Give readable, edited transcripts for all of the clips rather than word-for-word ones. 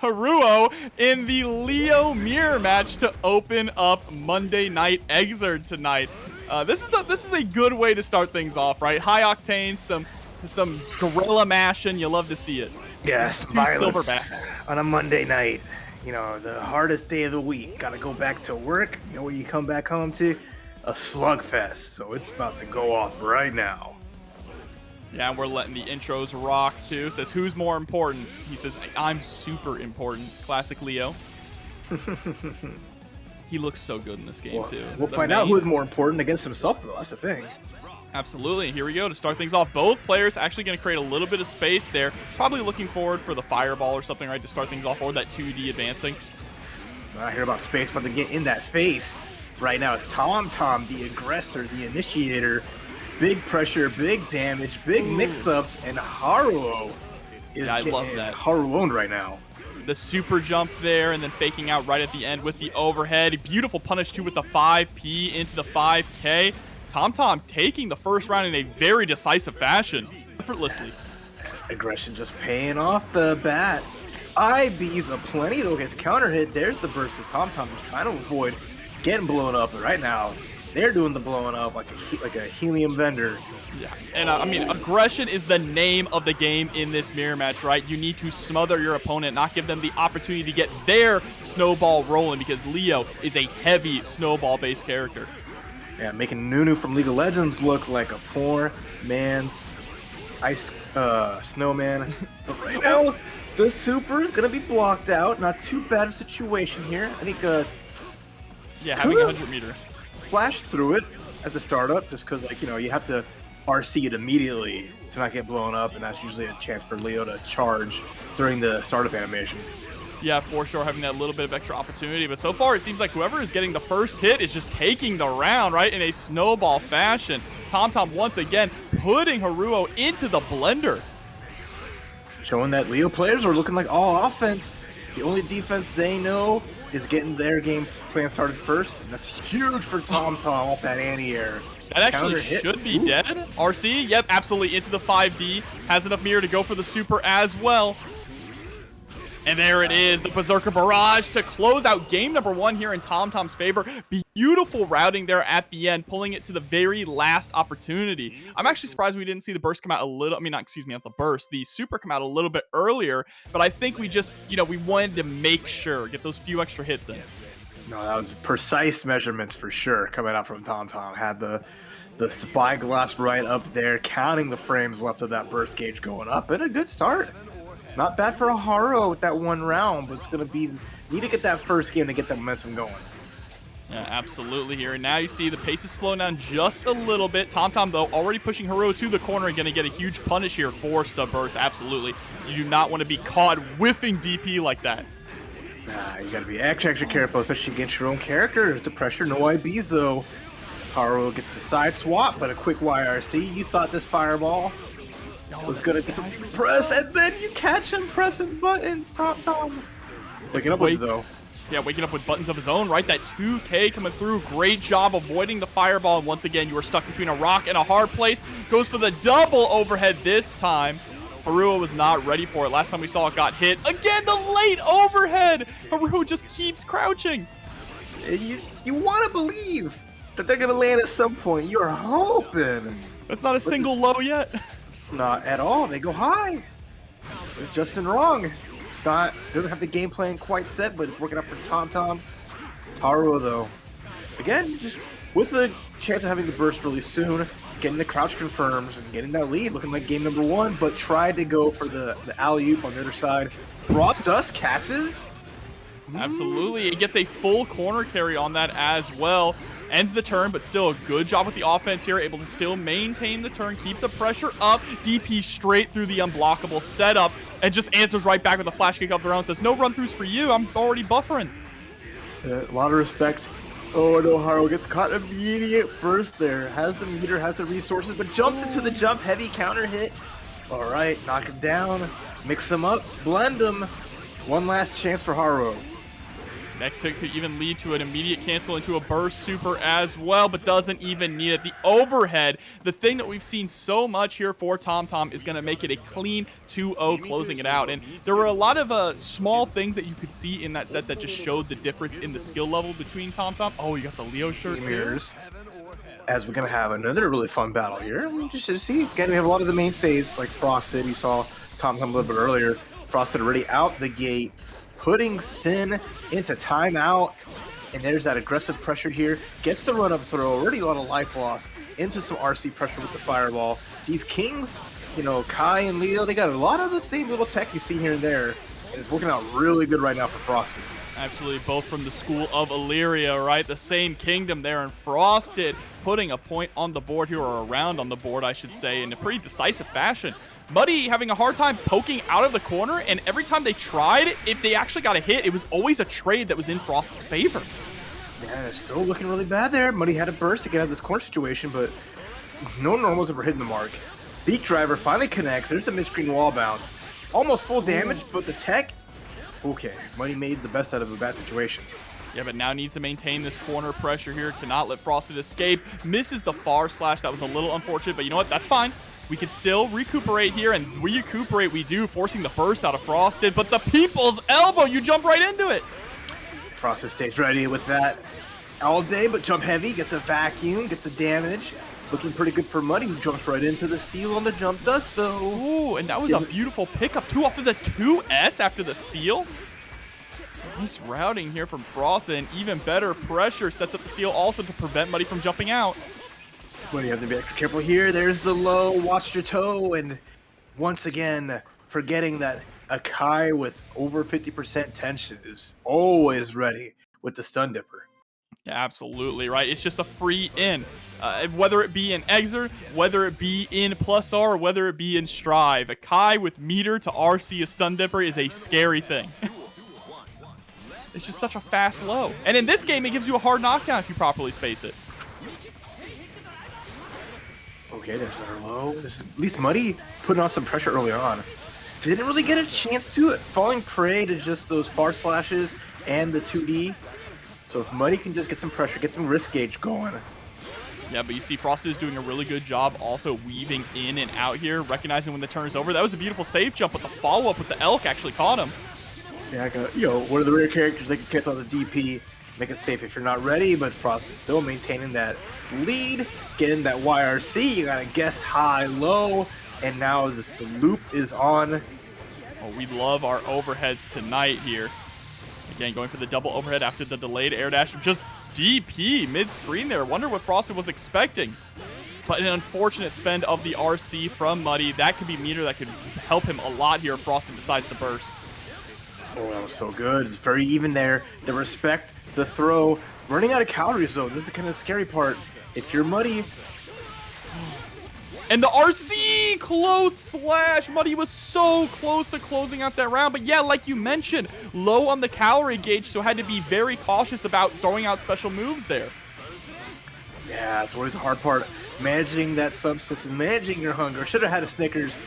Haruo in the Leo mirror match to open up Monday Night XRD tonight. This is a good way to start things off, right? High octane, some gorilla mashing. You love to see it. Yes, Two violence silverbacks on a Monday night. You know, the hardest day of the week. Gotta go back to work. You know what you come back home to? A slugfest. So it's about to go off right now. Yeah, we're letting the intros rock too. Says, who's more important? He says, I'm super important. Classic Leo. He looks so good in this game too. We'll find out who's more important against himself, though. That's the thing. Absolutely. Here we go to start things off. Both players actually going to create a little bit of space there. Probably looking forward for the fireball or something, right, to start things off, or that 2D advancing. I hear about space, but to get in that face right now is TomTom, the aggressor, the initiator. Big pressure, big damage, big mix-ups, and Haruo is I love that. Haruo'd right now. The super jump there, and then faking out right at the end with the overhead. Beautiful punish, too, with the 5P into the 5K. TomTom taking the first round in a very decisive fashion, effortlessly. Aggression just paying off the bat. IB's aplenty, though, gets counter hit. There's the burst that TomTom is trying to avoid getting blown up, but right now, they're doing the blowing up like a helium vendor. Yeah, and I mean, aggression is the name of the game in this mirror match, right? You need to smother your opponent, not give them the opportunity to get their snowball rolling, because Leo is a heavy snowball-based character. Yeah, making Nunu from League of Legends look like a poor man's ice snowman. But right now, the super is gonna be blocked out. Not too bad a situation here. I think yeah, having a 100 meter. Flash through it at the startup, just because, like, you know, you have to RC it immediately to not get blown up, and that's usually a chance for Leo to charge during the startup animation. Yeah, for sure, having that little bit of extra opportunity. But so far, it seems like whoever is getting the first hit is just taking the round, right, in a snowball fashion. TomTom once again putting Haruo into the blender. Showing that Leo players are looking like all offense. The only defense they know is getting their game plan started first, and that's huge for TomTom off that anti-air. That actually should be dead. RC, yep, absolutely into the 5D. Has enough mirror to go for the super as well. And there it is, the Berserker Barrage to close out game number 1 here in TomTom's favor. Beautiful routing there at the end, pulling it to the very last opportunity. I'm actually surprised we didn't see the burst come out a little, not the burst, the super come out a little bit earlier, but I think we just, we wanted to make sure, get those few extra hits in. No, that was precise measurements for sure coming out from TomTom. Had the spyglass right up there, counting the frames left of that burst gauge going up, and a good start. Not bad for a Haruo with that one round, but it's going to be, need to get that first game to get the momentum going. Yeah, absolutely here. And now you see the pace is slowing down just a little bit. TomTom, though, already pushing Haruo to the corner and going to get a huge punish here. Forced to burst, absolutely. You do not want to be caught whiffing DP like that. Nah, you got to be extra careful, especially against your own character. There's the pressure, no IBs, though. Haruo gets a side swap, but a quick YRC. You thought this fireball was gonna get some press, and then you catch him pressing buttons. TomTom waking up with it, though. Yeah, waking up with buttons of his own, right? That 2K coming through. Great job avoiding the fireball. And once again, you are stuck between a rock and a hard place. Goes for the double overhead this time. Haruo was not ready for it. Last time we saw it got hit. Again, the late overhead. Haruo just keeps crouching. You want to believe that they're gonna land at some point. You're hoping. That's not a single low yet. Not at all. They go high. It's Justin wrong. Doesn't have the game plan quite set, but it's working out for TomTom. Haruo, though, again, just with a chance of having the burst really soon, getting the crouch confirms and getting that lead, looking like game number 1, but tried to go for the alley-oop on the other side. Broad Dust catches. Absolutely. It gets a full corner carry on that as well. Ends the turn, but still a good job with the offense here. Able to still maintain the turn, keep the pressure up. DP straight through the unblockable setup, and just answers right back with a flash kick of their own. Says, no run-throughs for you. I'm already buffering. A lot of respect. Oh, no, Haruo gets caught. Immediate burst there. Has the meter, has the resources, but jumped into the jump. Heavy counter hit. All right, knock him down. Mix him up. Blend him. One last chance for Haruo. Next hit could even lead to an immediate cancel into a burst super as well, but doesn't even need it. The overhead, the thing that we've seen so much here for TomTom, is going to make it a clean 2-0, closing it out. And there were a lot of small things that you could see in that set that just showed the difference in the skill level between TomTom. Oh, you got the Leo shirt here. As we're going to have another really fun battle here. Just to see, again, we have a lot of the mainstays, like Frosted. You saw TomTom a little bit earlier. Frosted already out the gate, putting Sin into timeout, and there's that aggressive pressure here. Gets the run-up throw, already a lot of life loss, into some RC pressure with the fireball. These Kings, you know, Kai and Leo, they got a lot of the same little tech you see here and there, and it's working out really good right now for Frosted. Absolutely, both from the school of Illyria, right? The same kingdom there, and Frosted putting a point on the board here, or a round on the board, I should say, in a pretty decisive fashion. Muddy having a hard time poking out of the corner, and every time they tried, if they actually got a hit, it was always a trade that was in Frosted's favor. Yeah, it's still looking really bad there. Muddy had a burst to get out of this corner situation, but no normals ever hitting the mark. Beat Driver finally connects. There's the mid-screen wall bounce. Almost full damage, but the tech, okay. Muddy made the best out of a bad situation. Yeah, but now needs to maintain this corner pressure here. Cannot let Frosted escape. Misses the far slash. That was a little unfortunate, but you know what? That's fine. We can still recuperate here, and recuperate we do, forcing the burst out of Frosted. But the people's elbow, you jump right into it. Frosted stays ready with that all day, but jump heavy, get the vacuum, get the damage. Looking pretty good for Muddy, who jumps right into the seal on the jump dust, though. Ooh, and that was a beautiful pickup, too, off of the 2S after the seal. Nice routing here from Frosted, and even better pressure sets up the seal also to prevent Muddy from jumping out. But you have to be extra careful here. There's the low, watch your toe, and once again, forgetting that a Kai with over 50% tension is always ready with the stun dipper. Yeah, absolutely, right? It's just a free in. Whether it be in Exer, whether it be in Plus R, or whether it be in Strive. A Kai with meter to RC a stun dipper is a scary thing. It's just such a fast low. And in this game, it gives you a hard knockdown if you properly space it. Okay, there's our low. This is at least Muddy putting on some pressure early on. Didn't really get a chance to it. Falling prey to just those far slashes and the 2D. So if Muddy can just get some pressure, get some risk gauge going. Yeah, but you see Frosted is doing a really good job also weaving in and out here, recognizing when the turn is over. That was a beautiful safe jump, but the follow-up with the Elk actually caught him. Yeah, one of the rare characters that can catch on the DP, make it safe if you're not ready, but Frost is still maintaining that lead, getting that YRC. You gotta guess high, low, and now the loop is on. Oh, we love our overheads tonight here. Again, going for the double overhead after the delayed air dash. Just DP mid-screen there. Wonder what Frosted was expecting. But an unfortunate spend of the RC from Muddy. That could be meter that could help him a lot here if Frosted decides to burst. Oh, that was so good. It's very even there. The respect, the throw, running out of calories though. This is kind of the scary part. If you're Muddy. And the RC close slash. Muddy was so close to closing out that round. But yeah, like you mentioned, low on the calorie gauge, so had to be very cautious about throwing out special moves there. Yeah, it's always the hard part. Managing that substance and managing your hunger. Should have had a Snickers.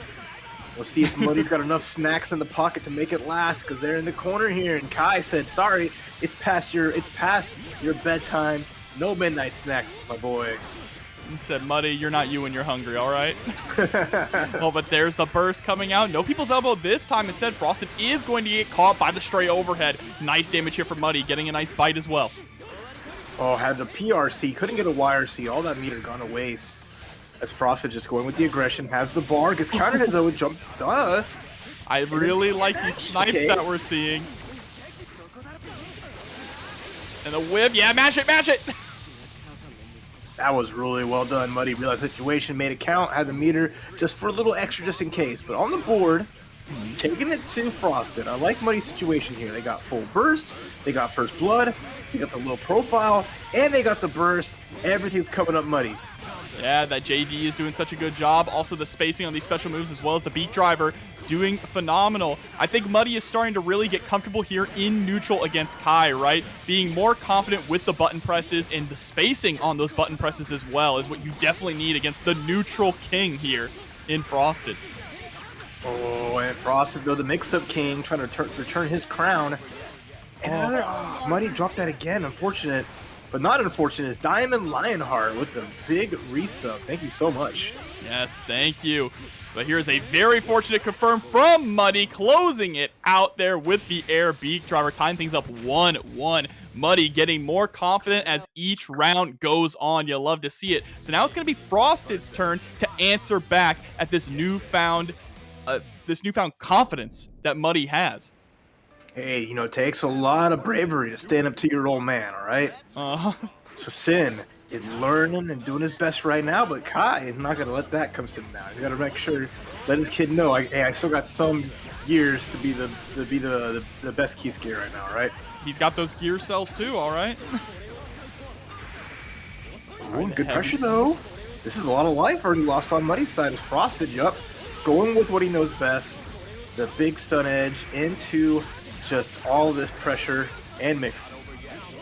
We'll see if Muddy's got enough snacks in the pocket to make it last, because they're in the corner here. And Kai said, "Sorry, it's past your bedtime. No midnight snacks, my boy." He said, "Muddy, you're not you when you're hungry, all right?" Oh, but there's the burst coming out. No people's elbow this time. Instead, Frosted is going to get caught by the stray overhead. Nice damage here for Muddy, getting a nice bite as well. Oh, had the PRC, couldn't get a YRC. All that meter gone to waste. As Frosted just going with the aggression, has the bar, gets countered it though with jump dust. I really like these snipes that we're seeing. And the whip, yeah, mash it, mash it! That was really well done. Muddy realized the situation, made it count, had the meter just for a little extra just in case. But on the board, taking it to Frosted. I like Muddy's situation here. They got full burst, they got first blood, they got the low profile, and they got the burst. Everything's coming up Muddy. Yeah, that JD is doing such a good job. Also, the spacing on these special moves as well as the beat driver doing phenomenal. I think Muddy is starting to really get comfortable here in neutral against Kai, right? Being more confident with the button presses, and the spacing on those button presses as well is what you definitely need against the neutral king here in Frosted. Oh, and Frosted, though, the mix-up king, trying to return his crown. And another, Muddy dropped that again. Unfortunate. But not unfortunate is Diamond Lionheart with the big resub. Thank you so much. Yes, thank you. But here's a very fortunate confirm from Muddy, closing it out there with the air beak driver, tying things up 1-1. Muddy getting more confident as each round goes on. You'll love to see it. So now it's going to be Frosted's turn to answer back at this newfound confidence that Muddy has. Hey, you know, it takes a lot of bravery to stand up to your old man, all right? Uh-huh. So Sin is learning and doing his best right now, but Kai is not going to let that come sitting down. He's got to make sure, let his kid know, hey, I still got some years to be the best key skier right now, all right? He's got those gear cells too, all right? Ooh, good pressure, though. This is a lot of life already lost on Muddy's side as Frosted, yup. Going with what he knows best, the big stun edge into just all this pressure and mix.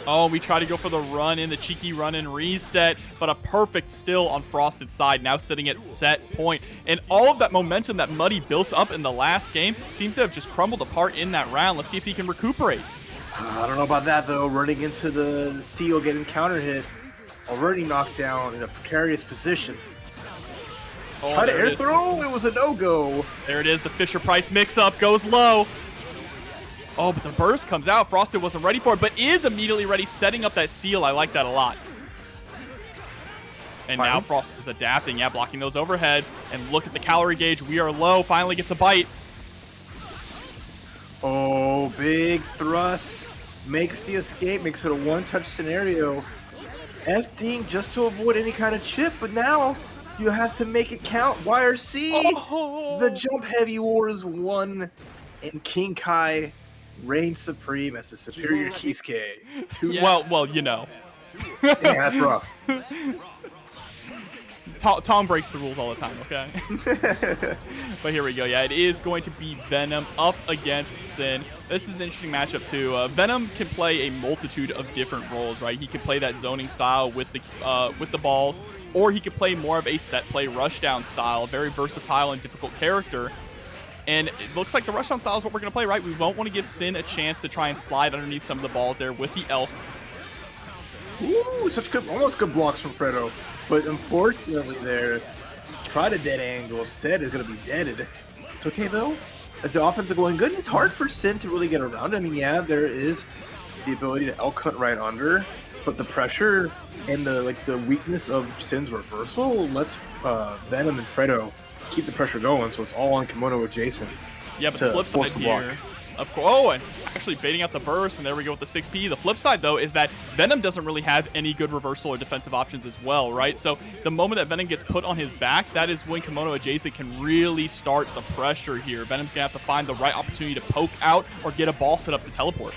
Oh, we try to go for the run in, the cheeky run and reset, but a perfect still on Frosted's side, now sitting at set point. And all of that momentum that Muddy built up in the last game seems to have just crumbled apart in that round. Let's see if he can recuperate. I don't know about that, though. Running into the seal, getting counter hit, already knocked down in a precarious position. Oh, Try to air throw, it was a no-go. There it is, the Fisher-Price mix-up goes low. Oh, but the burst comes out. Frosted wasn't ready for it, but is immediately ready, setting up that seal. I like that a lot. And now Frost is adapting, yeah, blocking those overheads. And look at the calorie gauge. We are low. Finally gets a bite. Oh, big thrust. Makes the escape, makes it a one-touch scenario. F-ding just to avoid any kind of chip, but now you have to make it count. YRC, the jump heavy wars won, and King Kai reigns supreme as the superior Kisuke. Yeah. Well, you know. Yeah, that's rough. Tom breaks the rules all the time, okay? But here we go. Yeah, it is going to be Venom up against Sin. This is an interesting matchup, too. Venom can play a multitude of different roles, right? He can play that zoning style with the balls, or he could play more of a set play rushdown style, a very versatile and difficult character. And it looks like the rushdown style is what we're going to play, right? We won't want to give Sin a chance to try and slide underneath some of the balls there with the elf. Ooh, such good, almost good blocks from Fredo. But unfortunately there, tried a dead angle. Instead is going to be deaded. It's okay, though. As the offense is going good, it's hard for Sin to really get around. I mean, yeah, there is the ability to elk hunt right under, but the pressure and the weakness of Sin's reversal lets Venom and Fredo keep the pressure going, so it's all on KemonoAdjacent. Yeah, but the flip side here, of course, oh, and actually baiting out the burst, and there we go with the 6P. The flip side, though, is that Venom doesn't really have any good reversal or defensive options as well, right? So the moment that Venom gets put on his back, that is when KemonoAdjacent can really start the pressure here. Venom's going to have to find the right opportunity to poke out or get a ball set up to teleport.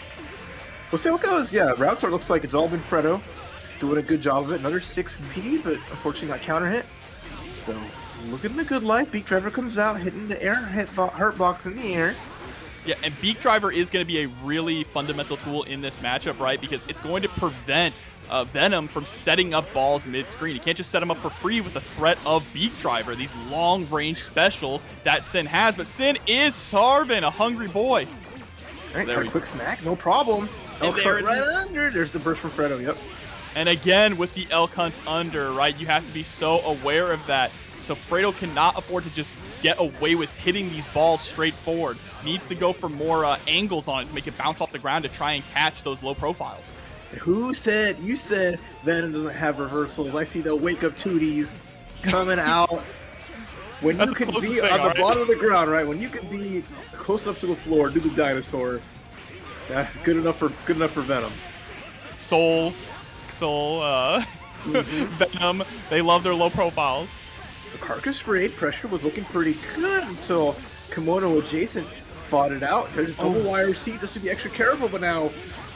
We'll see how it goes. Yeah, round start looks like it's all been Fredo doing a good job of it. Another 6P, but unfortunately not counter hit. So looking the good life. Beak Driver comes out, hitting the air hurt box in the air. Yeah, and Beak Driver is going to be a really fundamental tool in this matchup, right? Because it's going to prevent Venom from setting up balls mid-screen. You can't just set them up for free with the threat of Beak Driver, these long-range specials that Sin has. But Sin is starving, a hungry boy. All right, got a quick snack, no problem. Elk hunt right under. There's the burst from Fredo, yep. And again, with the elk hunt under, right? You have to be so aware of that. So Fredo cannot afford to just get away with hitting these balls straight forward. Needs to go for more angles on it to make it bounce off the ground to try and catch those low profiles. Who said? You said Venom doesn't have reversals. I see the wake up tooties coming out. When you can be on the bottom of the ground, right? When you can be close enough to the floor, do the dinosaur. That's good enough for Venom. Soul, Venom. They love their low profiles. So Carcass Raid pressure was looking pretty good until KemonoAdjacent fought it out. There's double YRC just to be extra careful, but now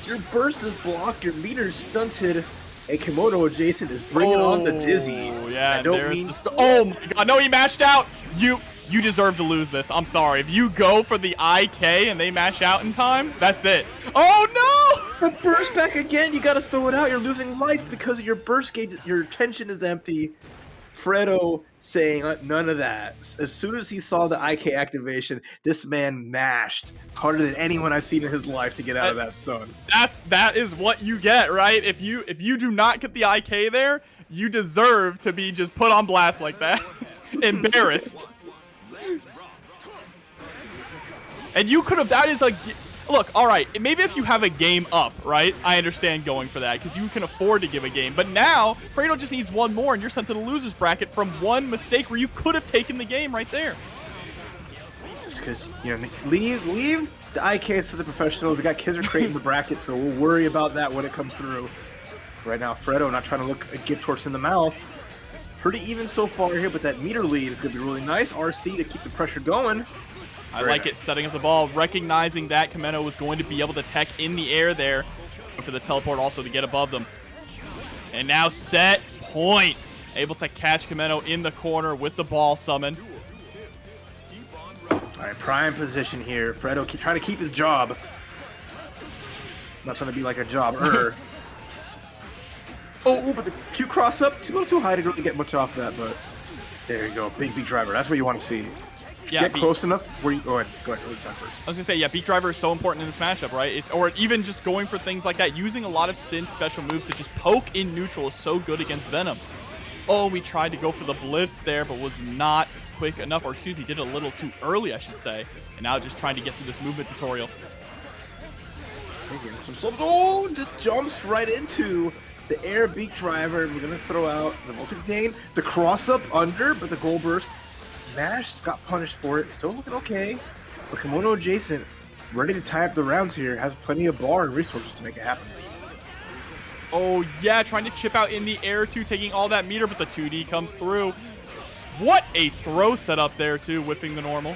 your burst is blocked, your meter's stunted, and KemonoAdjacent is bringing on the dizzy. Yeah, I don't mean. Oh my god, no, he mashed out. You deserve to lose this. I'm sorry. If you go for the IK and they mash out in time, that's it. Oh no! The burst back again. You gotta throw it out. You're losing life because of your burst gauge. Your tension is empty. Fredo saying none of that. As soon as he saw the IK activation, this man mashed harder than anyone I've seen in his life to get out of that stun. That is what you get, right? If you do not get the IK there, you deserve to be just put on blast like that. Embarrassed. And you could have, that is a, look, all right, maybe if you have a game up, right? I understand going for that because you can afford to give a game. But now, Fredo just needs one more and you're sent to the loser's bracket from one mistake where you could have taken the game right there. Just because, you know, leave the IKs to the professionals. We got KizzerCrate in the bracket, so we'll worry about that when it comes through. Right now, Fredo not trying to look a gift horse in the mouth. Pretty even so far here, but that meter lead is going to be really nice. RC to keep the pressure going. I like it, setting up the ball, recognizing that Kemeno was going to be able to tech in the air there for the teleport also to get above them. And now set point. Able to catch Kemeno in the corner with the ball summon. All right, prime position here. Fredo trying to keep his job. Not trying to be like a jobber. Oh, but the Q cross up, a little too high to really get much off that, but there you go. Big driver. That's what you want to see. Yeah, get close enough where you go ahead. Go ahead. First. I was gonna say, yeah, beat driver is so important in this matchup, right? Or even just going for things like that, using a lot of Sin special moves to just poke in neutral is so good against Venom. Oh, we tried to go for the blitz there, but was not quick enough, or excuse me, did it a little too early, I should say. And now just trying to get through this movement tutorial. Oh, just jumps right into the air beat driver. We're gonna throw out the multi-contain, the cross up under, but the goal burst. Mashed, got punished for it, still looking okay. But KemonoAdjacent, ready to tie up the rounds here, has plenty of bar and resources to make it happen. Oh yeah, trying to chip out in the air too, taking all that meter, but the 2D comes through. What a throw set up there too, whipping the normal.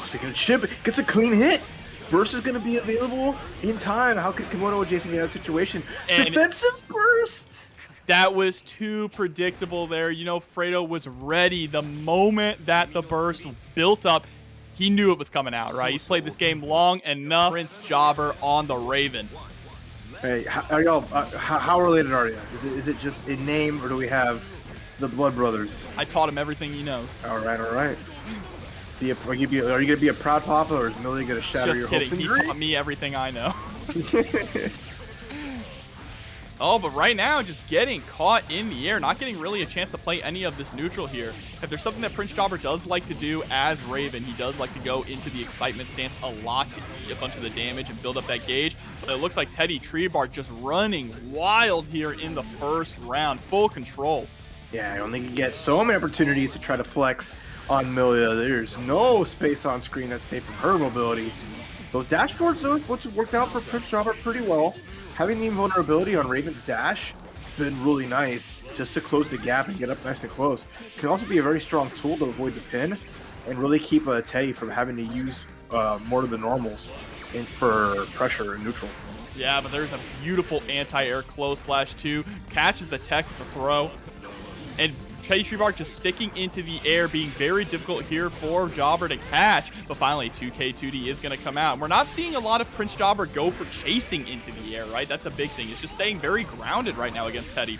Speaking of chip, gets a clean hit. Burst is going to be available in time. How could KemonoAdjacent get out of the situation? And defensive burst! That was too predictable there. You know, Fredo was ready the moment that the burst built up. He knew it was coming out, right? He's played this game long enough. Prince Jobber on the Raven. Hey, are y'all? How related are you? Is it just in name, or do we have the Blood Brothers? I taught him everything he knows. All right, all right. Are you gonna be a proud papa, or is Millia gonna shatter your hopes and dreams? Just kidding. He taught me everything I know. Oh, but right now, just getting caught in the air, not getting really a chance to play any of this neutral here. If there's something that Prince Jobber does like to do as Raven, he does like to go into the excitement stance a lot to eat a bunch of the damage and build up that gauge. But it looks like TeddyTreeBark just running wild here in the first round, full control. Yeah, I only get so many opportunities to try to flex on Millia. There's no space on screen that's safe from her mobility. Those dashboards, though, what's worked out for Prince Jobber pretty well. Having the invulnerability on Raven's dash has been really nice just to close the gap and get up nice and close. It can also be a very strong tool to avoid the pin and really keep Teddy from having to use more of the normals for pressure and neutral. Yeah, but there's a beautiful anti-air close /2. Catches the tech with the throw. And TeddyTreeBark just sticking into the air, being very difficult here for Jobber to catch. But finally, 2K2D is going to come out. And we're not seeing a lot of Prince Jobber go for chasing into the air, right? That's a big thing. It's just staying very grounded right now against Teddy.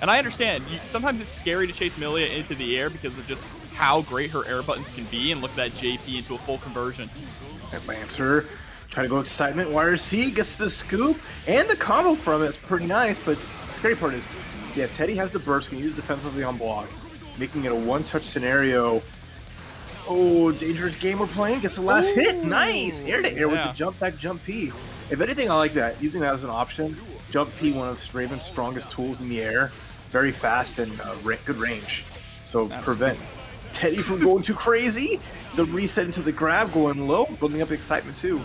And I understand, sometimes it's scary to chase Millia into the air because of just how great her air buttons can be. And look at that JP into a full conversion. And Lancer trying to go excitement. YRC gets the scoop and the combo from it. It's pretty nice, but the scary part is, yeah, Teddy has the burst, can use it defensively on block, making it a one-touch scenario. Oh, dangerous game we're playing. Gets the last hit. Nice. Air to air with the jump back, jump P. If anything, I like that. Using that as an option. Jump P, one of Raven's strongest tools in the air. Very fast and good range. So prevent Teddy from going too crazy. The reset into the grab, going low, building up excitement too.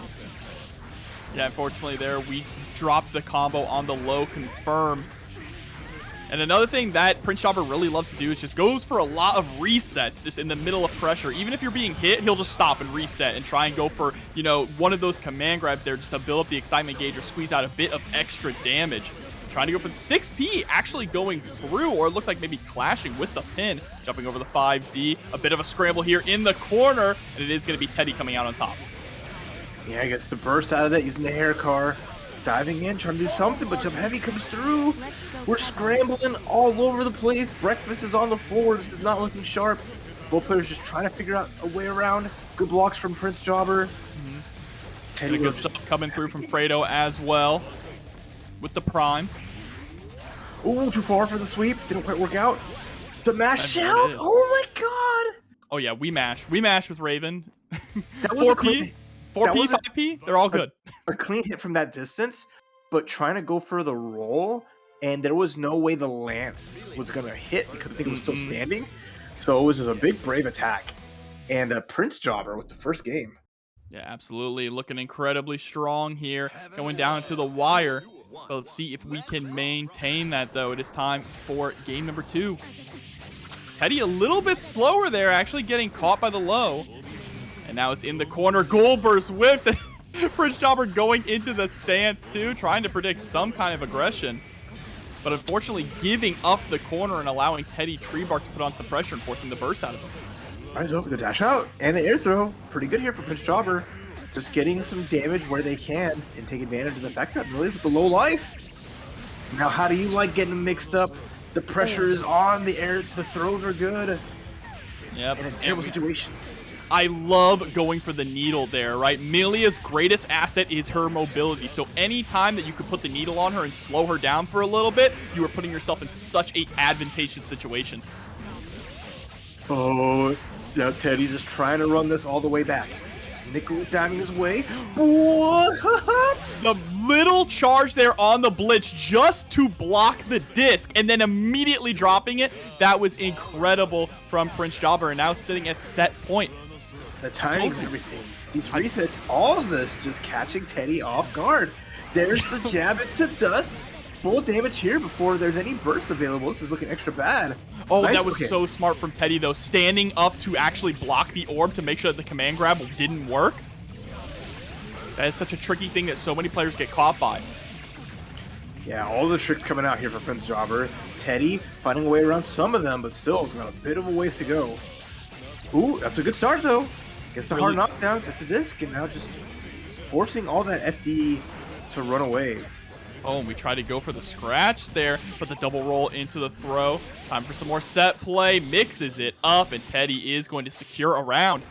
Yeah, unfortunately there, we dropped the combo on the low confirm. And another thing that Prince Jobber really loves to do is just goes for a lot of resets just in the middle of pressure. Even if you're being hit, he'll just stop and reset and try and go for, you know, one of those command grabs there just to build up the excitement gauge or squeeze out a bit of extra damage. Trying to go for the 6P, actually going through, or it looked like maybe clashing with the pin. Jumping over the 5D, a bit of a scramble here in the corner, and it is going to be Teddy coming out on top. Yeah, I guess the burst out of that using the hair car. diving in, trying to do something, but Jump Heavy comes through. We're scrambling all over the place. Breakfast is on the floor. This is not looking sharp. Both players just trying to figure out a way around. Good blocks from Prince Jobber. Teddy Good stuff coming through from Fredo as well with the prime. Ooh, too far for the sweep. Didn't quite work out. The mash And out. there it is. Oh my god. Oh yeah, we mash. We mash with Raven. That was 4P, a clean, 4P, 5P, they're all good. a clean hit from that distance, but trying to go for the roll, and there was no way the lance was gonna hit because I think it was still standing. So it was just a big brave attack, and Prince Jobber with the first game. Yeah, absolutely. Looking incredibly strong here. Going down to the wire. But let's see if we can maintain that, though. It is time for game number 2. Teddy a little bit slower there, actually getting caught by the low. And now it's in the corner. Gold burst whiffs. And Prince Jobber going into the stance, too, trying to predict some kind of aggression. But unfortunately giving up the corner and allowing TeddyTreeBark to put on some pressure and forcing the burst out of him. All right, so the dash out and the air throw. Pretty good here for Prince Jobber. Just getting some damage where they can and take advantage of the fact that Millia with the low life. Now, how do you like getting mixed up? The pressure is on, the air, the throws are good. Yep. In a terrible situation. I love going for the needle there, right? Millia's greatest asset is her mobility. So anytime that you could put the needle on her and slow her down for a little bit, you are putting yourself in such an advantageous situation. Oh, yeah, Teddy just trying to run this all the way back. Nickel diving his way. What? The little charge there on the blitz just to block the disc and then immediately dropping it. That was incredible from Prince Jobber, and now sitting at set point. The timing and everything. These resets, all of this just catching Teddy off guard. There's the jab it to dust. Full damage here before there's any burst available. This is looking extra bad. Oh, nice. That was so smart from Teddy, though. Standing up to actually block the orb to make sure that the command grab didn't work. That is such a tricky thing that so many players get caught by. Yeah, all the tricks coming out here for Prince Jobber. Teddy finding a way around some of them, but still has got a bit of a ways to go. Ooh, that's a good start, though. Gets the hard knockdown, gets the disc, and now just forcing all that FD to run away. Oh, and we try to go for the scratch there, but the double roll into the throw. Time for some more set play. Mixes it up, and Teddy is going to secure a round.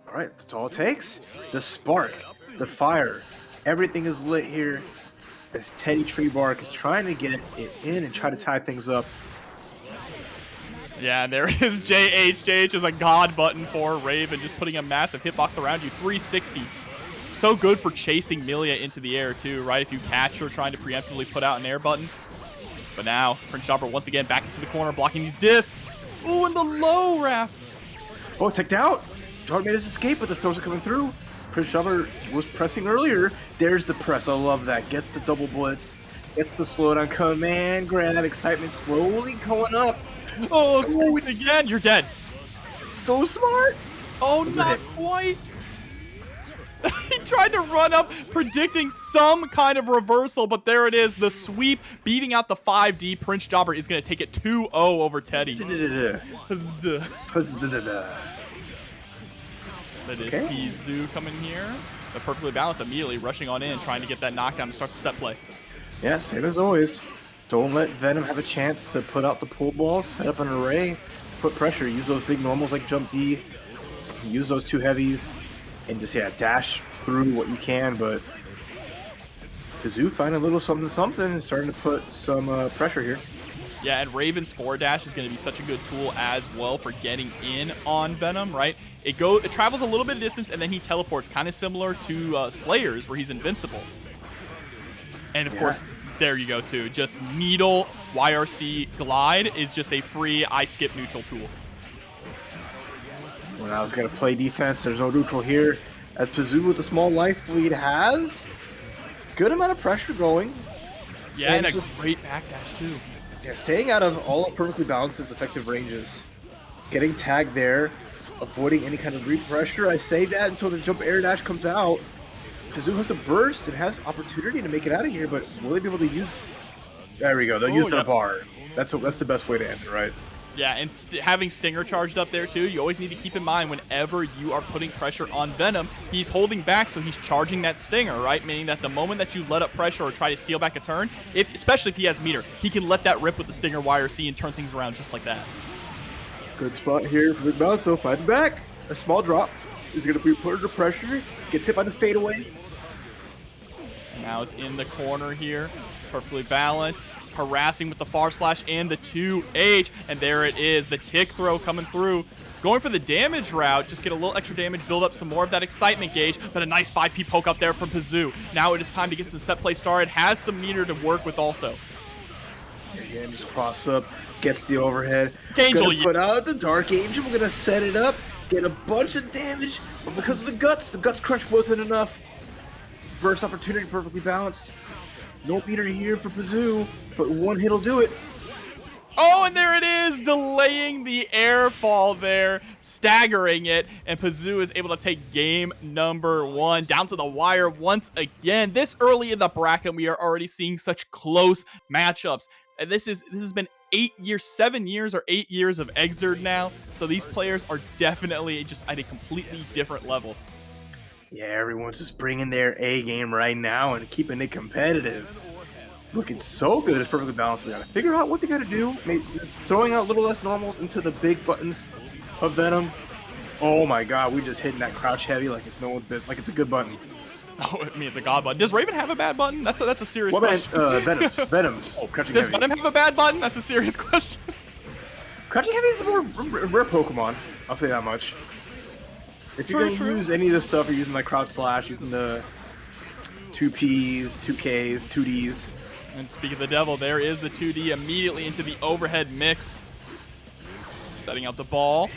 All right, that's all it takes. The spark, the fire, everything is lit here as TeddyTreeBark is trying to get it in and try to tie things up. Yeah, there is JH. JH is a god button for Raven, just putting a massive hitbox around you. 360. So good for chasing Millia into the air, too, right? If you catch her trying to preemptively put out an air button. But now, Prince Jobber once again back into the corner, blocking these discs. Ooh, and the low, Raph. Oh, teched out. Jobber made his escape, but the throws are coming through. Prince Jobber was pressing earlier. There's the press. I love that. Gets the double blitz. Gets the slowdown command grab. Excitement slowly going up. Oh, screw again. You're dead. So smart. Oh, not quite. He tried to run up, predicting some kind of reversal, but there it is. The sweep beating out the 5D. Prince Jobber is going to take it 2-0 over Teddy. That is Pzoo coming here. But perfectly balanced, immediately rushing on in, trying to get that knockdown to start the set play. Yeah, same as always. Don't let Venom have a chance to put out the pull balls, set up an array, put pressure, use those big normals like Jump D, use those two heavies, and just, yeah, dash through what you can, but Pzoo finding a little something and starting to put some pressure here. Yeah, and Raven's forward dash is going to be such a good tool as well for getting in on Venom, right? It travels a little bit of distance, and then he teleports, kind of similar to Slayer's, where he's invincible. And, of course, there you go, too. Just Needle, YRC, Glide is just a free I-skip neutral tool. When I was going to play defense, there's no neutral here. As Pzoo with the small life lead has good amount of pressure going. Yeah, and a great backdash, too. Yeah, staying out of all of Perfectly Balanced's effective ranges. Getting tagged there, avoiding any kind of re-pressure. I say that until the jump air dash comes out. Pzoo has a burst and has opportunity to make it out of here, but will they be able to use... There we go. They'll use their bar. That's the best way to end it, right? Yeah, and having Stinger charged up there too, you always need to keep in mind whenever you are putting pressure on Venom, he's holding back, so he's charging that Stinger, right? Meaning that the moment that you let up pressure or try to steal back a turn, especially if he has meter, he can let that rip with the Stinger YRC and turn things around just like that. Good spot here for Big Bounce, so fighting back. A small drop. He's going to be put under pressure. Gets hit by the fadeaway. Now is in the corner here, perfectly balanced. Harassing with the far slash and the 2H, and there it is, the tick throw coming through. Going for the damage route, just get a little extra damage, build up some more of that excitement gauge, but a nice 5P poke up there from Pzoo. Now it is time to get some set play started, has some meter to work with also. Again, just cross up, gets the overhead. Angel, gonna put out the Dark Angel, we're gonna set it up, get a bunch of damage, but because of the Guts Crush wasn't enough. Burst opportunity perfectly balanced. No meter here for Pzoo, but one hit'll do it. Oh, and there it is, delaying the air fall there, staggering it, and Pzoo is able to take game number 1 down to the wire once again. This early in the bracket, we are already seeing such close matchups. And this has been 7 years or 8 years of XRD now, so these players are definitely just at a completely different level. Yeah, everyone's just bringing their A game right now and keeping it competitive. Looking so good. It's perfectly balanced. They gotta figure out what they gotta do. Maybe throwing out a little less normals into the big buttons of Venom. Oh my god, we just hitting that crouch heavy like it's no one's business, like it's a good button. Oh, I mean, it's a god button. Does Raven have a bad button? That's a serious question. Venom's. Oh, crouching Does heavy. Venom have a bad button? That's a serious question. Crouching heavy is a more rare Pokemon. I'll say that much. If you're going to use any of this stuff, you're using like Crouch Slash, using the 2Ps, 2Ks, 2Ds. And speaking of the devil, there is the 2D immediately into the overhead mix. Setting out the ball.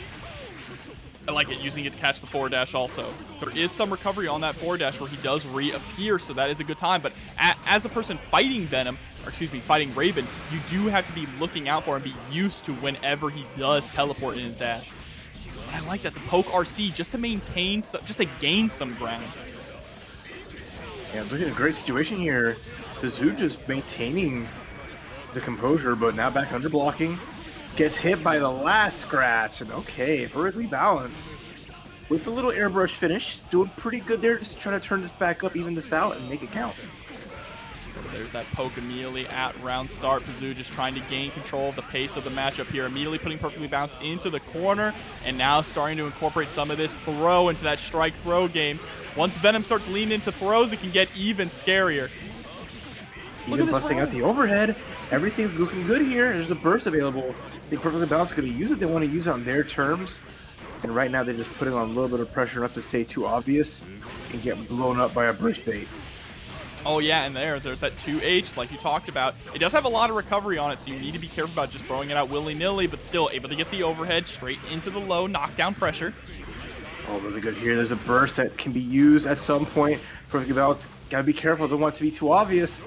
I like it, using it to catch the forward dash also. There is some recovery on that forward dash where he does reappear, so that is a good time. But as a person fighting Venom, or excuse me, fighting Raven, you do have to be looking out for and be used to whenever he does teleport in his dash. And I like that, the poke RC, just to maintain, just to gain some ground. Yeah, looking at a great situation here. Pzoo just maintaining the composure, but now back under blocking. Gets hit by the last scratch, and okay, perfectly balanced. With the little airbrush finish, doing pretty good there, just trying to turn this back up, even this out, and make it count. There's that poke immediately at round start. Pzoo just trying to gain control of the pace of the matchup here. Immediately putting perfectly balanced into the corner, and now starting to incorporate some of this throw into that strike throw game. Once Venom starts leaning into throws, it can get even scarier. Even busting out the overhead. Everything's looking good here. There's a burst available. I think perfectly balanced going to use it. They want to use it on their terms. And right now they're just putting on a little bit of pressure not to stay too obvious and get blown up by a burst bait. Oh yeah, and there's that 2H like you talked about. It does have a lot of recovery on it, so you need to be careful about just throwing it out willy-nilly, but still able to get the overhead straight into the low knockdown pressure. Oh, really good here. There's a burst that can be used at some point. Perfectly balanced. Gotta be careful. Don't want it to be too obvious.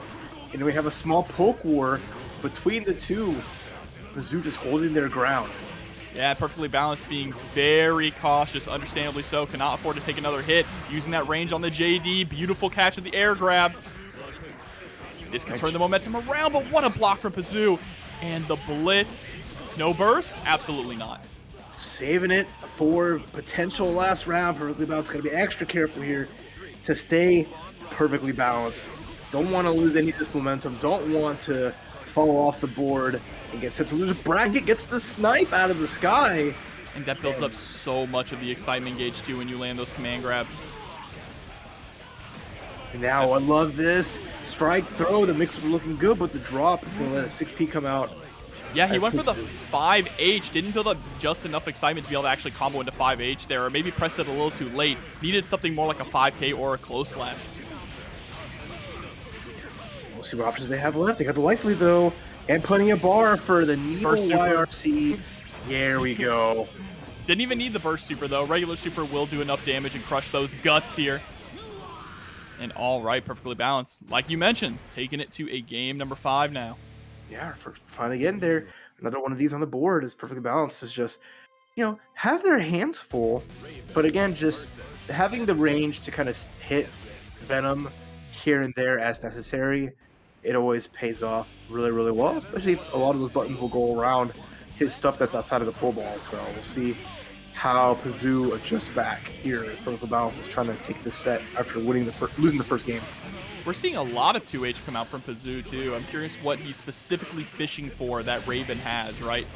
And we have a small poke war between the two. Pzoo just holding their ground. Yeah, perfectly balanced, being very cautious, understandably so. Cannot afford to take another hit. Using that range on the JD. Beautiful catch of the air grab. This can turn the momentum around, but what a block from Pzoo. And the blitz. No burst? Absolutely not. Saving it for potential last round. Perfectly balanced. Gotta be extra careful here to stay perfectly balanced. Don't want to lose any of this momentum. Don't want to fall off the board and get set to lose. Bracket gets the snipe out of the sky. And that builds up so much of the excitement gauge too when you land those command grabs. Now I love this. Strike throw, the mix was looking good, but the drop is going to let a 6P come out. Yeah, he went for the 5H, didn't build up just enough excitement to be able to actually combo into 5H there, or maybe pressed it a little too late. Needed something more like a 5K or a close slash. We'll see what options they have left. They got the life lead though, and plenty of bar for the Needle YRC. There we go. Didn't even need the burst super though. Regular super will do enough damage and crush those guts here. And all right, perfectly balanced. Like you mentioned, taking it to a game number 5 now. Yeah, for finally getting there. Another one of these on the board is perfectly balanced. Is just, you know, have their hands full, but again, just having the range to kind of hit Venom here and there as necessary. It always pays off really, really well, especially if a lot of those buttons will go around his stuff that's outside of the pull ball. So we'll see how Pzoo adjusts back here. Vertical Balance is trying to take this set after losing the first game. We're seeing a lot of 2H come out from Pzoo, too. I'm curious what he's specifically fishing for that Raven has, right?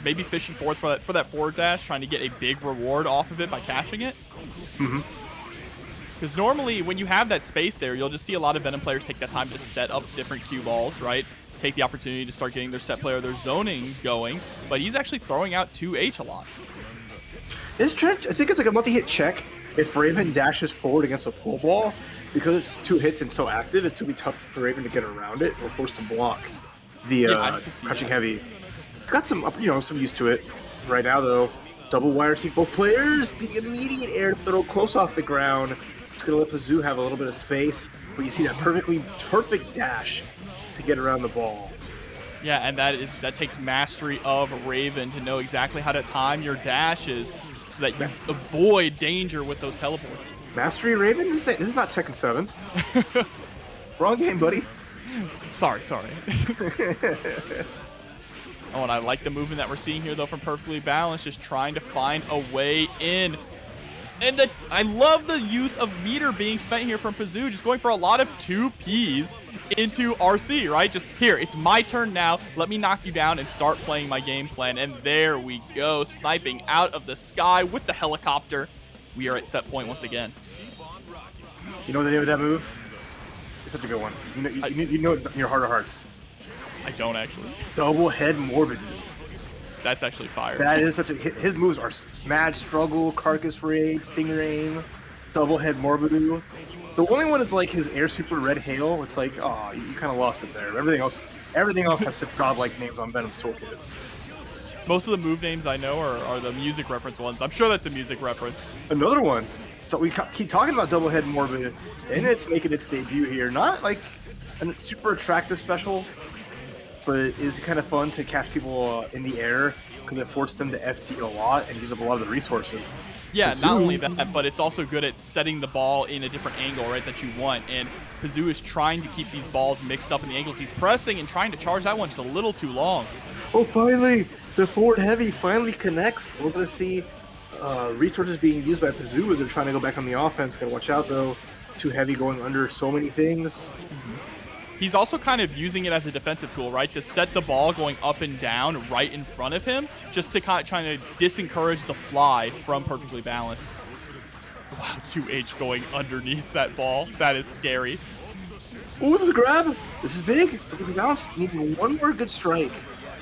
Maybe fishing forward for that forward dash, trying to get a big reward off of it by catching it. Because normally, when you have that space there, you'll just see a lot of Venom players take that time to set up different cue balls, right? Take the opportunity to start getting their set play or their zoning going. But he's actually throwing out 2H a lot. I think it's like a multi-hit check. If Raven dashes forward against a pull ball, because it's 2 hits and so active, it's gonna be tough for Raven to get around it or forced to block the crouching heavy. It's got some, some use to it. Right now, though, double wire seek both players. The immediate air throw close off the ground. It's gonna let Pzoo have a little bit of space, but you see that perfect dash to get around the ball. Yeah, and that takes mastery of Raven to know exactly how to time your dashes so that you avoid danger with those teleports. Mastery Raven? This is not Tekken 7. Wrong game, buddy. Sorry. Oh, and I like the movement that we're seeing here, though, from Perfectly Balanced, just trying to find a way in. And I love the use of meter being spent here from Pzoo, just going for a lot of 2Ps into RC, right? Just here, it's my turn now. Let me knock you down and start playing my game plan. And there we go, sniping out of the sky with the helicopter. We are at set point once again. You know the name of that move? It's such a good one. You know it in your heart of hearts. I don't actually. Double head morbid. That's actually fire. That is such a his moves are Mad Struggle, Carcass Raid, Stinger Aim, Double Head Morbidu. The only one is like his Air Super Red Hail. It's like, oh, you kind of lost it there. Everything else has such godlike names on Venom's toolkit. Most of the move names I know are the music reference ones. I'm sure that's a music reference. Another one. So we keep talking about Double Head Morbid, and it's making its debut here. Not like a super attractive special, but it is kind of fun to catch people in the air because it forced them to FD a lot and use up a lot of the resources. Yeah, Pzoo, not only that, but it's also good at setting the ball in a different angle, right, that you want. And Pzoo is trying to keep these balls mixed up in the angles he's pressing and trying to charge that one just a little too long. Oh, finally! The forward heavy finally connects. We're going to see resources being used by Pzoo as they're trying to go back on the offense. Got to watch out, though. Too heavy going under so many things. He's also kind of using it as a defensive tool, right? To set the ball going up and down right in front of him, just to kind of trying to disencourage the fly from Perfectly Balanced. Wow, 2H going underneath that ball. That is scary. Oh, this is a grab. This is big. Perfectly Balanced needing one more good strike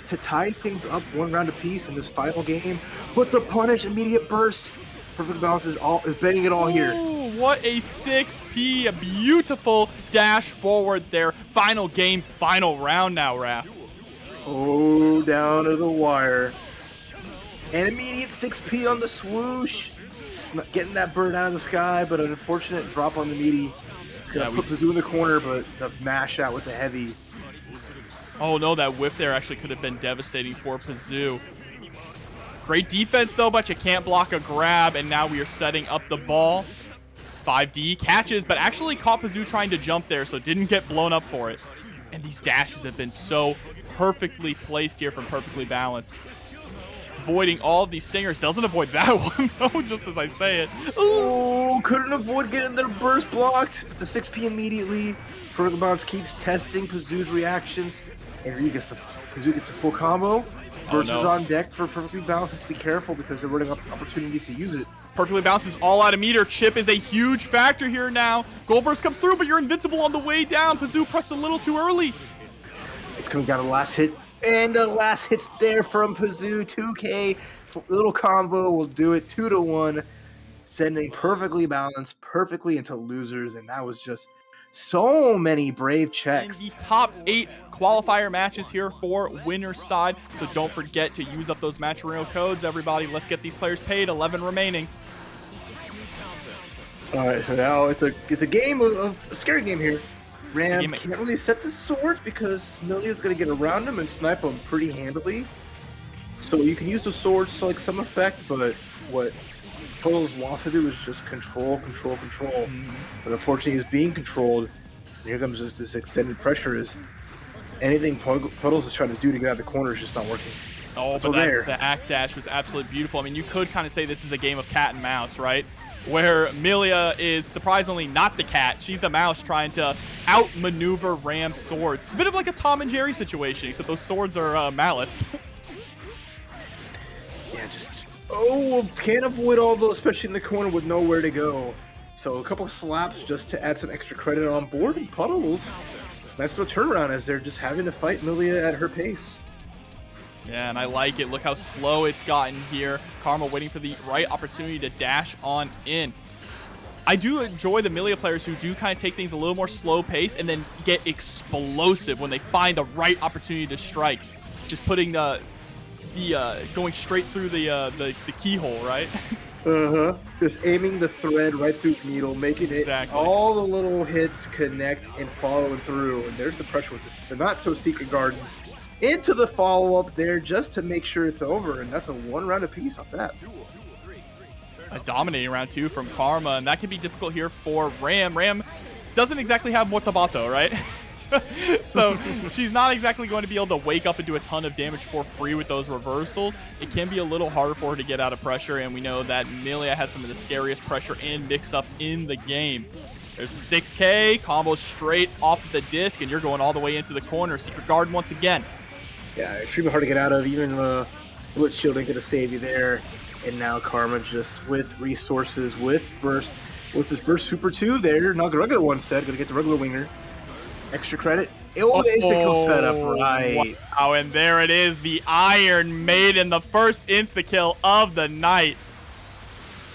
to tie things up one round apiece in this final game. But the punish, immediate burst. Perfect Balance is betting it all here. Ooh, what a 6P, a beautiful dash forward there. Final game, final round now, Raph. Oh, down to the wire. An immediate 6P on the swoosh. Getting that bird out of the sky, but an unfortunate drop on the meaty. It's going to put Pzoo in the corner, but the mash out with the heavy. Oh no, that whiff there actually could have been devastating for Pzoo. Great defense though, but you can't block a grab, and now we are setting up the ball. 5D catches, but actually caught Pzoo trying to jump there, so didn't get blown up for it. And these dashes have been so perfectly placed here from Perfectly Balanced. Avoiding all of these stingers. Doesn't avoid that one, though, just as I say it. Oh, couldn't avoid getting their burst blocked. But the 6P immediately. Perfectly Balanced keeps testing Pzoo's reactions. And Pzoo gets the full combo. Burst is on deck for Perfectly Balanced. Let's be careful because they're running up opportunities to use it. Perfectly Balanced is all out of meter. Chip is a huge factor here now. Gold Burst comes through, but you're invincible on the way down. Pzoo pressed a little too early. It's coming down to the last hit. And the last hit's there from Pzoo. 2K. Little combo will do it 2-1. Sending Perfectly Balanced perfectly into losers. And that was just so many brave checks. In the top 8 qualifier matches here for winner's side. So don't forget to use up those match arena codes, everybody. Let's get these players paid. 11 remaining. All right, so now it's a game of a scary game here. Ram can't really set the sword because Millia's going to get around him and snipe him pretty handily. So you can use the swords to like some effect, but what Puddles wants to do is just control. But unfortunately, he's being controlled. And here comes this extended pressure. Is anything Puddles is trying to do to get out of the corner is just not working. Oh, Until but that there. backdash was absolutely beautiful. I mean, you could kind of say this is a game of cat and mouse, right? Where Millia is surprisingly not the cat. She's the mouse trying to outmaneuver Ram's swords. It's a bit of like a Tom and Jerry situation, except those swords are mallets. Yeah, just... Oh, can't avoid all those, especially in the corner with nowhere to go. So a couple slaps just to add some extra credit on board, and Puddles. Nice little turnaround as they're just having to fight Millia at her pace. Yeah, and I like it. Look how slow it's gotten here. Karma waiting for the right opportunity to dash on in. I do enjoy the Millia players who do kind of take things a little more slow pace and then get explosive when they find the right opportunity to strike. Just putting the going straight through the keyhole, right? Just aiming the thread right through the needle, making it all the little hits connect and following through. And there's the pressure with this. They're not so secret garden. Into the follow-up there just to make sure it's over, and that's a one round apiece off that. A dominating round 2 from Karma, and that can be difficult here for Ram. Ram doesn't exactly have Motabato, right? So she's not exactly going to be able to wake up and do a ton of damage for free with those reversals. It can be a little harder for her to get out of pressure, and we know that Millia has some of the scariest pressure and mix-up in the game. There's the 6K, combo straight off the disc, and you're going all the way into the corner. Secret Garden once again. Yeah, extremely hard to get out of. Even Blitz Shielding could have saved you there. And now Karma just with resources, with Burst, with this Burst Super 2 there. Not the regular one set, gonna get the regular winger. Extra credit. Oh, the insta-kill setup, right. Wow, and there it is. The Iron Maiden, the first insta-kill of the night.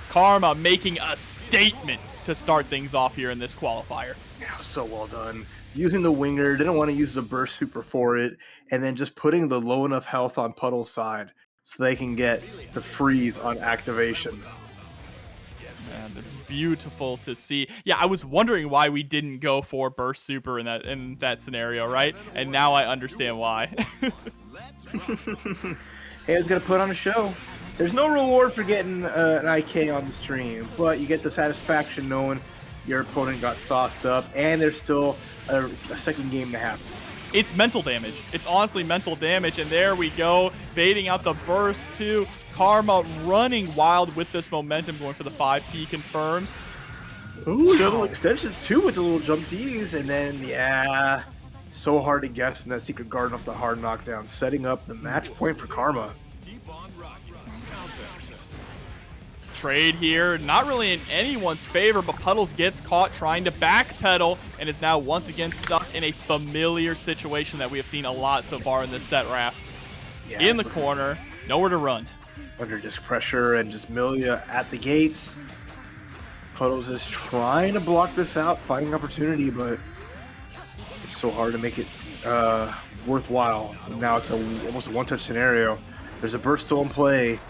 Karma making a statement to start things off here in this qualifier. Yeah, so well done. Using the winger, didn't want to use the burst super for it, and then just putting the low enough health on Puddle's side so they can get the freeze on activation. And it's beautiful to see. Yeah, I was wondering why we didn't go for burst super in that scenario, right? And now I understand why. Hey, I was gonna put on a show. There's no reward for getting an IK on the stream, but you get the satisfaction knowing your opponent got sauced up, and there's still a second game to happen. It's mental damage. It's honestly mental damage, and there we go. Baiting out the burst too. Karma running wild with this momentum, going for the 5P confirms. Ooh, double extensions too with the little jump Ds, and then, yeah, so hard to guess in that Secret Garden off the hard knockdown, setting up the match point for Karma. Trade here, not really in anyone's favor, but Puddles gets caught trying to backpedal and is now once again stuck in a familiar situation that we have seen a lot so far in this set, Raph. Yeah, in the corner, nowhere to run. Under disc pressure and just Millia at the gates. Puddles is trying to block this out, finding opportunity, but it's so hard to make it worthwhile. Now it's almost a one-touch scenario. There's a burst still in play.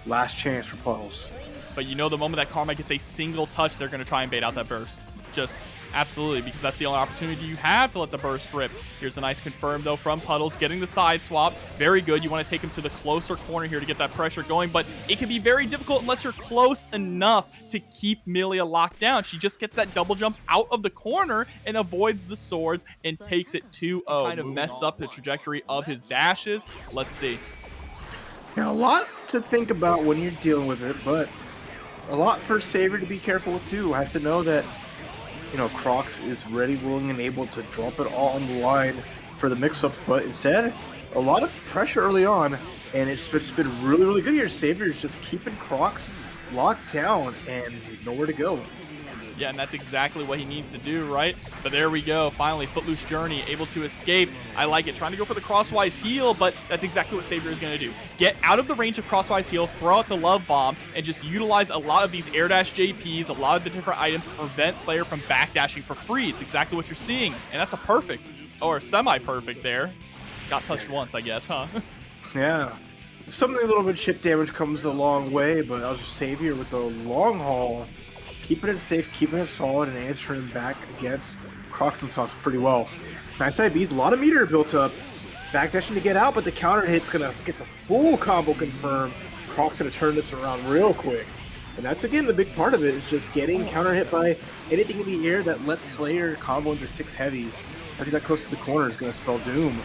Last chance for Puddles. But you know the moment that Karma gets a single touch, they're going to try and bait out that burst. Just absolutely, because that's the only opportunity you have to let the burst rip. Here's a nice confirm, though, from Puddles, getting the side swap. Very good. You want to take him to the closer corner here to get that pressure going, but it can be very difficult unless you're close enough to keep Millia locked down. She just gets that double jump out of the corner and avoids the swords and takes it 2-0. Kind of mess up the trajectory of his dashes. Let's see. Now, a lot to think about when you're dealing with it, but a lot for Savior to be careful with too. Has to know that, you know, Crocs is ready, willing, and able to drop it all on the line for the mix-ups, but instead, a lot of pressure early on, and it's been really, really good here. Savior is just keeping Crocs locked down and nowhere to go. Yeah, and that's exactly what he needs to do, right? But there we go. Finally, Footloose Journey able to escape. I like it. Trying to go for the crosswise heal, but that's exactly what Savior is going to do. Get out of the range of crosswise heal, throw out the love bomb, and just utilize a lot of these air dash JPs, a lot of the different items to prevent Slayer from backdashing for free. It's exactly what you're seeing, and that's a perfect, or semi-perfect there. Got touched once, I guess, huh? Yeah. Something a little bit chip damage comes a long way, but I'll just Savior with the long haul. Keeping it safe, keeping it solid, and answering back against Crocs and Socks pretty well. Nice IBs, a lot of meter built up. Backdashing to get out, but the counter hit's gonna get the full combo confirmed. Crocs gonna turn this around real quick. And that's, again, the big part of it, is just getting counter hit by anything in the air that lets Slayer combo into 6 heavy. Once he's that close to the corner, is gonna spell doom.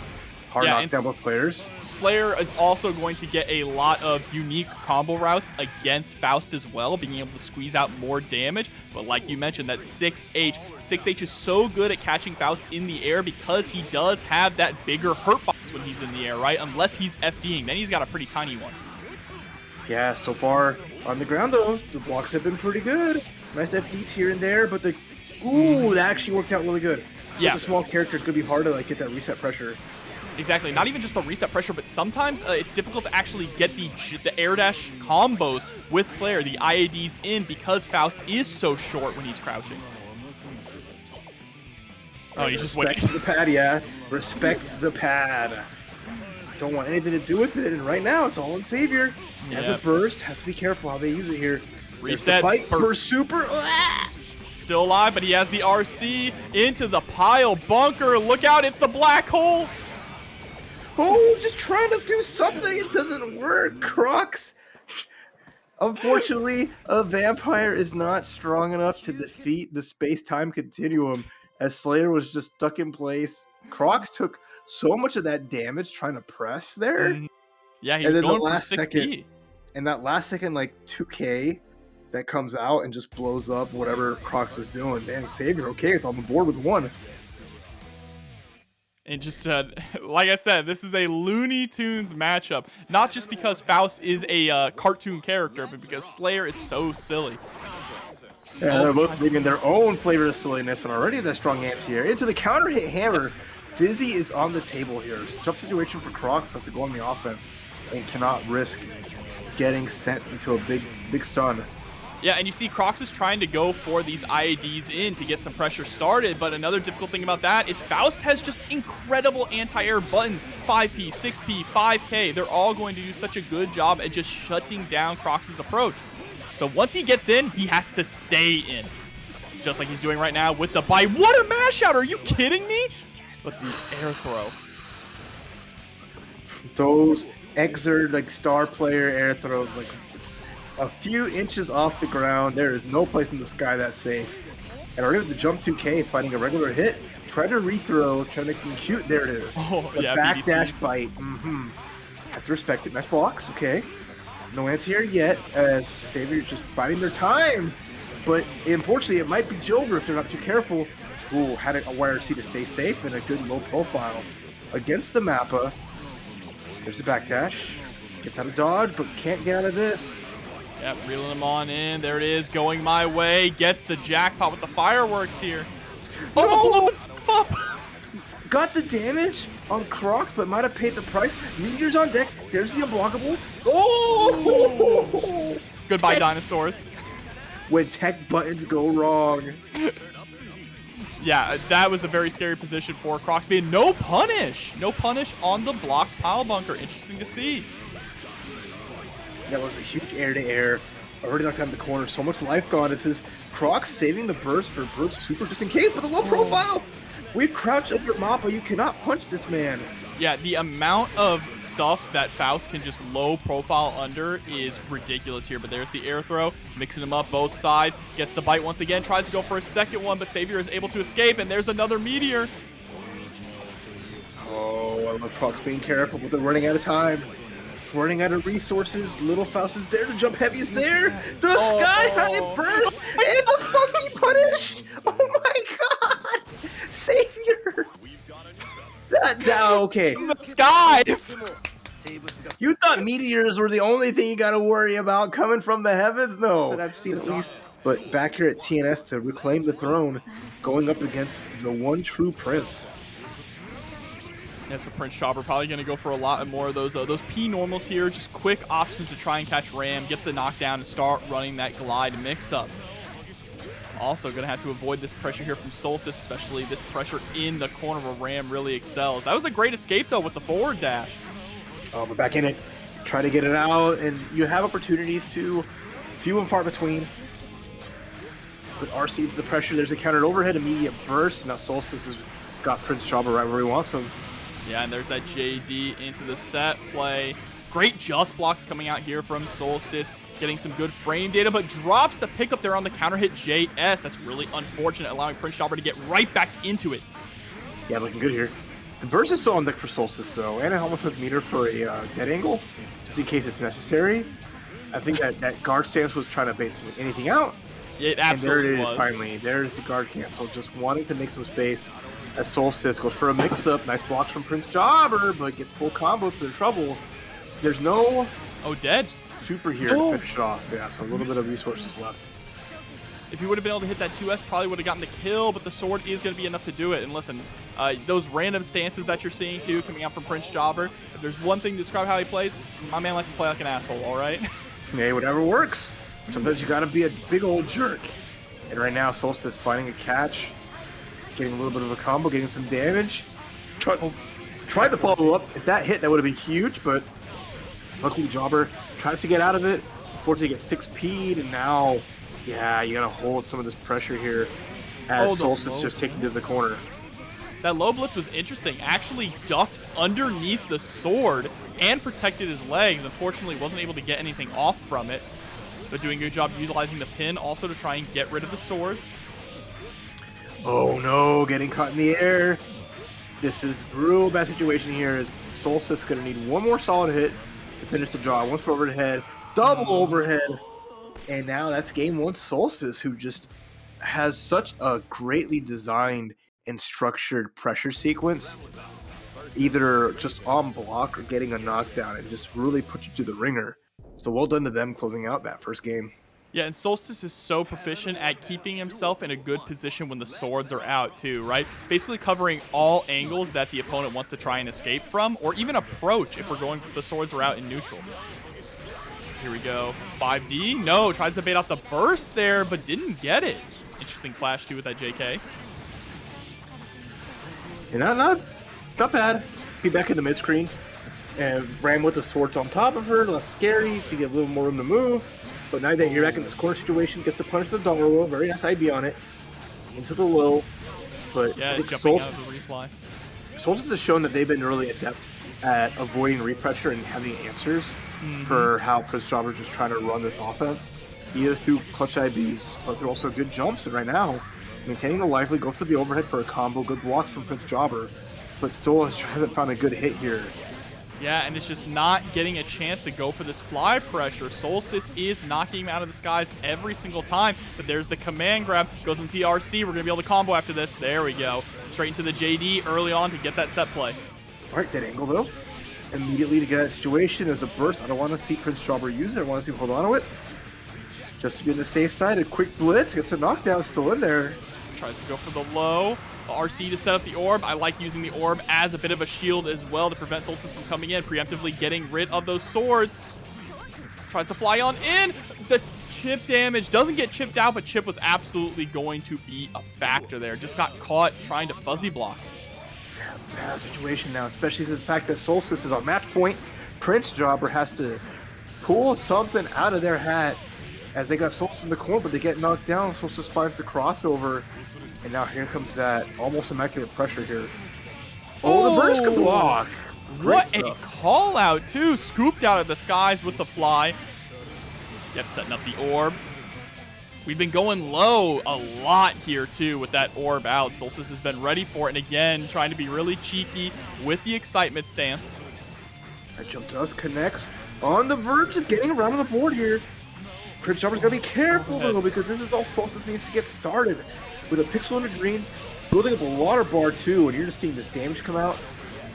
Hard Yeah, knockdown both players. Slayer is also going to get a lot of unique combo routes against Faust as well, being able to squeeze out more damage. But like you mentioned, that 6H. 6H is so good at catching Faust in the air because he does have that bigger hurt box when he's in the air, right? Unless he's FDing. Then he's got a pretty tiny one. Yeah, so far on the ground though, the blocks have been pretty good. Nice FDs here and there, but that actually worked out really good. Yeah. With a small character, it's gonna be hard to like get that reset pressure. Exactly. Not even just the reset pressure, but sometimes it's difficult to actually get the air dash combos with Slayer, the IADs in, because Faust is so short when he's crouching. Oh, he's just waiting. Respect the pad, yeah. Respect the pad. Don't want anything to do with it, and right now it's all on Savior. Has a burst, has to be careful how they use it here. Reset. Bite for super. Still alive, but he has the RC into the pile bunker. Look out, it's the black hole. Oh, just trying to do something. It doesn't work, Crocs. Unfortunately, a vampire is not strong enough to defeat the space-time continuum, as Slayer was just stuck in place. Crocs took so much of that damage trying to press there. Yeah, he was going for 6P. Second, and that last second, like 2K that comes out and just blows up whatever Crocs was doing. Damn, Savior, okay, it's on the board with one. And just, like I said, this is a Looney Tunes matchup. Not just because Faust is a cartoon character, but because Slayer is so silly. Yeah, they're both bringing their own flavor of silliness, and already that strong anti-air. Into the counter hit hammer. Dizzy is on the table here. It's a tough situation for Crocs, has to go on the offense and cannot risk getting sent into a big stun. Yeah, and you see Crocs is trying to go for these IADs in to get some pressure started, but another difficult thing about that is Faust has just incredible anti-air buttons. 5P, 6P, 5K, they're all going to do such a good job at just shutting down Crocs' approach. So once he gets in, he has to stay in. Just like he's doing right now with the bite. What a mash out, are you kidding me? But the air throw. Those XRD, like star player air throws, like a few inches off the ground. There is no place in the sky that's safe. And already with the jump 2K, finding a regular hit, try to rethrow, try to make something cute. There it is. Oh, the yeah, backdash bite. Have to respect it. Nice blocks. Okay. No anti-air yet, as Savior's just biding their time. But unfortunately, it might be over if they're not too careful. Ooh, had a wire C to stay safe and a good low profile against the Mappa. There's the backdash. Gets out of dodge, but can't get out of this. Yep, reeling him on in. There it is, going my way. Gets the jackpot with the fireworks here. Oh, blows himself up. Got the damage on Crocs, but might have paid the price. Meteors on deck. There's the unblockable. Oh! Goodbye, dinosaurs. When tech buttons go wrong. Yeah, that was a very scary position for Crocs being no punish. No punish on the blocked pile bunker. Interesting to see. That was a huge air-to-air. Already knocked down the corner. So much life gone. This is Crocs saving the burst for burst super just in case, but a low profile. We crouch under Mappa. You cannot punch this man. Yeah, the amount of stuff that Faust can just low profile under is ridiculous here. But there's the air throw, mixing them up both sides. Gets the bite once again, tries to go for a second one, but Savior is able to escape, and there's another meteor. Oh, I love Crocs being careful, but they're running out of time. Running out of resources. Little Faust is there. The jump heavy is there. The sky high burst and the funky punish. Oh my god. Savior. Okay. The skies. You thought meteors were the only thing you got to worry about coming from the heavens? No. That I've seen at least. But back here at TNS to reclaim the throne, going up against the one true prince. Yeah, so Prince Chopper probably going to go for a lot more of those P normals here. Just quick options to try and catch Ram, get the knockdown, and start running that glide mix-up. Also going to have to avoid this pressure here from Solstice, especially this pressure in the corner where Ram really excels. That was a great escape, though, with the forward dash. But back in it. Try to get it out, and you have opportunities to few and far between. Put RC into the pressure. There's a countered overhead, immediate burst. Now Solstice has got Prince Chopper right where he wants him. Yeah, and there's that JD into the set play. Great just blocks coming out here from Solstice. Getting some good frame data, but drops the pickup there on the counter hit JS. That's really unfortunate, allowing Prince Chopper to get right back into it. Yeah, looking good here. The burst is still on deck for Solstice, though, and it almost has meter for a dead angle, just in case it's necessary. I think that guard stance was trying to base anything out. It absolutely and there it is, was. finally. There's the guard cancel, just wanting to make some space as Solstice goes for a mix-up. Nice blocks from Prince Jobber, but gets full combo for the trouble. There's no Dead. super here to finish it off. Yeah, so a little bit of resources left. If he would have been able to hit that 2S, probably would have gotten the kill, but the sword is going to be enough to do it. And listen, those random stances that you're seeing, too, coming out from Prince Jobber, if there's one thing to describe how he plays, my man likes to play like an asshole, all right? Hey, whatever works. Sometimes you gotta be a big old jerk. And right now, Solstice finding a catch, getting a little bit of a combo, getting some damage. Tried to follow up. If that hit, that would have been huge, but luckily Jobber tries to get out of it. Unfortunately, gets 6P'd, and now, yeah, you gotta hold some of this pressure here as Solstice just taking to the corner. That low blitz was interesting. Actually ducked underneath the sword and protected his legs. Unfortunately, wasn't able to get anything off from it. But doing a good job utilizing the pin also to try and get rid of the swords. Oh no, getting caught in the air. This is a real bad situation here as Solstice going to need one more solid hit to finish the draw. One for overhead, double overhead. And now that's game one Solstice, who just has such a greatly designed and structured pressure sequence. Either just on block or getting a knockdown and just really put you to the ringer. So well done to them closing out that first game. Yeah, and Solstice is so proficient at keeping himself in a good position when the swords are out too, right? Basically covering all angles that the opponent wants to try and escape from, or even approach if we're going the swords are out in neutral. Here we go. 5D. No, tries to bait out the burst there, but didn't get it. Interesting flash too with that JK. Yeah, not bad. Be back in the mid screen. And ran with the swords on top of her, less scary, so you get a little more room to move. But now that you're back in this corner situation, gets to punish the dollar roll. Very nice IB on it. Into the low. But yeah, I think jumping out of the replay. Solstice has shown that they've been really adept at avoiding repressure and having answers for how Prince Jobber's just trying to run this offense. Either through clutch IBs, but through also good jumps. And right now, maintaining the lively, go for the overhead for a combo. Good blocks from Prince Jobber, but still hasn't found a good hit here. Yeah, and it's just not getting a chance to go for this fly pressure. Solstice is knocking him out of the skies every single time, but there's the command grab. Goes into the RC. We're going to be able to combo after this. There we go. Straight into the JD early on to get that set play. All right, dead angle, though. Immediately to get out of the situation, there's a burst. I don't want to see Prince Jobber use it. I want to see him hold on to it. Just to be on the safe side, a quick blitz. Gets a knockdown still in there. Tries to go for the low. RC to set up the orb. I like using the orb as a bit of a shield as well to prevent Solstice from coming in, preemptively getting rid of those swords. Tries to fly on in. The chip damage doesn't get chipped out, but chip was absolutely going to be a factor there. Just got caught trying to fuzzy block. Bad situation now, especially since the fact that Solstice is on match point. Prince Jobber has to pull something out of their hat as they got Solstice in the corner, but they get knocked down. Solstice finds the crossover. And now here comes that almost immaculate pressure here. Oh, the burst can block. Great What stuff. a call out, too. Scooped out of the skies with the fly. Yep, setting up the orb. We've been going low a lot here, too, with that orb out. Solstice has been ready for it. And again, trying to be really cheeky with the excitement stance. That jump does connect. On the verge of getting around on the board here. Prince Jobber's got to be careful, though, because this is all Solstice needs to get started. With a pixel and a dream, building up a water bar too, and you're just seeing this damage come out.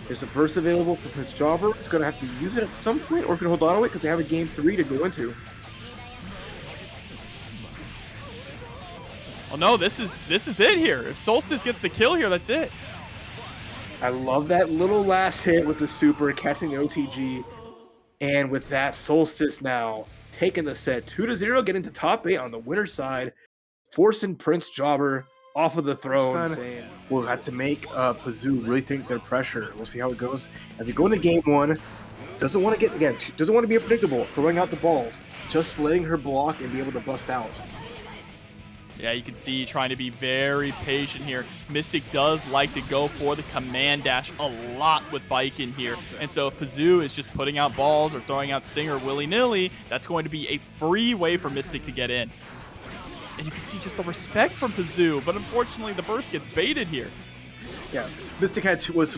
There's a burst available for Prince Jobber. He's going to have to use it at some point, or can hold on to it because they have a game 3 to go into. Oh no, this is it here. If Solstice gets the kill here, that's it. I love that little last hit with the super, catching the OTG. And with that, Solstice now taking the set 2-0, getting to top 8 on the winner's side. Forcing Prince Jobber off of the throne. We'll have to make Pzoo really think their pressure. We'll see how it goes as we go into game 1. Doesn't want to doesn't want to be unpredictable, throwing out the balls, just letting her block and be able to bust out. Yeah, you can see trying to be very patient here. Mystic does like to go for the command dash a lot with Baiken here. And so if Pzoo is just putting out balls or throwing out Stinger willy-nilly, that's going to be a free way for Mystic to get in. And you can see just the respect from Pzoo, but unfortunately the burst gets baited here. Yeah, Mystic was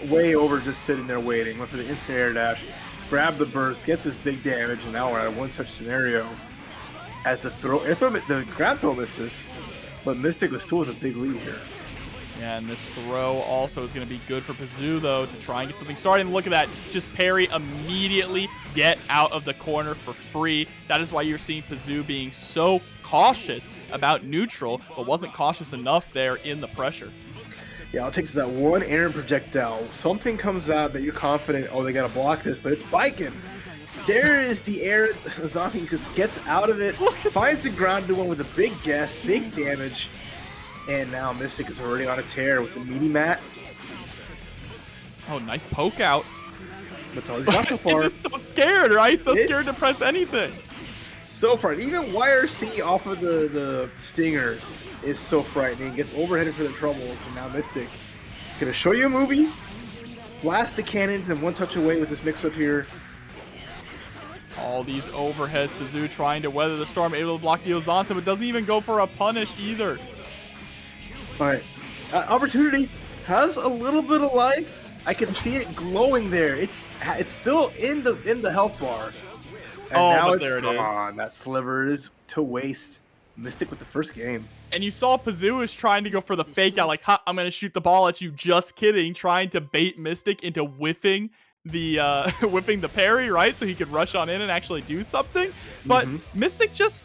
way over just sitting there waiting. Went for the instant air dash, grabbed the burst, gets this big damage, and now we're at a one-touch scenario. As the grab throw misses, but Mystic was still with a big lead here. Yeah, and this throw also is going to be good for Pzoo, though, to try and get something started. And look at that. Just parry immediately, get out of the corner for free. That is why you're seeing Pzoo being so cautious about neutral, but wasn't cautious enough there in the pressure. Yeah, I'll take that one Aaron projectile. Something comes out that you're confident, oh, they got to block this, but it's Baiken. There is the air. Zombie just gets out of it, finds the grounded one with a big guess, big damage. And now Mystic is already on a tear with the meaty mat. Oh, nice poke out. That's all he's got so far. He's just so scared, right? So scared to press anything. So frightening. Even YRC off of the stinger is so frightening. Gets overheaded for the troubles, and now Mystic gonna show you a movie. Blast the cannons and one touch away with this mix-up here. All these overheads, Pzoo trying to weather the storm, able to block the Ozansa, but doesn't even go for a punish either. All right, Opportunity has a little bit of life. I can see it glowing there. It's still in the health bar. And now it's gone. That sliver is to waste. Mystic with the first game. And you saw Pzoo is trying to go for the fake out, like, ha, I'm going to shoot the ball at you. Just kidding. Trying to bait Mystic into whiffing the parry, right? So he could rush on in and actually do something. But Mystic just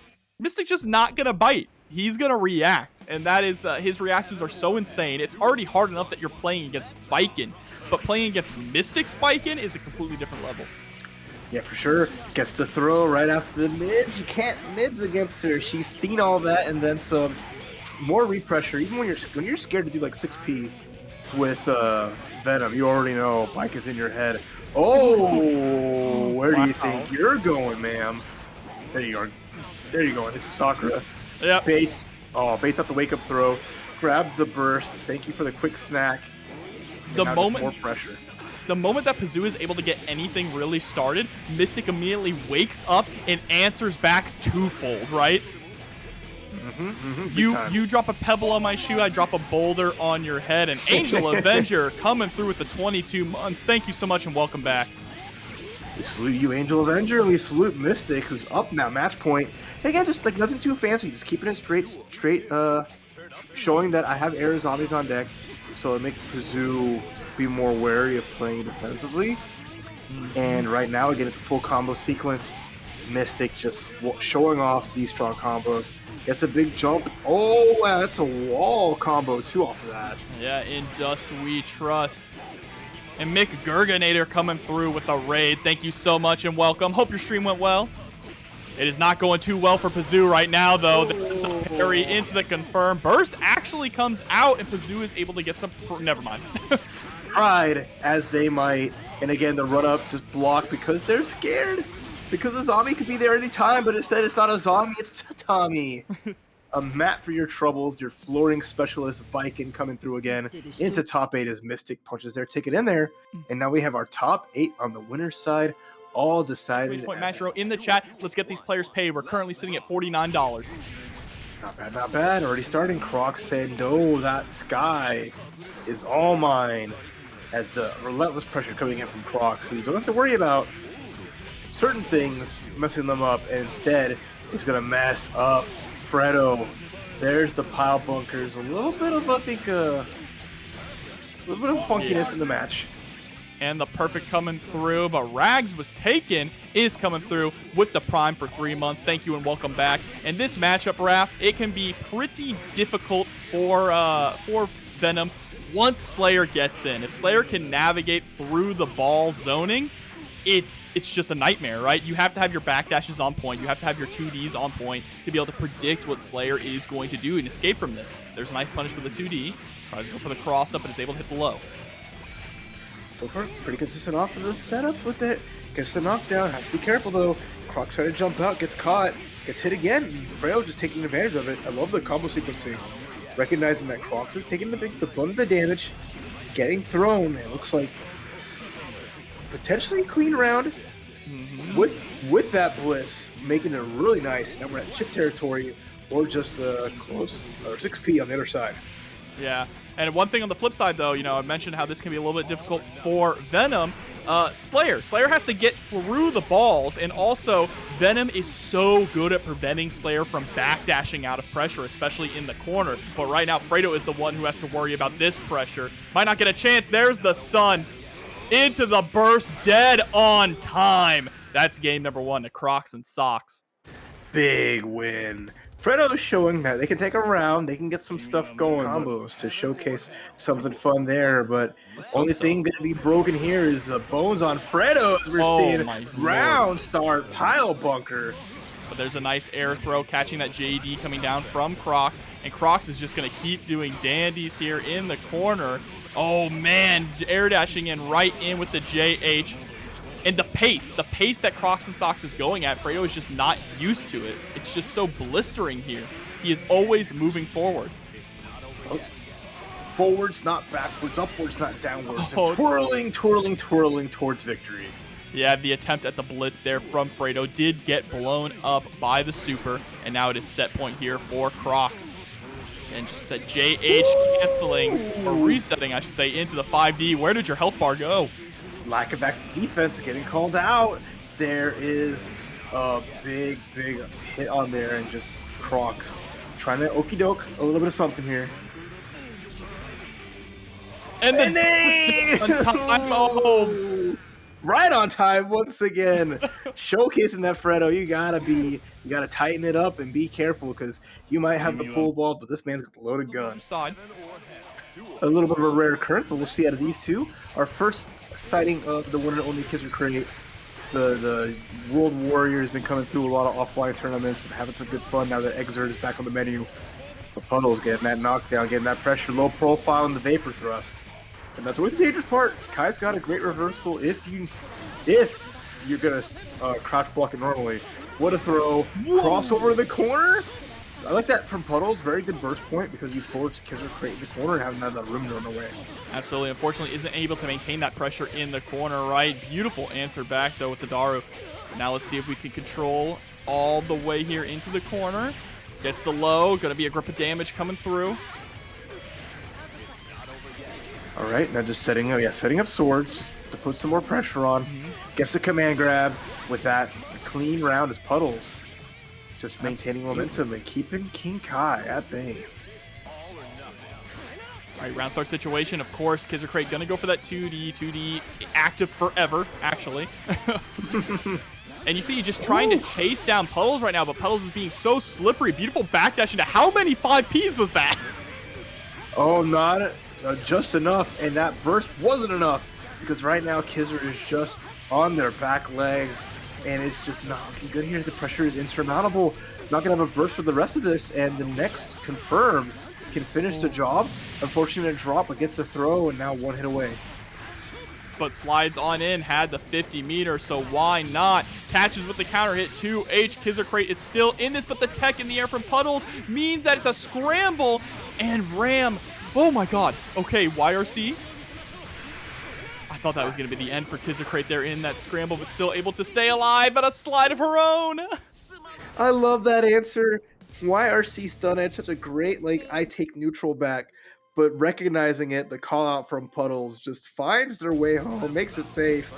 not going to bite. He's going to react. And that is, his reactions are so insane. It's already hard enough that you're playing against Baiken. But playing against Mystic's Baiken is a completely different level. Yeah, for sure. Gets the throw right after the mids. You can't mids against her. She's seen all that and then some. More repressure. Even when you're scared to do like 6P with Venom, you already know Baiken's in your head. Oh, where do you think you're going, ma'am? There you are. There you go. It's Sakura. Yep. Baits. Oh, baits out the wake up throw. Grabs the burst. Thank you for the quick snack. The moment more pressure. The moment that Pzoo is able to get anything really started, Mystic immediately wakes up and answers back twofold, right? You drop a pebble on my shoe, I drop a boulder on your head, and Angel Avenger coming through with the 22 months. Thank you so much and welcome back. We salute you, Angel Avenger, and we salute Mystic, who's up now, match point. And again, just like nothing too fancy, just keeping it straight, showing that I have air zombies on deck, so it makes Pzoo be more wary of playing defensively. And right now, again, at the full combo sequence, Mystic just showing off these strong combos. Gets a big jump. Oh, wow, that's a wall combo, too, off of that. Yeah, in Dust We Trust. And Mick Gurganator coming through with a raid. Thank you so much and welcome. Hope your stream went well. It is not going too well for Pzoo right now, though. There's the parry into the confirm. Burst actually comes out, and Pzoo is able to get some... Never mind. Tried as they might. And again, the run-up just blocked because they're scared. Because a zombie could be there any time, but instead it's not a zombie, it's a Tommy. A mat for your troubles, your flooring specialist Baiken coming through again. Into top 8 as Mystic punches their ticket in there. And now we have our top 8 on the winner's side, all decided. Point Match Row in the chat. Let's get these players paid. We're currently sitting at $49. Not bad, not bad. Already starting. Crocs said, no, that sky is all mine. As the relentless pressure coming in from Crocs, who you don't have to worry about certain things messing them up, and instead it's going to mess up Fredo. There's the pile bunkers. A little bit of, I think, a little bit of funkiness in the match. And the perfect coming through, but Rags was taken, is coming through with the prime for 3 months. Thank you and welcome back. And this matchup, Raph, it can be pretty difficult for Venom once Slayer gets in. If Slayer can navigate through the ball zoning, it's just a nightmare, right? You have to have your backdashes on point. You have to have your 2Ds on point to be able to predict what Slayer is going to do and escape from this. There's a nice punish with the 2D. Tries to go for the cross up and is able to hit the low. So far, pretty consistent off of the setup with it. Gets the knockdown. Has to be careful, though. Crocs trying to jump out. Gets caught. Gets hit again. Fredo just taking advantage of it. I love the combo sequencing. Recognizing that Crocs is taking the brunt of the damage. Getting thrown. It looks like potentially a clean round with that bliss, making it really nice. Now we're at chip territory or just close or 6P on the other side. Yeah, And one thing on the flip side, though, you know, I mentioned how this can be a little bit difficult for Venom. Slayer has to get through the balls, and also Venom is so good at preventing Slayer from backdashing out of pressure, especially in the corner. But right now, Fredo is the one who has to worry about this pressure. Might not get a chance. There's the stun into the burst, dead on time. That's game number 1 to Crocs and Socks. Big win. Fredo is showing that they can take a round, they can get some stuff going, combos to showcase something fun there, but only thing going to be broken here is the bones on Fredo as we're seeing round start pile bunker. But there's a nice air throw catching that JD coming down from Crocs, and Crocs is just going to keep doing dandies here in the corner. Oh man, air dashing in right in with the JH. And the pace that Crocs and Socks is going at, Fredo is just not used to it. It's just so blistering here. He is always moving forward. Oh. Forwards, not backwards. Upwards, not downwards. And twirling towards victory. Yeah, the attempt at the blitz there from Fredo did get blown up by the super, and now it is set point here for Crocs. And just the JH canceling, or resetting, I should say, into the 5D. Where did your health bar go? Lack of active defense getting called out. There is a big hit on there, and just Crocs trying to okey doke a little bit of something here. And then oh, right on time once again. Showcasing that Fredo, you gotta tighten it up and be careful, because you might have the pull ball, but this man's got the loaded gun. A little bit of a rare occurrence, but we'll see out of these two. Our first sighting of the one and only KizzerCrate. The World Warrior has been coming through a lot of offline tournaments and having some good fun now that XRD is back on the menu. But Puddles getting that knockdown, getting that pressure, low profile, and the vapor thrust. And that's always the dangerous part. Kai's got a great reversal if you're gonna crouch block it normally. What a throw! Crossover in the corner. I like that from Puddles. Very good burst point, because you force KizzerCrate in the corner and haven't had that room to run away. Absolutely. Unfortunately, isn't able to maintain that pressure in the corner, right? Beautiful answer back, though, with the Daru. Now let's see if we can control all the way here into the corner. Gets the low. Going to be a grip of damage coming through. All right, now just setting up swords just to put some more pressure on. Gets the command grab with that clean round as Puddles. Just maintaining momentum and keeping King Kai at bay. All right, round start situation. Of course, KizzerCrate going to go for that 2D active forever, actually. And you see, he's just trying to chase down Puddles right now, but Puddles is being so slippery. Beautiful backdash into how many 5Ps was that? Oh, not just enough, and that burst wasn't enough, because right now Kizzer is just on their back legs, and it's just not looking good here. The pressure is insurmountable. Not going to have a burst for the rest of this, and the next confirm can finish the job. Unfortunate drop, but gets a throw, and now one hit away. But slides on in, had the 50 meter, so why not? Catches with the counter hit 2H. KizzerCrate is still in this, but the tech in the air from Puddles means that it's a scramble, and Ram, oh my god. Okay, YRC. I thought that was going to be the end for KizzerCrate there in that scramble, but still able to stay alive, but a slide of her own. I love that answer. YRC stun edge, such a great, I take neutral back, but recognizing it, the call out from Puddles just finds their way home, makes it safe,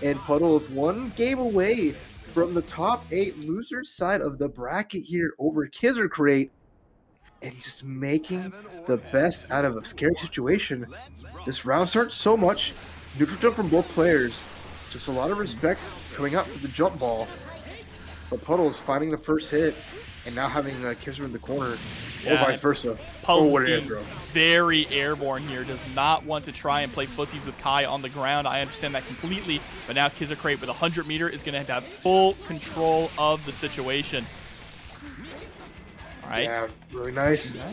and Puddles one game away from the top 8 losers side of the bracket here over KizzerCrate, and just making the best out of a scary situation. This round starts so much. Neutral jump from both players. Just a lot of respect coming out for the jump ball. But Puddles finding the first hit and now having Kizzer in the corner, or vice versa. Puddles being very airborne here. Does not want to try and play footsies with Kai on the ground. I understand that completely. But now KizzerCrate with 100 meter is going to have full control of the situation. All right. Yeah, really nice. Yeah.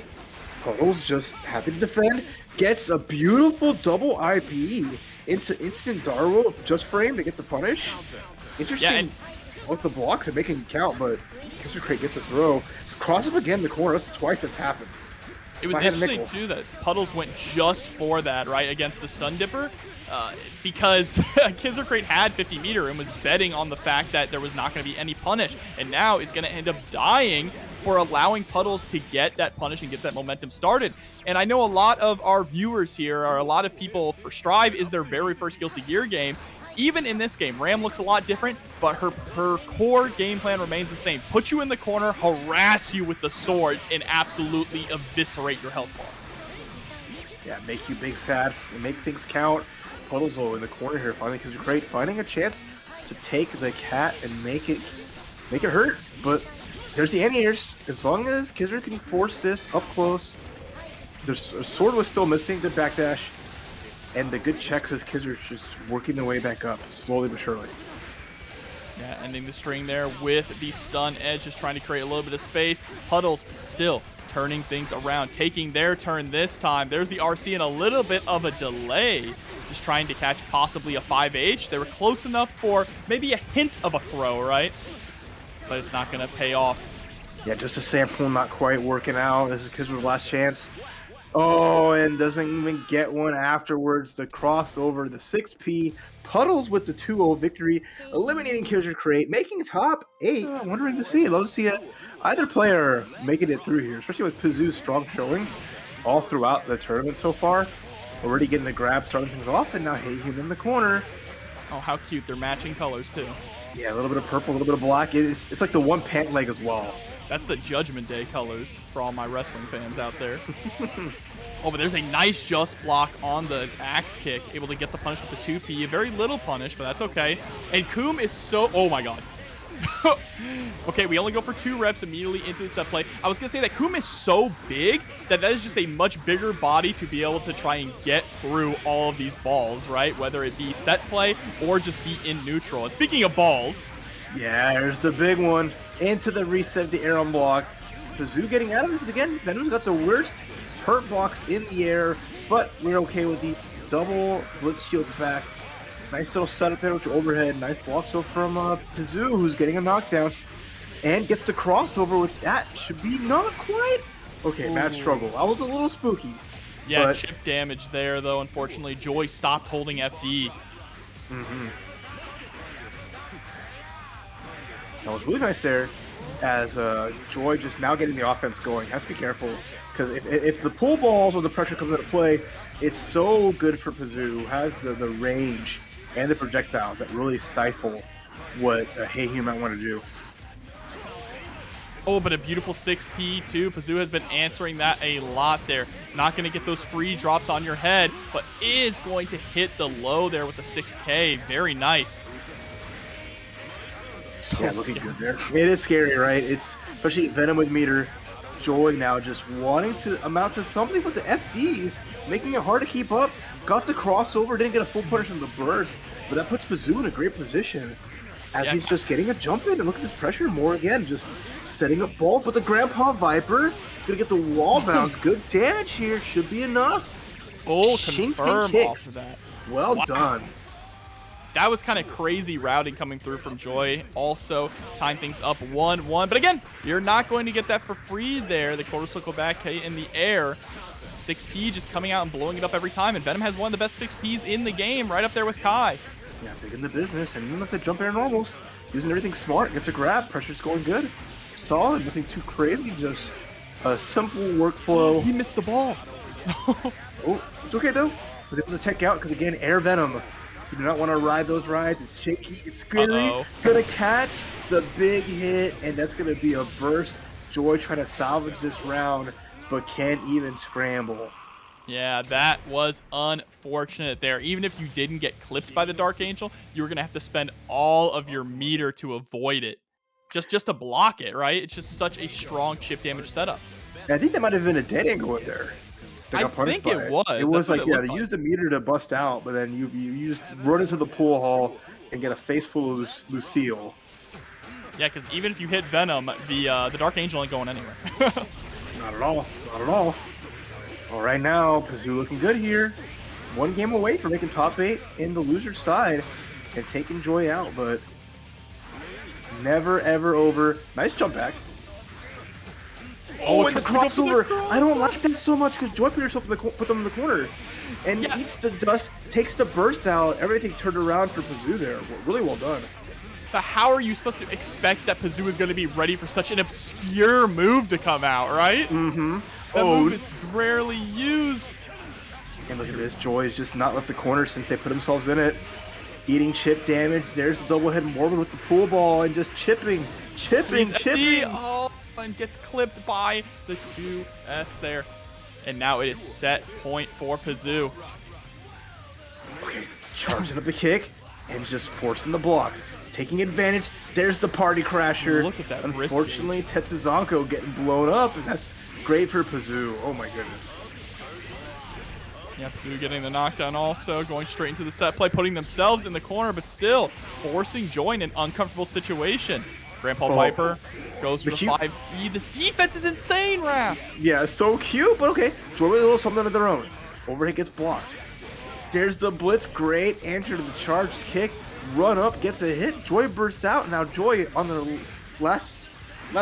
Puddles just happy to defend. Gets a beautiful double IP into instant Darrow just frame to get the punish. Interesting with the blocks and making it count, but KizzerCrate gets a throw. Cross up again in the corner. That's twice that's happened. It was interesting, too, that Puddles went just for that, right, against the Stun Dipper, because KizzerCrate had 50 meter and was betting on the fact that there was not going to be any punish, and now is going to end up dying for allowing Puddles to get that punish and get that momentum started. And I know a lot of our viewers here, or a lot of people, for Strive is their very first Guilty Gear game. Even in this game, Ram looks a lot different, but her core game plan remains the same. Put you in the corner, harass you with the swords, and absolutely eviscerate your health bar. Yeah, make you big sad and make things count. Puddles in the corner here, finally KizzerCrate, finding a chance to take the cat and make it hurt. But there's the anti-airs. As long as Kizzer can force this up close, their sword was still missing. Good backdash. And the good checks as Kizzer's just working their way back up, slowly but surely. Yeah, ending the string there with the stun edge, just trying to create a little bit of space. Puddles still turning things around, taking their turn this time. There's the RC and a little bit of a delay, just trying to catch possibly a 5H. They were close enough for maybe a hint of a throw, right? But it's not going to pay off. Yeah, just a sample not quite working out. This is Kizzer's last chance. Oh, and doesn't even get one afterwards. The crossover, the 6P. Puddles with the 2-0 victory, eliminating KizzerCrate, making top 8. Wondering to see. Love to see either player making it through here, especially with Pzoo's strong showing all throughout the tournament so far. Already getting the grab, starting things off, and now Heyhum in the corner. Oh, how cute. They're matching colors, too. Yeah, a little bit of purple, a little bit of black. It's like the one pant leg as well. That's the Judgment Day colors for all my wrestling fans out there. Oh, but there's a nice just block on the axe kick, able to get the punish with the 2P. A very little punish, but that's okay. And Koom is so... Oh, my God. Okay, we only go for 2 reps immediately into the set play. I was going to say that Koom is so big that is just a much bigger body to be able to try and get through all of these balls, right? Whether it be set play or just be in neutral. And speaking of balls... Yeah, there's the big one. Into the reset, the air on block. Pzoo getting out of it because, again, Venom's got the worst hurt box in the air, but we're okay with these double blitz shields back. Nice little setup there with your overhead. Nice block so from Pzoo, who's getting a knockdown. And gets the crossover with that. Should be not quite. Okay, mad struggle. I was a little spooky. Yeah, but... chip damage there, though, unfortunately. Joy stopped holding FD. That was really nice there, as Joy just now getting the offense going. Has to be careful, because if the pull balls or the pressure comes into play, it's so good for Pzoo, who has the range and the projectiles that really stifle what Heyhum might want to do. Oh, but a beautiful 6P, too. Pzoo has been answering that a lot there. Not going to get those free drops on your head, but is going to hit the low there with the 6K. Very nice. Yeah, looking good there. It is scary, right? It's especially Venom with meter. Joy now just wanting to amount to something with the FDs, making it hard to keep up. Got the crossover, didn't get a full punish in the burst, but that puts Pzoo in a great position as he's just getting a jump in. And look at this pressure more again, just setting up ball. But the Grandpa Viper is going to get the wall bounce. Good damage here, should be enough. Oh, confirm off of that. Well done. That was kind of crazy routing coming through from Joy. Also, tying things up 1-1. But again, you're not going to get that for free there. The quarter circle back in the air. 6P just coming out and blowing it up every time. And Venom has one of the best 6Ps in the game, right up there with Kai. Yeah, big in the business. And even with the jump air normals, using everything smart, gets a grab. Pressure's going good. Solid, nothing too crazy. Just a simple workflow. He missed the ball. Oh, it's okay though. Was able to tech out because, again, air Venom. You do not want to ride those rides. It's shaky. It's scary. Gonna catch the big hit, and that's gonna be a burst. Joy trying to salvage this round, but can't even scramble. Yeah, that was unfortunate there. Even if you didn't get clipped by the Dark Angel, you were gonna have to spend all of your meter to avoid it, just to block it, right? It's just such a strong chip damage setup. And I think that might have been a dead angle in there. I think it was. It was like, yeah, they used a meter to bust out, but then you just run into the pool hall and get a face full of Lucille. Yeah, because even if you hit Venom, the Dark Angel ain't going anywhere. Not at all. Not at all. All right, now, Pzoo looking good here. One game away from making top 8 in the loser's side and taking Joy out, but never, ever over. Nice jump back. Oh, and the crossover! I don't like that so much because Joy put herself put them in the corner, and eats the dust, takes the burst out. Everything turned around for Pzoo there. Really well done. So how are you supposed to expect that Pzoo is going to be ready for such an obscure move to come out, right? Mm-hmm. That move is rarely used. And look at this. Joy has just not left the corner since they put themselves in it. Eating chip damage. There's the double head Morbid with the pool ball and just chipping. Oh, and gets clipped by the 2S there. And now it is set point for Pzoo. Okay, charging up the kick and just forcing the blocks. Taking advantage. There's the party crasher. Look at that. Unfortunately, Tetsuzanko getting blown up, and that's great for Pzoo. Oh my goodness. Yeah, Pzoo getting the knockdown also, going straight into the set play, putting themselves in the corner, but still forcing Joy in an uncomfortable situation. Grandpa Viper goes for the 5D. This defense is insane, Raph. Yeah, so cute, but okay. Joy with a little something of their own. Overhead gets blocked. There's the blitz. Great answer to the charge kick. Run up, gets a hit. Joy bursts out. Now Joy on their last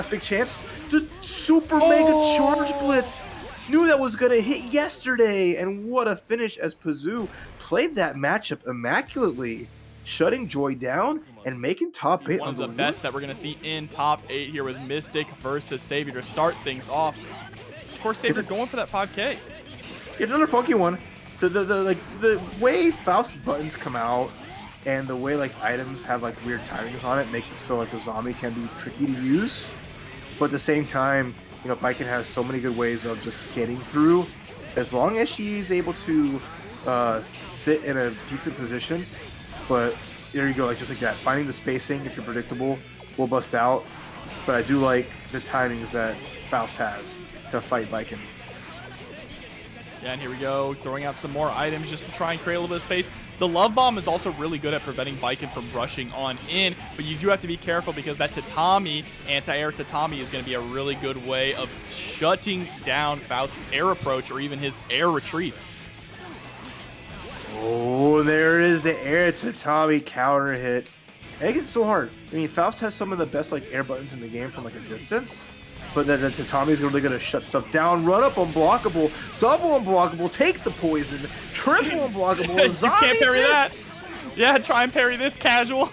big chance. The super mega charge blitz. Knew that was going to hit yesterday. And what a finish as Pzoo played that matchup immaculately. Shutting Joy down and making top 8 one of the best that we're going to see in top 8 here with Mystic versus Savior to start things off. Of course, Savior going for that 5K. It's another funky one. The way Faust buttons come out and the way like items have like weird timings on it makes it so like the zombie can be tricky to use. But at the same time, you know, Baiken has so many good ways of just getting through. As long as she's able to sit in a decent position. But there you go, like just like that. Finding the spacing, if you're predictable, will bust out. But I do like the timings that Faust has to fight Baiken. Yeah, and here we go, throwing out some more items just to try and create a little bit of space. The Love Bomb is also really good at preventing Baiken from rushing on in, but you do have to be careful because that Tatami, anti-air Tatami, is going to be a really good way of shutting down Faust's air approach or even his air retreats. Oh, there is the air Tatami counter hit. I think it's so hard. I mean, Faust has some of the best like air buttons in the game from like a distance. But then the Tatami's really going to shut stuff down. Run up unblockable. Double unblockable. Take the poison. Triple unblockable. You can't parry that. Yeah, try and parry this casual.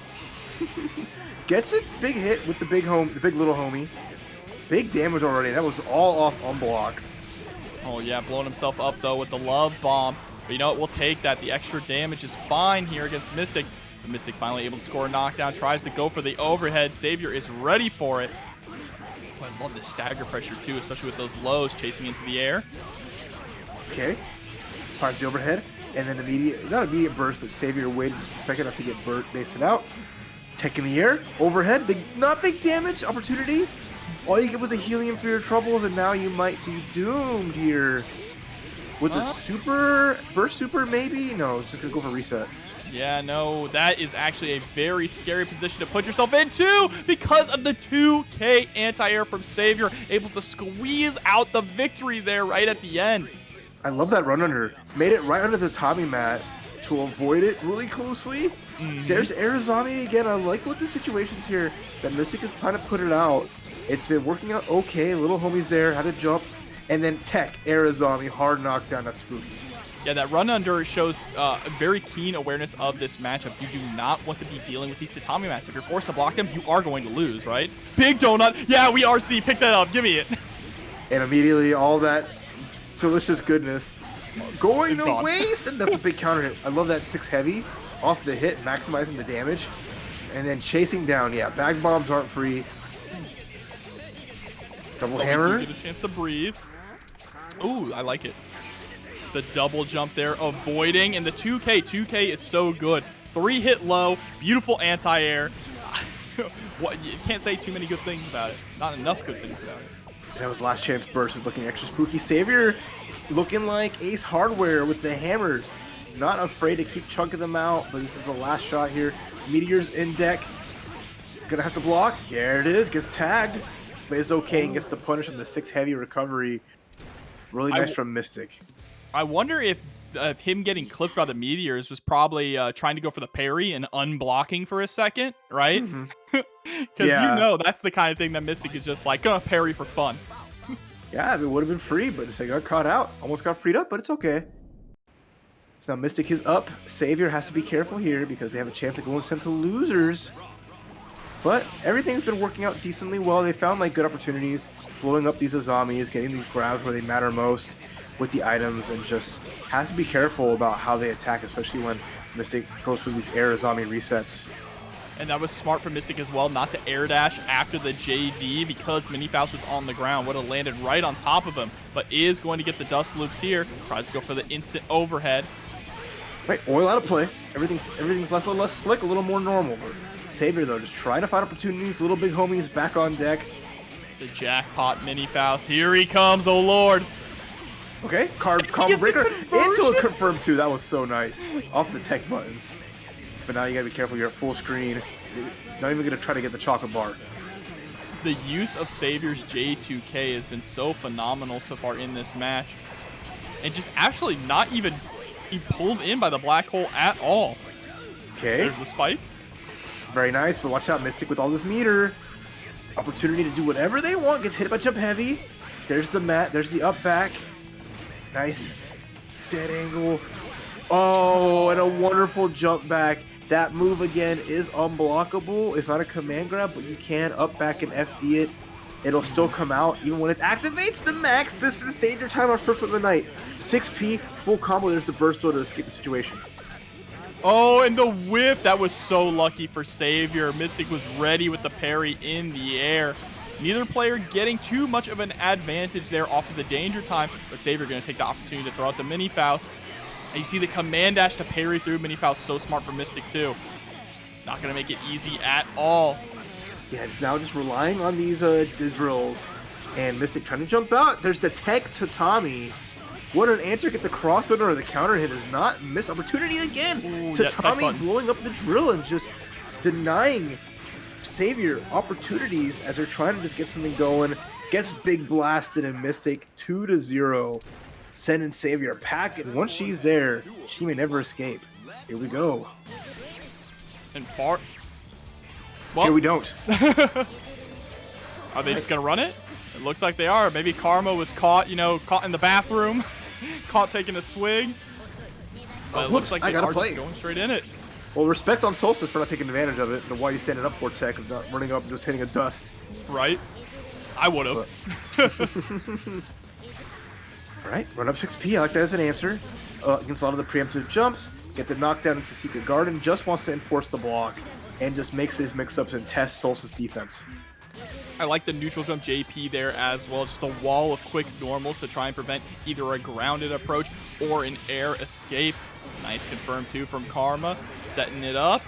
Gets a big hit with the big little homie. Big damage already. That was all off unblocks. Oh, yeah, blowing himself up, though, with the Love Bomb. But you know what? We'll take that. The extra damage is fine here against Mystic. The Mystic finally able to score a knockdown. Tries to go for the overhead. Savior is ready for it. I love the stagger pressure too, especially with those lows chasing into the air. Okay. Finds the overhead, and then not immediate burst, but Savior waited just a second not to get base it out. Tech in the air, overhead, not big damage, opportunity. All you get was a helium for your troubles, and now you might be doomed here. With the super, burst super maybe? No, it's just gonna go for reset. Yeah, no, that is actually a very scary position to put yourself into because of the 2K anti-air from Savior, able to squeeze out the victory there right at the end. I love that run under. Made it right under the Tommy mat to avoid it really closely. There's Arizami again. I like what the situations here that Mystic has kind of put it out. It's been working out okay. Little homie's there, had to jump. And then Tech, Arizami, hard knockdown. That's spooky. Yeah, that run under shows a very keen awareness of this matchup. You do not want to be dealing with these Tatami mats. If you're forced to block them, you are going to lose, right? Big donut. Yeah, we RC. Pick that up. Give me it. And immediately all that delicious goodness going to gone. waste. And that's a big counter hit. I love that 6 heavy off the hit, maximizing the damage. And then chasing down. Yeah, bag bombs aren't free. Double hammer. Get a chance to breathe. Ooh, I like it. The double jump there, avoiding, and the 2K. 2K is so good. 3 hit low, beautiful anti-air. What, you can't say too many good things about it. Not enough good things about it. That was last chance burst is looking extra spooky. Savior looking like Ace Hardware with the hammers. Not afraid to keep chunking them out, but this is the last shot here. Meteor's in deck. Gonna have to block. Here it is. Gets tagged, but is okay and gets to punish on the 6 heavy recovery. Really nice from Mystic. I wonder if him getting clipped by the meteors was probably trying to go for the parry and unblocking for a second, right? Because you know that's the kind of thing that Mystic is just like, gonna parry for fun. Yeah, it would have been free, but they got caught out. Almost got freed up, but it's okay. So now Mystic is up. Savior has to be careful here because they have a chance to go and send to losers. But everything's been working out decently well. They found like good opportunities, blowing up these Azamis, getting these grabs where they matter most with the items, and just has to be careful about how they attack, especially when Mystic goes through these air Azami resets. And that was smart for Mystic as well, not to air dash after the JD because Mini Faust was on the ground. Would have landed right on top of him, but is going to get the dust loops here. Tries to go for the instant overhead. Right, oil out of play. Everything's less, a little less slick, a little more normal. But Savior, though, just trying to find opportunities. Little big homies back on deck. The jackpot Mini Faust. Here he comes, oh lord. Okay, combo breaker into a confirm 2. That was so nice. Off the tech buttons. But now you gotta be careful. You're at full screen. You're not even gonna try to get the chocolate bar. The use of Savior's J2K has been so phenomenal so far in this match. And just actually not even pulled in by the black hole at all. Okay. There's the spike. Very nice, but watch out, Mystic with all this meter. Opportunity to do whatever they want. Gets hit by jump heavy. There's the mat. There's the up back. Nice. Dead angle. Oh, and a wonderful jump back. That move again is unblockable. It's not a command grab, but you can up back and FD it. It'll still come out even when it activates the max. This is danger time on first of the night. 6P, full combo. There's the bursto to escape the situation. Oh, and the whiff. That was so lucky for Savior. Mystic was ready with the parry in the air. Neither player getting too much of an advantage there off of the danger time, but Savior going to take the opportunity to throw out the Mini Faust. And you see the command dash to parry through Mini Faust, so smart for Mystic too. Not going to make it easy at all. Yeah, it's now just relying on these drills. And Mystic trying to jump out. There's the tech to Tommy. What an answer. Get the crossover or the counter hit is not missed opportunity again. Ooh, to yeah, Tommy blowing up the drill and just denying Savior opportunities as they're trying to just get something going. Gets big blasted and Mystic 2-0. Sending Savior pack. And once she's there, she may never escape. Here we go. And far. Well, here we don't. Are they just going to run it? It looks like they are. Maybe Karma was caught, caught in the bathroom. Caught taking a swig. But it looks like they are just going straight in it. Well, respect on Solstice for not taking advantage of it. The why you standing up for tech of not running up and just hitting a dust. Right? I would have. Alright, run up 6P. I like that as an answer. Against a lot of the preemptive jumps. Gets it knocked down into Secret Garden. Just wants to enforce the block. And just makes his mix-ups and tests Solstice defense. I like the neutral jump JP there as well. Just a wall of quick normals to try and prevent either a grounded approach or an air escape. Nice confirm too from Karma. Setting it up.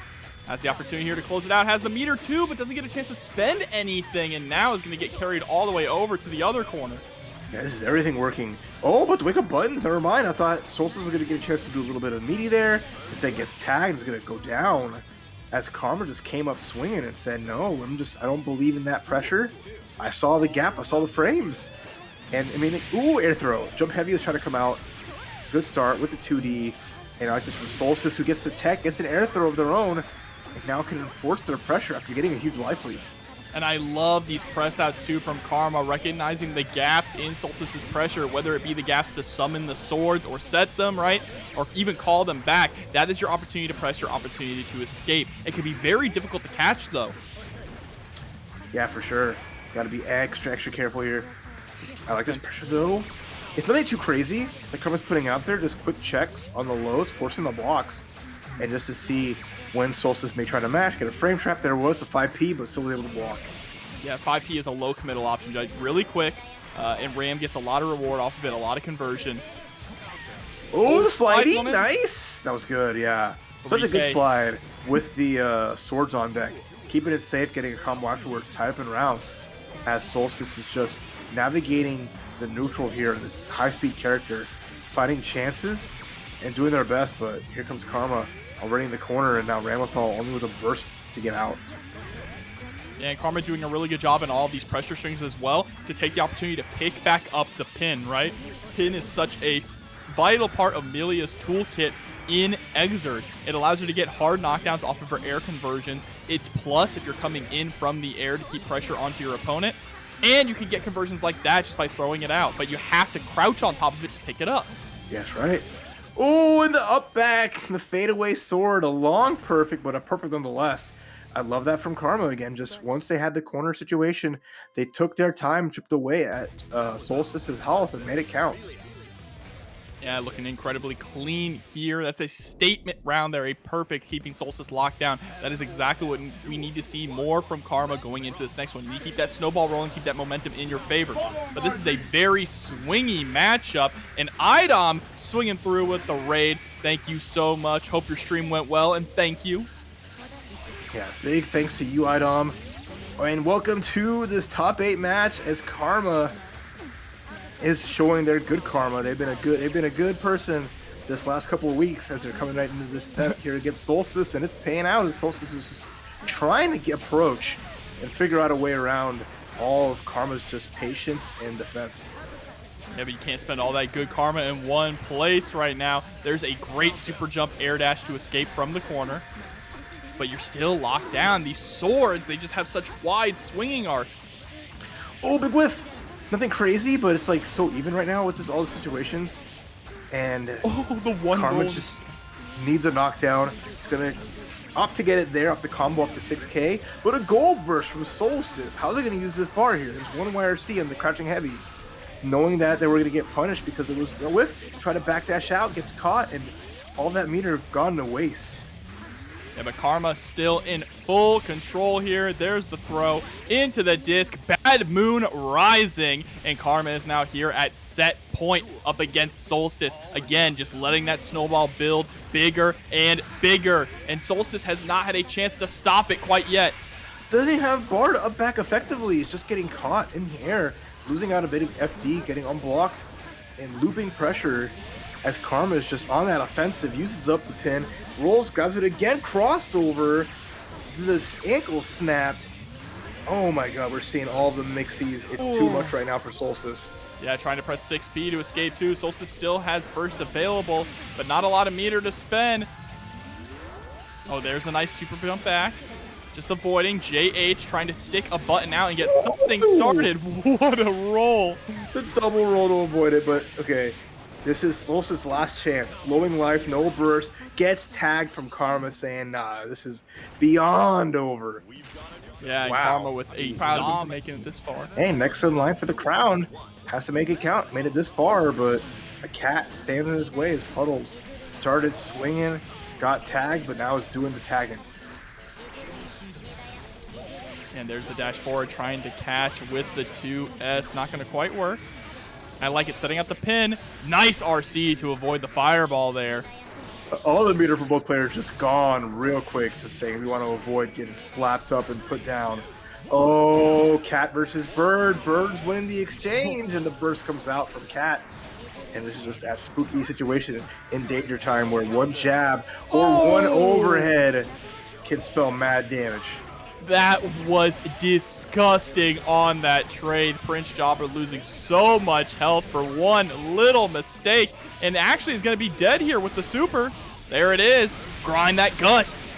Has the opportunity here to close it out. Has the meter too, but doesn't get a chance to spend anything. And now is going to get carried all the way over to the other corner. Yeah, this is everything working. Oh, but the wake up buttons, never mind. I thought Solstice was going to get a chance to do a little bit of meaty there. Instead gets tagged, it's going to go down. As Karma just came up swinging and said, no, I don't believe in that pressure. I saw the gap, I saw the frames. And I mean, ooh, air throw. Jump heavy is trying to come out. Good start with the 2D. And I like this from Solstice, who gets the tech, gets an air throw of their own, and now can enforce their pressure after getting a huge life lead. And I love these press outs too from Karma, recognizing the gaps in Solstice's pressure, whether it be the gaps to summon the swords or set them, right? Or even call them back. That is your opportunity to press, your opportunity to escape. It can be very difficult to catch though. Yeah, for sure. Got to be extra careful here. I like this pressure though. It's nothing too crazy. Like Karma's putting out there, just quick checks on the lows, forcing the blocks. And just to see when Solstice may try to mash, get a frame trap. There was the 5P, but still was able to block. Yeah, 5P is a low committal option, Judge. Really quick, and Ram gets a lot of reward off of it, a lot of conversion. Oh, the slidey, nice. That was good, yeah. Such a good slide with the swords on deck. Keeping it safe, getting a combo afterwards, tied up in rounds. As Solstice is just navigating the neutral here, this high-speed character, finding chances and doing their best, but here comes Karma already in the corner, and now Ramlethal only with a burst to get out. Yeah, and Karma doing a really good job in all of these pressure strings as well to take the opportunity to pick back up the pin, right? Pin is such a vital part of Millia's toolkit in XRD. It allows her to get hard knockdowns off of her air conversions. It's plus if you're coming in from the air to keep pressure onto your opponent. And you can get conversions like that just by throwing it out. But you have to crouch on top of it to pick it up. Yes, right. Oh, and the up back, the fadeaway sword, a long perfect, but a perfect nonetheless. I love that from Karma again. Just once they had the corner situation, they took their time, chipped away at Solstice's health, and made it count. Yeah, looking incredibly clean here. That's a statement round there, a perfect keeping Solstice locked down. That is exactly what we need to see more from Karma going into this next one. You need to keep that snowball rolling, keep that momentum in your favor. But this is a very swingy matchup, and Idom swinging through with the raid. Thank you so much. Hope your stream went well, and thank you. Yeah, big thanks to you, Idom. And welcome to this top 8 match as Karma is showing their good karma. They've been a good person this last couple of weeks as they're coming right into this set here against Solstice, and it's paying out as Solstice is just trying to get approach and figure out a way around all of Karma's just patience and defense. Yeah, but you can't spend all that good karma in one place right now. There's a great super jump air dash to escape from the corner, but you're still locked down. These swords, they just have such wide swinging arcs. Oh, big whiff! Nothing crazy, but it's like so even right now with this, all the situations. And the one Karma gold. just needs a knockdown. It's going to opt to get it there off the combo off the 6K. But a gold burst from Solstice. How are they going to use this bar here? There's one YRC on the crouching heavy. Knowing that they were going to get punished because it was a whiff. Try to backdash out, gets caught, and all that meter gone to waste. Yeah, but Karma still in full control here. There's the throw into the disc. Bad Moon rising. And Karma is now here at set point up against Solstice. Again, just letting that snowball build bigger and bigger. And Solstice has not had a chance to stop it quite yet. Doesn't have bar to up back effectively. It's just getting caught in the air. Losing out a bit of FD, getting unblocked, and looping pressure as Karma is just on that offensive, uses up the pin, rolls, grabs it again, crossover, the ankle snapped. Oh my god, we're seeing all the mixies. It's too much right now for Solstice. Yeah, trying to press 6P to escape too. Solstice still has burst available, but not a lot of meter to spend. Oh, there's the nice super jump back. Just avoiding JH, trying to stick a button out and get something started. What a roll. The double roll to avoid it, but okay. This is Solstice's last chance. Glowing life, no burst. Gets tagged from Karma saying, nah, this is beyond over. Yeah, and Wow. Karma with a dom making it this far. Hey, next in line for the crown. Has to make it count. Made it this far, but a cat stands in his way as Puddles started swinging, got tagged, but now is doing the tagging. And there's the dash forward trying to catch with the 2S. Not going to quite work. I like it, setting up the pin. Nice RC to avoid the fireball there. All the meter for both players just gone real quick, just saying we want to avoid getting slapped up and put down. Oh, Cat versus Bird. Bird's winning the exchange, and the burst comes out from Cat. And this is just that spooky situation in danger time where one jab or one overhead can spell mad damage. That was disgusting on that trade. Prince Jobber losing so much health for one little mistake. And actually is going to be dead here with the super. There it is. Grind that guts.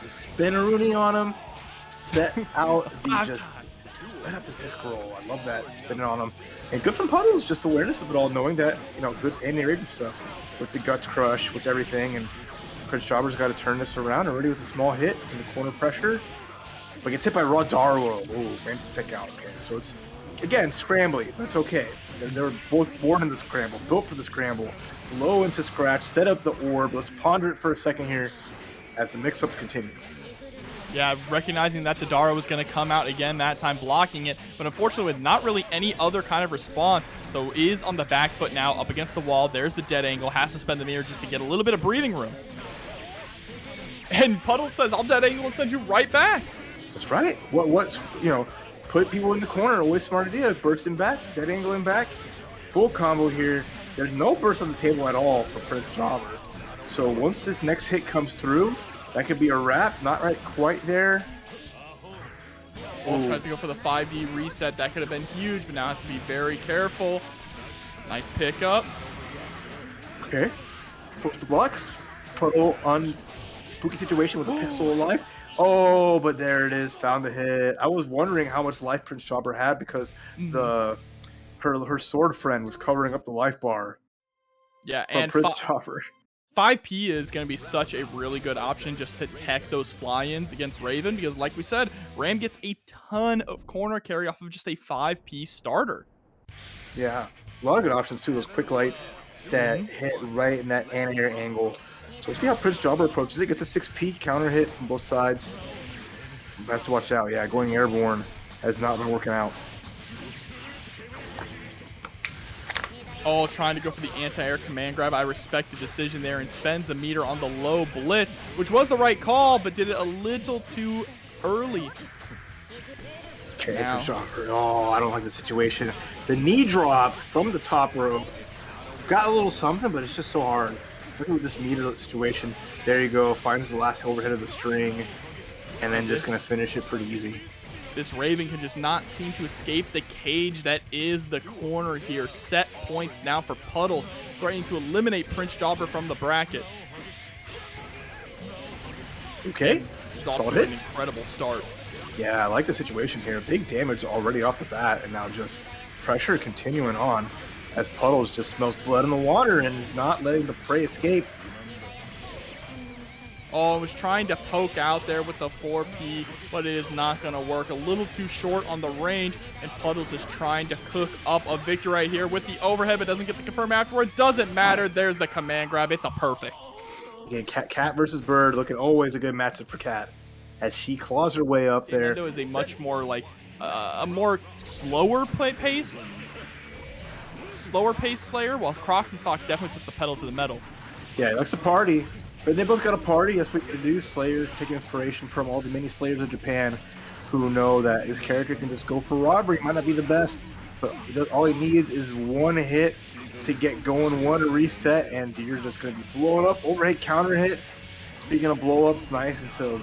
Spin a Rooney on him. Set out the just let out the disc roll. I love that. Spin it on him. And good from Puddles, just awareness of it all, knowing that, you know, good and stuff with the guts crush, with everything. And Prince Jobber's got to turn this around already with a small hit in the corner pressure. But gets hit by Raw Darrow. Oh, Ram's tech out. Okay, so it's, again, scrambly, but it's okay. They're both born in the scramble, built for the scramble. Low into scratch, set up the orb. Let's ponder it for a second here as the mix-ups continue. Yeah, recognizing that the Darrow was going to come out again, that time blocking it. But unfortunately, with not really any other kind of response. So is on the back foot now, up against the wall. There's the dead angle. Has to spend the mirror just to get a little bit of breathing room. And Puddles says, I'll dead angle and send you right back. That's right. What's, you know, put people in the corner. Always smart idea. Burst him back, dead angle him back. Full combo here. There's no burst on the table at all for Prince Jobber. So once this next hit comes through, that could be a wrap. Not right quite there. Tries to go for the 5D reset. That could have been huge, but now has to be very careful. Nice pickup. Okay. Force the blocks. Puddle on spooky situation with the pistol alive. Oh, but there it is. Found the hit. I was wondering how much life Prince Jobber had because her sword friend was covering up the life bar. Yeah, from and Prince Jobber. 5P is going to be such a really good option just to tech those fly-ins against Raven because, like we said, Ram gets a ton of corner carry off of just a 5P starter. Yeah, a lot of good options too. Those quick lights that hit right in that anti-air angle. So we'll see how Prince Jobber approaches it. Gets a 6P counter hit from both sides. Has to watch out. Yeah, going airborne has not been working out. Oh, trying to go for the anti-air command grab. I respect the decision there and spends the meter on the low blitz, which was the right call, but did it a little too early. Okay, for Jobber. Oh, I don't like the situation. The knee drop from the top rope. Got a little something, but it's just so hard. Look at this meter situation. There you go. Finds the last overhead of the string, and then just going to finish it pretty easy. This Raven can just not seem to escape the cage that is the corner here. Set points now for Puddles, threatening to eliminate Prince Jobber from the bracket. Okay. It's off to an incredible start. Yeah, I like the situation here. Big damage already off the bat, and now just pressure continuing on as Puddles just smells blood in the water and is not letting the prey escape. Oh, was trying to poke out there with the 4P, but it is not going to work. A little too short on the range, and Puddles is trying to cook up a victory right here with the overhead, but doesn't get to confirm afterwards. Doesn't matter. There's the command grab. It's a perfect. Again, Cat versus Bird, looking always a good matchup for Cat as she claws her way up there. Nintendo is a much more like a more slower paced Slayer, whilst Crocs and Socks definitely puts the pedal to the metal. Yeah, he likes to party. But they both got a party, as we can do. Slayer taking inspiration from all the mini Slayers of Japan who know that his character can just go for robbery. Might not be the best, but all he needs is one hit to get going, one to reset, and you're just going to be blowing up. Overhead counter hit. Speaking of blow-ups, nice until...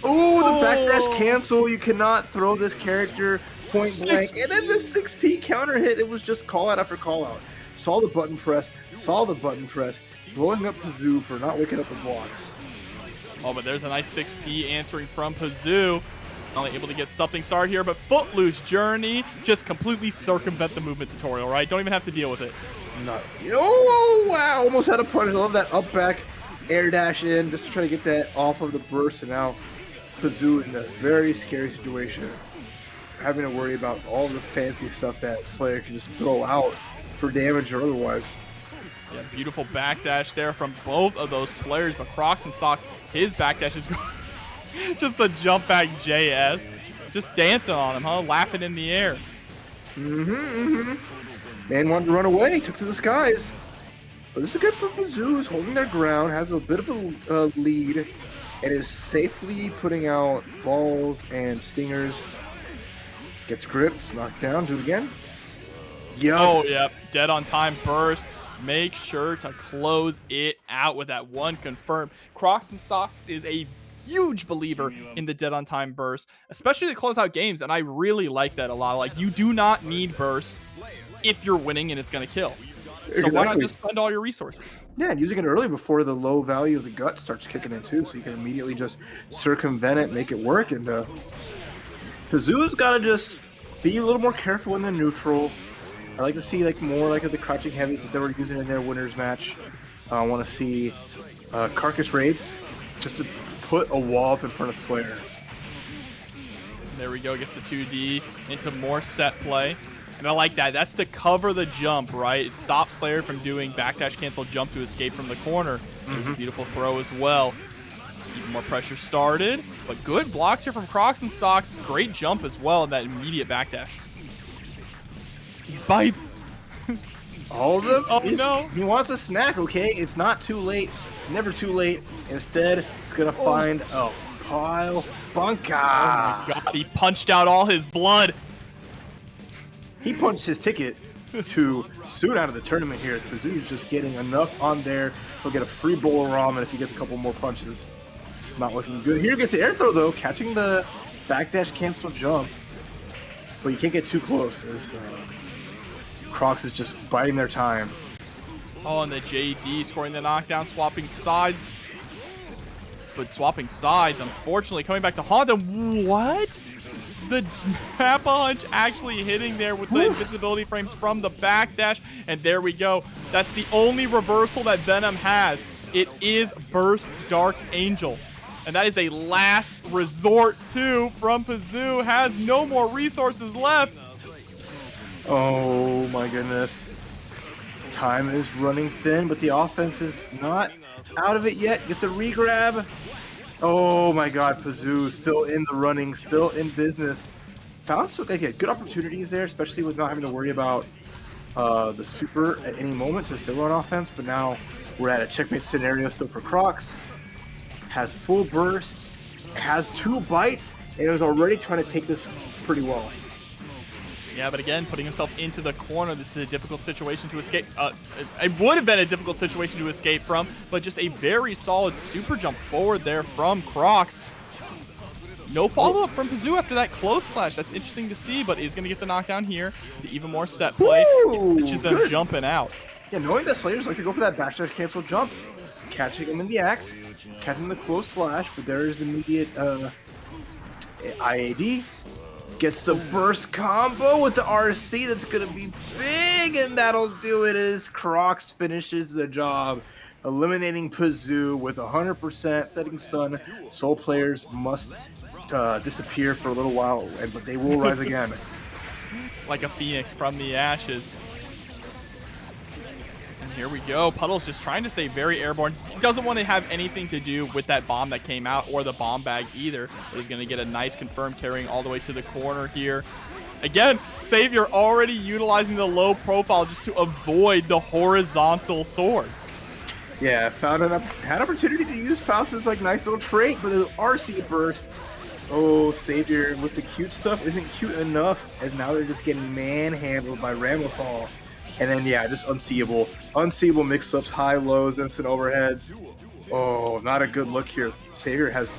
Oh, the backdash cancel. You cannot throw this character point blank. And then the 6P counter hit. It was just call out after call out. Saw the button press, blowing up Pzoo for not waking up the blocks. Oh, but there's a nice 6P answering from Pzoo. Only able to get something started here, but Footloose Journey just completely circumvent the movement tutorial, right? Don't even have to deal with it. No. Oh, wow. Almost had a punish. I love that up back air dash in just to try to get that off of the burst. And now Pzoo in a very scary situation, having to worry about all the fancy stuff that Slayer can just throw out for damage or otherwise. Yeah, beautiful backdash there from both of those players, but Crocs and Socks, his backdash is going just the jump back JS. Just dancing on him, huh? Laughing in the air. Man wanted to run away, took to the skies. But this is good for Pzoo, who's holding their ground, has a bit of a lead, and is safely putting out balls and stingers. Gets gripped, knocked down, do it again. Yep. Oh, yep. Dead on time burst. Make sure to close it out with that one confirmed. Crocs and Socks is a huge believer in the dead on time burst, especially to close out games, and I really like that a lot. Like, you do not need burst if you're winning and it's going to kill. So why not just spend all your resources? Yeah, and using it early before the low value of the gut starts kicking in too, so you can immediately just circumvent it, make it work. And Pzoo's got to just be a little more careful in the neutral. I like to see more like the crouching heavies that they were using in their winners match. I want to see carcass raids just to put a wall up in front of Slayer. There we go, gets the 2D into more set play. And I like that. That's to cover the jump, right? It stops Slayer from doing backdash cancel jump to escape from the corner. There's a beautiful throw as well. Even more pressure started, but good blocks here from Crocs and Socks. Great jump as well, and that immediate backdash. These bites. All of them? Oh, no. He wants a snack, okay? It's not too late. Never too late. Instead, it's going to find a pile bunker. Oh, my God. He punched out all his blood. He punched his ticket to soon out of the tournament here. Pzoo's just getting enough on there. He'll get a free bowl of ramen if he gets a couple more punches. It's not looking good. Here gets the air throw, though, catching the backdash cancel jump. But you can't get too close as Crocs is just biding their time. Oh, and the JD scoring the knockdown, swapping sides. But swapping sides, unfortunately, coming back to haunt them. What? The Tampa hunch actually hitting there with the invisibility frames from the backdash. And there we go. That's the only reversal that Venom has. It is Burst Dark Angel. And that is a last resort, too, from Pzoo. Has no more resources left. Oh, my goodness. Time is running thin, but the offense is not out of it yet. Gets a regrab. Oh, my God. Pzoo still in the running, still in business. Faust looked like he had good opportunities there, especially with not having to worry about the super at any moment to still run offense. But now we're at a checkmate scenario still for Crocs. Has full burst, has 2 bites, and is already trying to take this pretty well. Yeah, but again, putting himself into the corner, this is a difficult situation to escape. It would have been a difficult situation to escape from, but just a very solid super jump forward there from Crocs. No follow-up from Pzoo after that close slash. That's interesting to see, but he's going to get the knockdown here. The even more set play. Catches him jumping out. Yeah, knowing that Slayers like to go for that backdash cancel jump, catching him in the act, catching the close slash, but there's the immediate IAD. Gets the burst combo with the RC. That's going to be big, and that'll do it as Crocs finishes the job, eliminating Pzoo with 100% setting sun. Soul players must disappear for a little while, but they will rise again. Like a phoenix from the ashes. And here we go. Puddles just trying to stay very airborne. Doesn't want to have anything to do with that bomb that came out or the bomb bag either. But he's going to get a nice confirmed carrying all the way to the corner here. Again, Savior already utilizing the low profile just to avoid the horizontal sword. Yeah, had opportunity to use Faust's like nice little trait, but the RC burst. Oh, Savior with the cute stuff isn't cute enough, as now they're just getting manhandled by Ramlethal. And then, yeah, just unseeable. Unseeable mix-ups, high lows, instant overheads. Oh, not a good look here. Savior has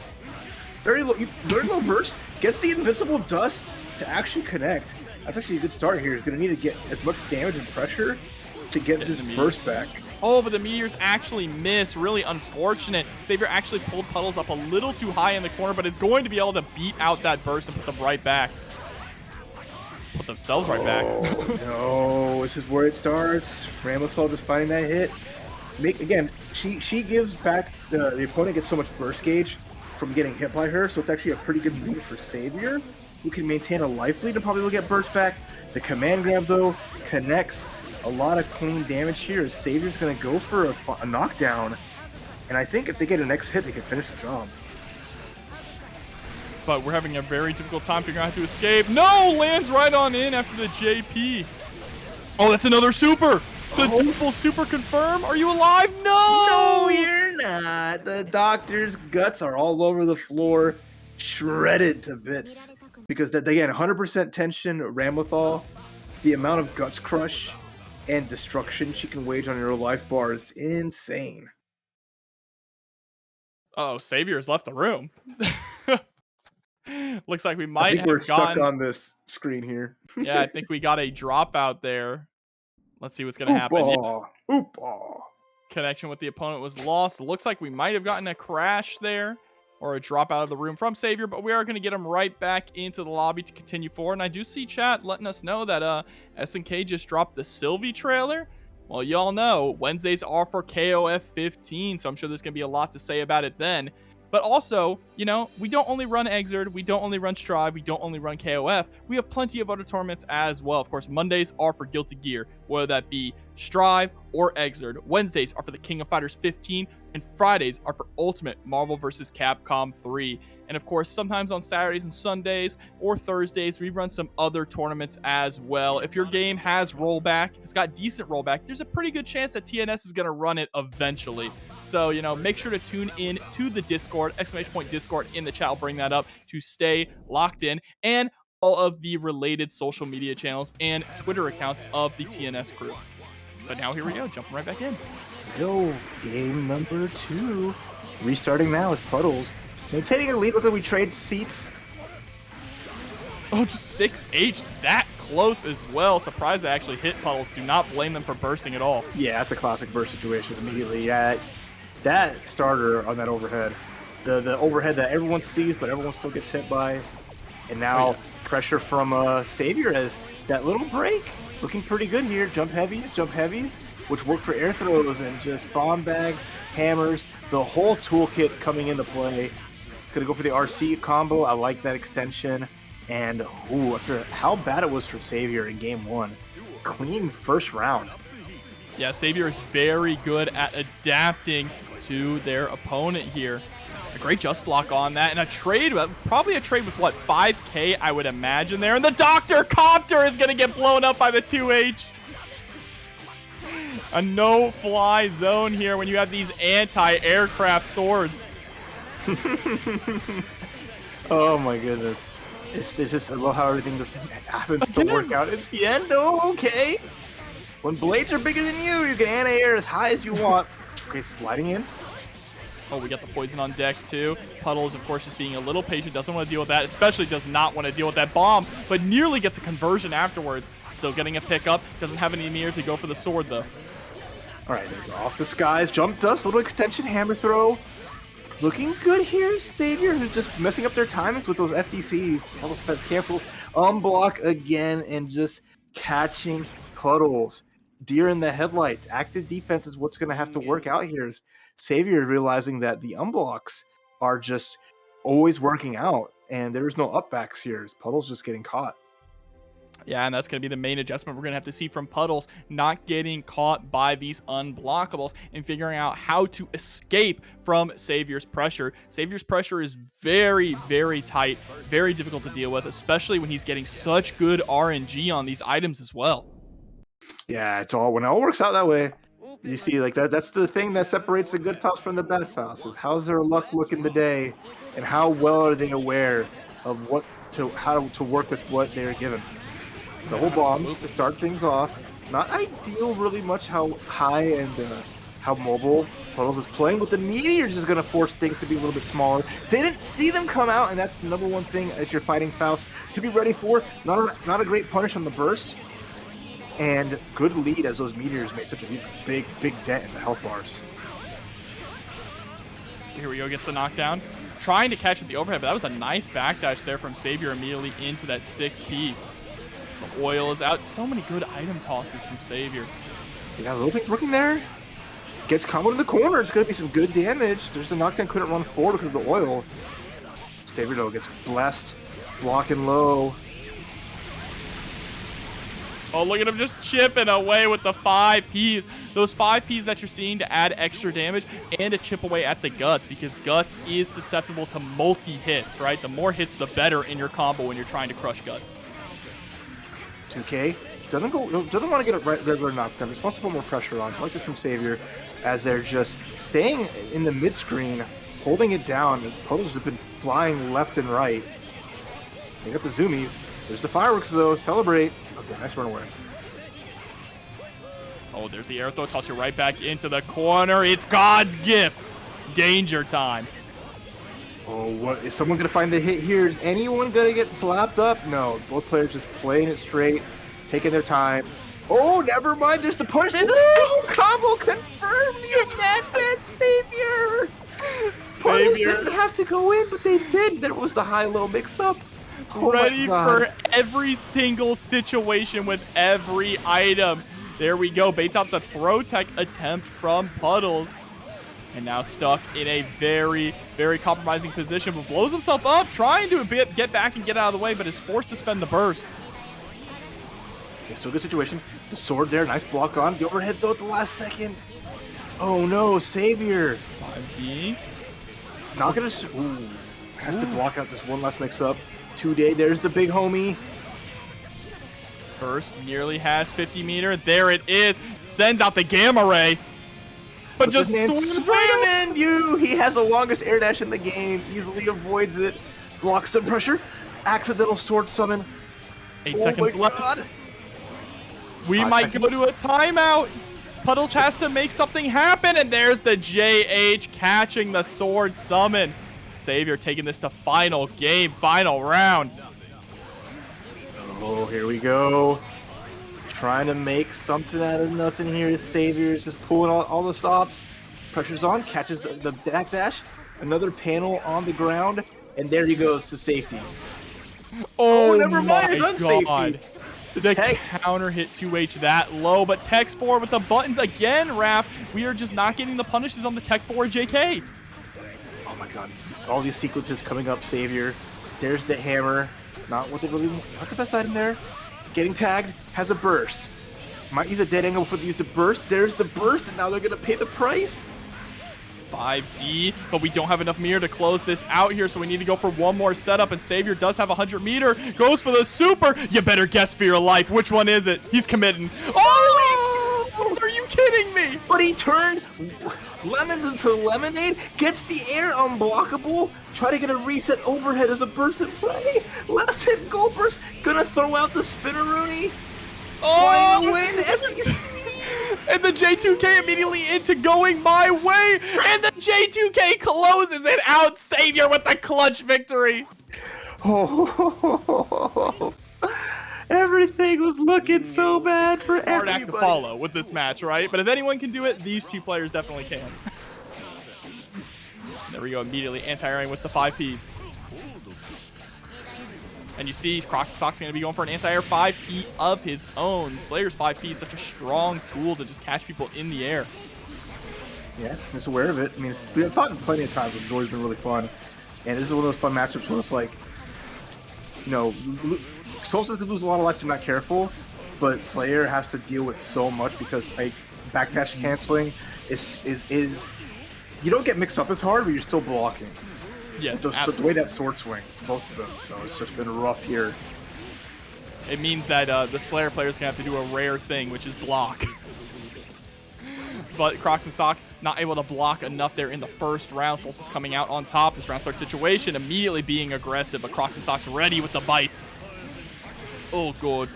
very low burst, gets the invincible dust to actually connect. That's actually a good start here. He's going to need to get as much damage and pressure to get this burst back. Oh, but the meteors actually miss. Really unfortunate. Savior actually pulled Puddles up a little too high in the corner, but is going to be able to beat out that burst and put them right back. Put themselves right back. No, this is where it starts. Ramlethal just finding that hit. Again, she gives back, the opponent gets so much burst gauge from getting hit by her, so it's actually a pretty good move for Savior, who can maintain a life lead and probably will get burst back. The command grab, though, connects. A lot of clean damage here as Savior's going to go for a knockdown. And I think if they get a next hit, they can finish the job. But we're having a very difficult time figuring out how to escape. No! Lands right on in after the JP. Oh, that's another super! The duple super confirm? Are you alive? No! No, you're not. The doctor's guts are all over the floor, shredded to bits. Because, again, 100% tension, Ramlethal, the amount of guts crush and destruction she can wage on your life bar is insane. Uh-oh, Savior's left the room. Looks like we might I think have we're stuck on this screen here. Yeah, I think we got a dropout there. Let's see what's going to happen. Yeah. Connection with the opponent was lost. Looks like we might have gotten a crash there or a drop out of the room from Savior, but we are going to get him right back into the lobby to continue forward. And I do see chat letting us know that SNK just dropped the Sylvie trailer. Well, y'all know Wednesdays are for KOF 15, so I'm sure there's going to be a lot to say about it then. But also, you know, we don't only run XRD, we don't only run Strive, we don't only run KOF. We have plenty of other tournaments as well. Of course, Mondays are for Guilty Gear, whether that be Strive or XRD. Wednesdays are for the King of Fighters 15, and Fridays are for Ultimate Marvel vs. Capcom 3. And of course, sometimes on Saturdays and Sundays or Thursdays, we run some other tournaments as well. If your game has rollback, if it's got decent rollback, there's a pretty good chance that TNS is going to run it eventually. So, you know, make sure to tune in to the Discord, !Discord in the chat. I'll bring that up to stay locked in, and all of the related social media channels and Twitter accounts of the TNS crew. But now here we go, jumping right back in. Yo, game number 2. Restarting now is Puddles. Maintaining a lead, look like we trade seats. Oh, just 6H that close as well. Surprised they actually hit Puddles. Do not blame them for bursting at all. Yeah, that's a classic burst situation immediately. Yeah, that starter on that overhead. The overhead that everyone sees, but everyone still gets hit by. And now pressure from Savior as that little break looking pretty good here. Jump heavies, which work for air throws and just bomb bags, hammers, the whole toolkit coming into play. It's going to go for the RC combo. I like that extension. And, ooh, after how bad it was for Savior in game 1, clean first round. Yeah, Savior is very good at adapting to their opponent here. A great just block on that, and a trade, probably a trade with, what, 5K, I would imagine there. And the Dr. Copter is going to get blown up by the 2H. A no-fly zone here when you have these anti-aircraft swords. Oh, my goodness. It's just, I love how everything just happens to work out at the end. Oh, okay. When blades are bigger than you can anti-air as high as you want. Okay, sliding in. Oh, we got the poison on deck, too. Puddles, of course, just being a little patient. Doesn't want to deal with that. Especially does not want to deal with that bomb. But nearly gets a conversion afterwards. Still getting a pickup. Doesn't have any mirror to go for the sword, though. All right, there we go. Off the skies. Jump dust. Little extension hammer throw. Looking good here. Savior, who's just messing up their timings with those FDCs. All those cancels. Unblock again and just catching Puddles. Deer in the headlights. Active defense is what's going to have to work out here. Is Savior realizing that the unblocks are just always working out, and there's no upbacks here. As Puddles just getting caught. Yeah, and that's going to be the main adjustment we're going to have to see from Puddles, not getting caught by these unblockables and figuring out how to escape from Savior's pressure. Savior's pressure is very, very tight, very difficult to deal with, especially when he's getting such good RNG on these items as well. Yeah, when it all works out that way, you see, like that's the thing that separates the good Faust from the bad Faust, is how's their luck looking today, and how well are they aware of how to work with what they're given. Double bombs to start things off. Not ideal really much how high and how mobile Puddles is playing, but the meteors is going to force things to be a little bit smaller. They didn't see them come out, and that's the number one thing as you're fighting Faust to be ready for. Not a great punish on the burst, and good lead as those meteors made such a big dent in the health bars. Here we go, gets the knockdown. Trying to catch with the overhead, but that was a nice backdash there from Savior immediately into that 6P. The oil is out. So many good item tosses from Savior. Yeah, little things working there. Gets comboed in the corner. It's going to be some good damage. There's the knockdown. Couldn't run forward because of the oil. Savior, though, gets blessed. Blocking low. Oh, look at him just chipping away with the 5Ps. Those 5Ps that you're seeing to add extra damage and to chip away at the Guts, because Guts is susceptible to multi-hits, right? The more hits, the better in your combo when you're trying to crush Guts. 2K doesn't want to get a regular knockdown. Just wants to put more pressure on. So I like this from Savior, as they're just staying in the mid screen, holding it down. Puddles have been flying left and right. They got the zoomies. There's the fireworks though. Celebrate. Okay, nice run away. Oh, there's the air throw. Toss you right back into the corner. It's God's gift. Danger time. Oh, what is someone gonna find the hit here? Is anyone gonna get slapped up? No, both players just playing it straight, taking their time. Oh, never mind. There's the push. It's a combo confirmed. You're mad, Savior. Puddles didn't have to go in, but they did. There was the high-low mix-up. Oh, ready for every single situation with every item. There we go. Baits out the throw tech attempt from Puddles. And now stuck in a very, very compromising position, but blows himself up, trying to get back and get out of the way, but is forced to spend the burst. Okay, still good situation. The sword there, nice block on. The overhead though at the last second. Oh no, Savior. 5D. Not gonna. Ooh, has to block out this one last mix-up. 2-day, there's the big homie. Burst nearly has 50 meter. There it is. Sends out the gamma ray. But just swims right in. He has the longest air dash in the game. Easily avoids it. Blocks some pressure. Accidental sword summon. 8 seconds left. God. We might go to a timeout. Puddles has to make something happen. And there's the JH catching the sword summon. Savior taking this to final game, final round. Oh, here we go. Trying to make something out of nothing here. Savior is just pulling all the stops. Pressure's on, catches the backdash. Another panel on the ground, and there he goes to safety. Oh, never mind, it's my unsafety. God. The tech. counter hit 2H that low, but Tech's forward with the buttons again, Raph. We are just not getting the punishes on the Tech forward JK. Oh my god, all these sequences coming up, Savior. There's the hammer. Not what they really, not the best item there. Getting tagged, has a burst. Might use a dead angle before they use the burst. There's the burst, and now they're gonna pay the price. 5D, but we don't have enough meter to close this out here, so we need to go for one more setup, and Savior does have 100 meter, goes for the super. You better guess for your life. Which one is it? He's committing. Oh, are you kidding me? But he turned lemons into lemonade, gets the air unblockable, try to get a reset overhead as a burst in play. Last hit gold burst, gonna throw out the spinneroonie. Oh, Flying away the FTC. And the J2K immediately into going my way, and the J2K closes it out. Savior with the clutch victory. Oh, everything was looking so bad for everybody. Hard act to follow with this match, right? But if anyone can do it, these two players definitely can. There we go, immediately anti-airing with the 5Ps. And you see Crocs Sock's going to be going for an anti-air 5P of his own. Slayer's 5P is such a strong tool to just catch people in the air. Yeah, just aware of it. I mean, we've fought plenty of times, but it's always been really fun. And this is one of those fun matchups where it's like, you know, Solstice could lose a lot of life if not careful, but Slayer has to deal with so much because like backdash canceling is you don't get mixed up as hard, but you're still blocking. Yes, the way that sword swings, both of them. So it's just been rough here. It means that the Slayer players can have to do a rare thing, which is block. But Crocs and Socks not able to block enough there in the first round. Solstice coming out on top. This round start situation, immediately being aggressive, but Crocs and Socks ready with the bites. Oh, good.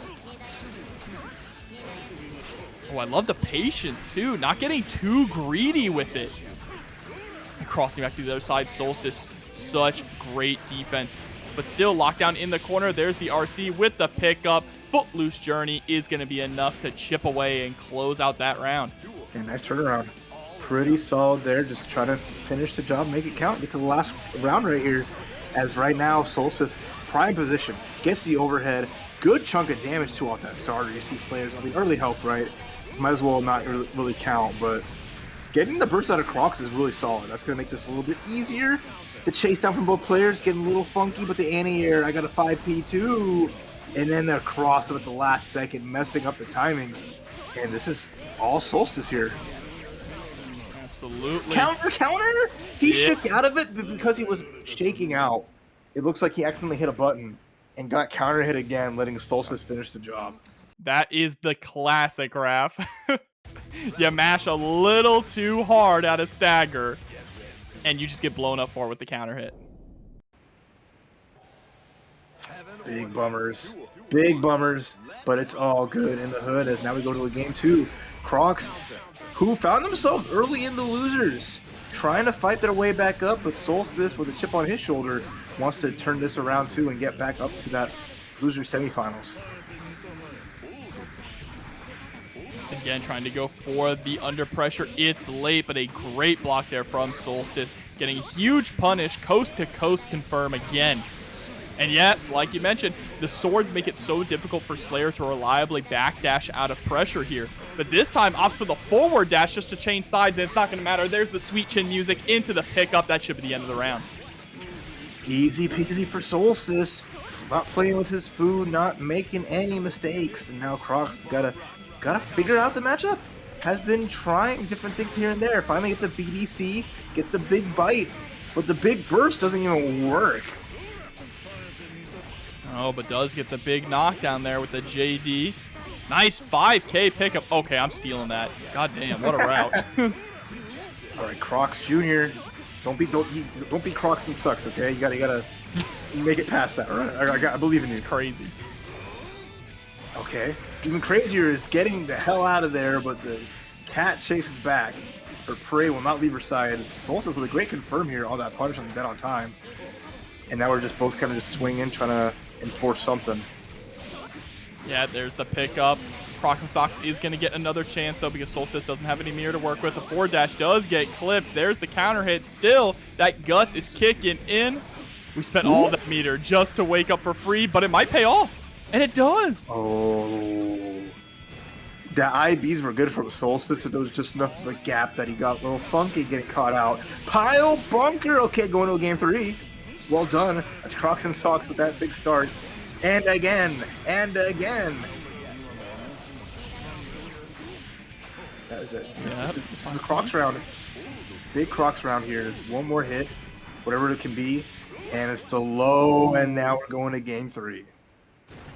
Oh, I love the patience, too. Not getting too greedy with it. And crossing back to the other side, Solstice. Such great defense. But still locked down in the corner. There's the RC with the pickup. Footloose Journey is going to be enough to chip away and close out that round. Yeah, nice turnaround. Pretty solid there. Just trying to finish the job, make it count. Get to the last round right here. As right now, Solstice, prime position, gets the overhead. Good chunk of damage too off that starter. You see Slayers, I mean, early health, right? Might as well not really count, but getting the burst out of Crocs is really solid. That's going to make this a little bit easier. The chase down from both players, getting a little funky, but the anti-air, I got a 5P too. And then the cross at the last second, messing up the timings. And this is all Solstice here. Absolutely. Counter! He shook out of it because he was shaking out. It looks like he accidentally hit a button and got counter hit again, letting Solstice finish the job. That is the classic, Raph. You mash a little too hard out of stagger, and you just get blown up for it with the counter hit. Big bummers, but it's all good in the hood as now we go to a game two. Crocs, who found themselves early in the losers, trying to fight their way back up, but Solstice with a chip on his shoulder wants to turn this around too and get back up to that loser semifinals. Again, trying to go for the under pressure. It's late, but a great block there from Solstice. Getting a huge punish, coast to coast confirm again. And yet, like you mentioned, the swords make it so difficult for Slayer to reliably backdash out of pressure here. But this time, opts for the forward dash just to change sides, and it's not going to matter. There's the sweet chin music into the pickup. That should be the end of the round. Easy peasy for Solstice. Not playing with his food, not making any mistakes. And now Crocs gotta figure out the matchup. Has been trying different things here and there. Finally gets a BDC, gets a big bite, but the big burst doesn't even work. Oh, but does get the big knockdown there with the JD. Nice 5K pickup. Okay, I'm stealing that. God damn, what a route. All right, Crocs Jr. Don't be Crocs and sucks, okay? You gotta make it past that, all right? I believe in you. It's crazy. Okay. Even crazier is getting the hell out of there, but the cat chases back. Her prey will not leave her side. Solstice with a great confirm here on that punish on dead on time. And now we're just both kind of just swinging, trying to enforce something. Yeah, there's the pickup. Crocs and Socks is going to get another chance, though, because Solstice doesn't have any mirror to work with. The forward dash does get clipped. There's the counter hit. Still, that guts is kicking in. We spent all that meter just to wake up for free, but it might pay off. And it does. Oh. The IBs were good from Solstice, but there was just enough of a gap that he got a little funky getting caught out. Pile bunker. Okay, going to a game 3. Well done. That's Crocs and Socks with that big start. And again. And again. That is it. It's on the Crocs round. Big Crocs round here. There's one more hit, whatever it can be. And it's the low, and now we're going to game 3.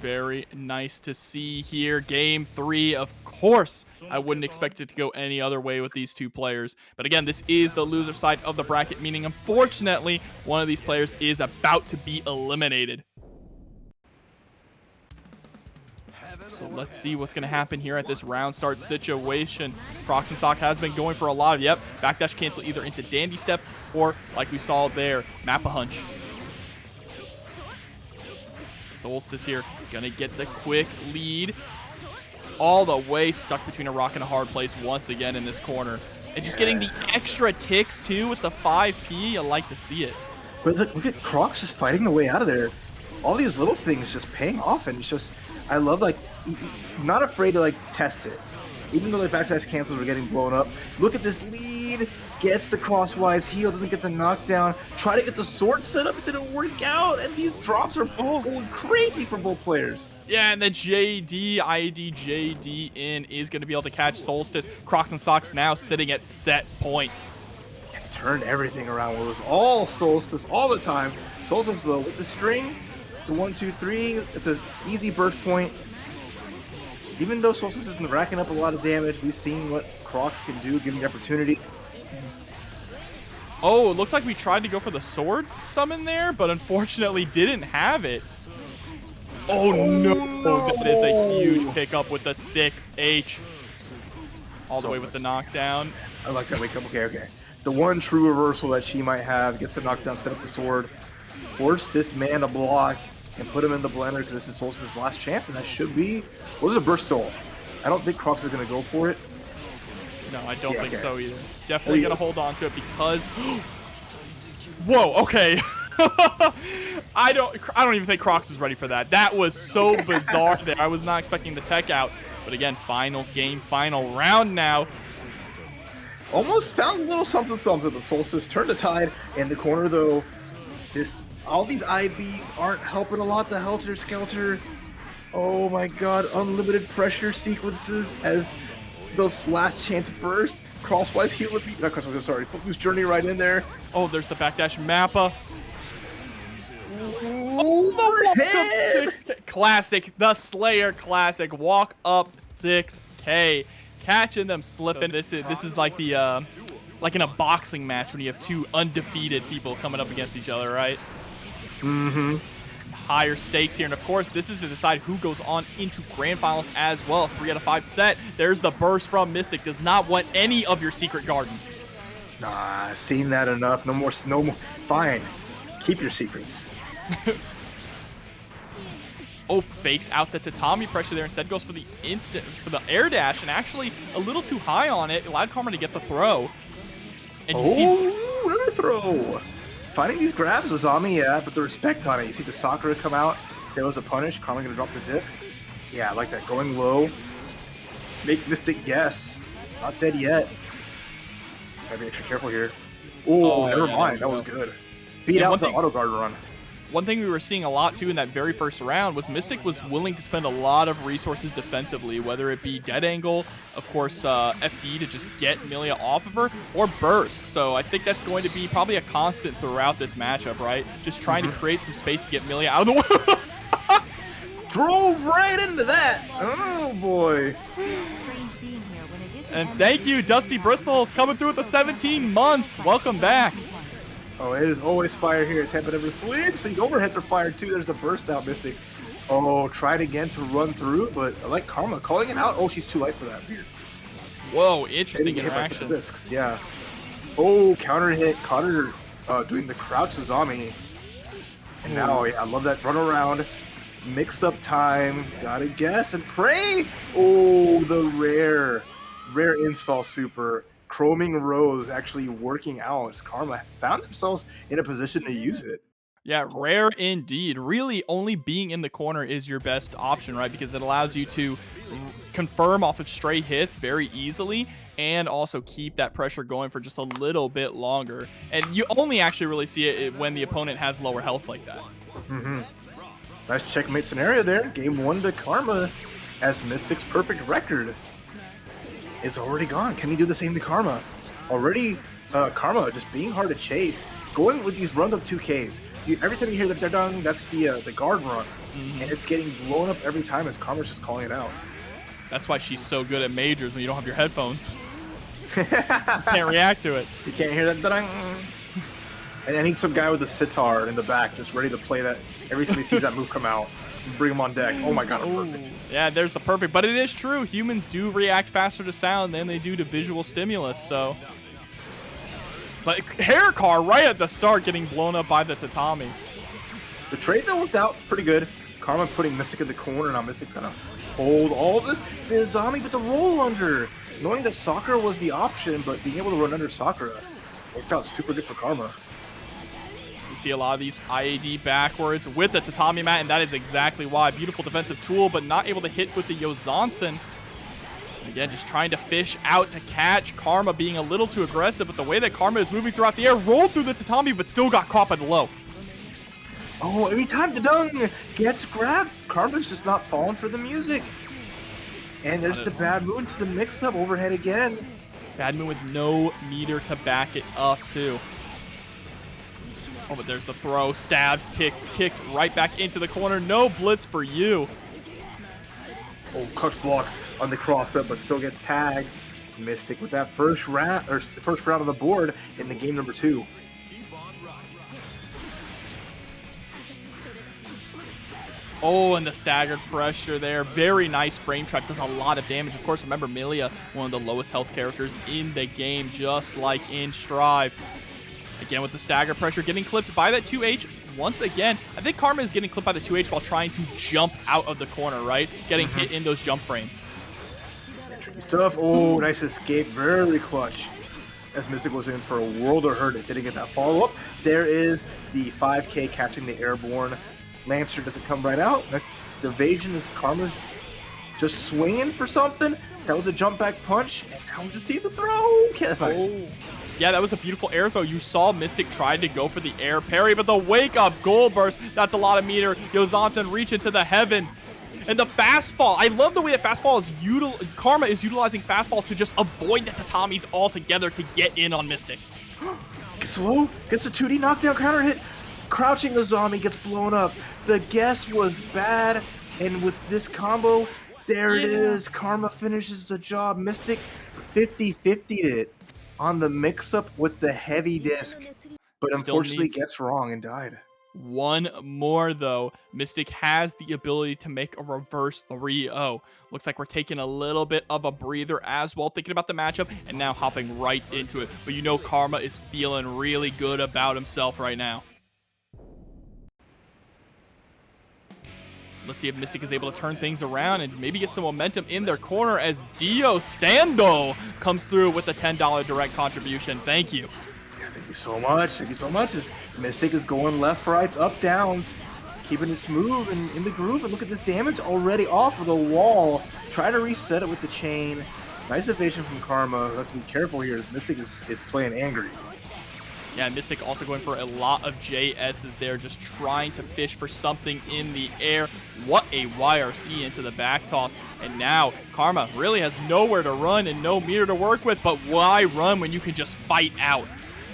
Very nice to see here. Game 3, of course. I wouldn't expect it to go any other way with these two players. But again, this is the loser side of the bracket, meaning unfortunately, one of these players is about to be eliminated. So let's see what's going to happen here at this round start situation. Crocs and Sock has been going for a lot of, backdash cancel either into Dandy Step or, like we saw there, Mappa Hunch. Solstice here, gonna get the quick lead. All the way stuck between a rock and a hard place once again in this corner. And just getting the extra ticks too with the 5P, I like to see it. But it's like, look at Crocs just fighting the way out of there. All these little things just paying off, and it's just, I love, like, not afraid to, like, test it. Even though the backdash cancels were getting blown up. Look at this lead. Gets the crosswise heal, doesn't get the knockdown. Try to get the sword set up, it didn't work out. And these drops are going crazy for both players. Yeah, and the JD in is going to be able to catch Solstice. Crocs and Socks now sitting at set point. Yeah, turned everything around. It was all Solstice all the time. Solstice, though, with the string, the 1, 2, 3, it's an easy burst point. Even though Solstice has been racking up a lot of damage, we've seen what Crocs can do given the opportunity. Oh, it looked like we tried to go for the sword summon there, but unfortunately didn't have it. Oh no, that is a huge pickup with the 6H. All the way with the knockdown. I like that wake up. Okay. The one true reversal that she might have, gets the knockdown, set up the sword, force this man to block, and put him in the blender because this is Solstice's last chance, and that should be... What is a burst toll? I don't think Crocs is going to go for it. No, I don't think so either. Definitely going to hold on to it because... Whoa, okay. I don't even think Crocs was ready for that. That was so bizarre there. I was not expecting the tech out. But again, final game, final round now. Almost found a little something. The Solstice turned the tide in the corner, though. All these IBs aren't helping a lot. The Helter Skelter. Oh my god, unlimited pressure sequences as those last chance burst. Crosswise heal beat. Not crosswise, sorry. Footloose Journey right in there. Oh, there's the backdash Mappa. Overhead! Classic, the Slayer classic. Walk up 6K. Catching them slipping. This is like the like in a boxing match when you have two undefeated people coming up against each other, right? Mm-hmm. Higher stakes here, and of course this is to decide who goes on into grand finals as well. 3 out of 5 set. There's the burst from Mystic. Does not want any of your secret garden. Nah, seen that enough. No more. Fine, keep your secrets. Oh, fakes out the tatami pressure there. Instead goes for the air dash, and actually a little too high on it. Allowed Karma to get the throw. And you see another throw. Finding these grabs, Azami, yeah, but the respect on it. You see the Sakura come out. There was a punish. Karma gonna drop the disc. Yeah, I like that. Going low. Make Mystic guess. Not dead yet. Gotta be extra careful here. Oh, never mind. That was good. Beat out the auto guard run. One thing we were seeing a lot too in that very first round was Mystic was willing to spend a lot of resources defensively, whether it be dead angle, of course FD to just get Millia off of her, or burst. So I think that's going to be probably a constant throughout this matchup, right? Just trying to create some space to get Millia out of the way. Drove right into that. Oh boy. And thank you, Dusty Bristol's coming through with the 17 months. Welcome back. Oh, it is always fire here at TampaNeverSleeps. The overheads are fired too. There's the burst out Mystic. Oh, tried again to run through, but I like Karma calling it out. Oh, she's too light for that. Weird. Whoa, interesting interaction. Discs, yeah. Oh, counter hit. Caught her doing the crouch Azami. And now, yeah, I love that run around. Mix up time. Gotta guess and pray. Oh, the rare install super. Chroming Rose actually working out as Karma found themselves in a position to use it. Yeah, rare indeed. Really, only being in the corner is your best option, right? Because it allows you to confirm off of straight hits very easily and also keep that pressure going for just a little bit longer. And you only actually really see it when the opponent has lower health like that. Mm-hmm. Nice checkmate scenario there. Game 1 to Karma, as Mystic's perfect record is already gone. Can he do the same to Karma? Already, Karma just being hard to chase, going with these run up 2Ks. Every time you hear the da-dung, that's the guard run, and it's getting blown up every time as Karma's just calling it out. That's why she's so good at majors when you don't have your headphones. You can't react to it. You can't hear that da-dung. And I need some guy with a sitar in the back just ready to play that every time he sees that move come out. Bring him on deck. Oh my god, I'm perfect. Yeah, there's the perfect. But it is true. Humans do react faster to sound than they do to visual stimulus, so. But hair car right at the start getting blown up by the tatami. The trade that worked out pretty good. Karma putting Mystic in the corner. Now Mystic's gonna hold all of this. Dizami with the roll under. Knowing that Sakura was the option, but being able to run under Sakura worked out super good for Karma. You see a lot of these IAD backwards with the tatami mat, and that is exactly why. Beautiful defensive tool, but not able to hit with the Yozansen. Again, just trying to fish out to catch. Karma being a little too aggressive, but the way that Karma is moving throughout the air, rolled through the tatami, but still got caught by the low. Oh, every time the dung gets grabbed, Karma's just not falling for the music. And there's the bad moon to the mix-up overhead again. Bad moon with no meter to back it up, too. Oh, but there's the throw, stabbed, kicked right back into the corner. No blitz for you. Oh, clutch block on the cross-up, but still gets tagged. Mystic with that first round on the board in the game number 2. Oh, and the staggered pressure there. Very nice frame trap. Does a lot of damage. Of course, remember Millia, one of the lowest health characters in the game, just like in Strive. Again with the stagger pressure, getting clipped by that 2H. Once again, I think Karma is getting clipped by the 2H while trying to jump out of the corner, right? Getting hit in those jump frames. Tricky stuff. Oh, nice escape. Very clutch. As Mystic was in for a world of hurt. It didn't get that follow-up. There is the 5K catching the airborne. Lancer doesn't come right out. Nice evasion as Karma's just swinging for something. That was a jump back punch. And now we just see the throw. Okay, that's nice. Oh. Yeah, that was a beautiful air throw. You saw Mystic tried to go for the air parry, but the wake up gold burst, that's a lot of meter. Yozansen reach into the heavens. And the fast fall. I love the way that fast fall is Karma is utilizing fast fall to just avoid the tatamis altogether to get in on Mystic. Gets low, gets a 2D knockdown counter hit. Crouching Azami gets blown up. The guess was bad, and with this combo, there it is. Karma finishes the job. Mystic 50-50'd it on the mix-up with the heavy disc, but unfortunately guessed wrong and died. One more, though. Mystic has the ability to make a reverse 3-0. Looks like we're taking a little bit of a breather as well, thinking about the matchup, and now hopping right into it. But you know Karma is feeling really good about himself right now. Let's see if Mystic is able to turn things around and maybe get some momentum in their corner as Dio Stando comes through with a $10 direct contribution. Thank you. Yeah, thank you so much. Thank you so much. As Mystic is going left, right, up, downs, keeping it smooth and in the groove. And look at this damage already off of the wall. Try to reset it with the chain. Nice evasion from Karma. Let's be careful here as Mystic is playing angry. Yeah, Mystic also going for a lot of JSs there, just trying to fish for something in the air. What a YRC into the back toss. And now Karma really has nowhere to run and no meter to work with, but why run when you can just fight out?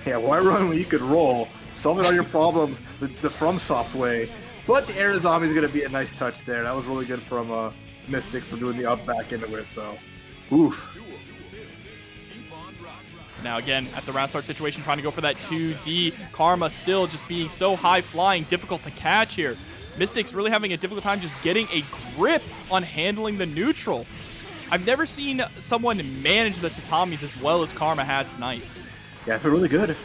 Yeah, why run when you could roll? Solving all your problems the FromSoft way. But the air zombie is going to be a nice touch there. That was really good from Mystic for doing the up back into it, so oof. Now again, at the round start situation, trying to go for that 2D. Karma still just being so high flying, difficult to catch here. Mystic's really having a difficult time just getting a grip on handling the neutral. I've never seen someone manage the tatamis as well as Karma has tonight. Yeah, I feel really good.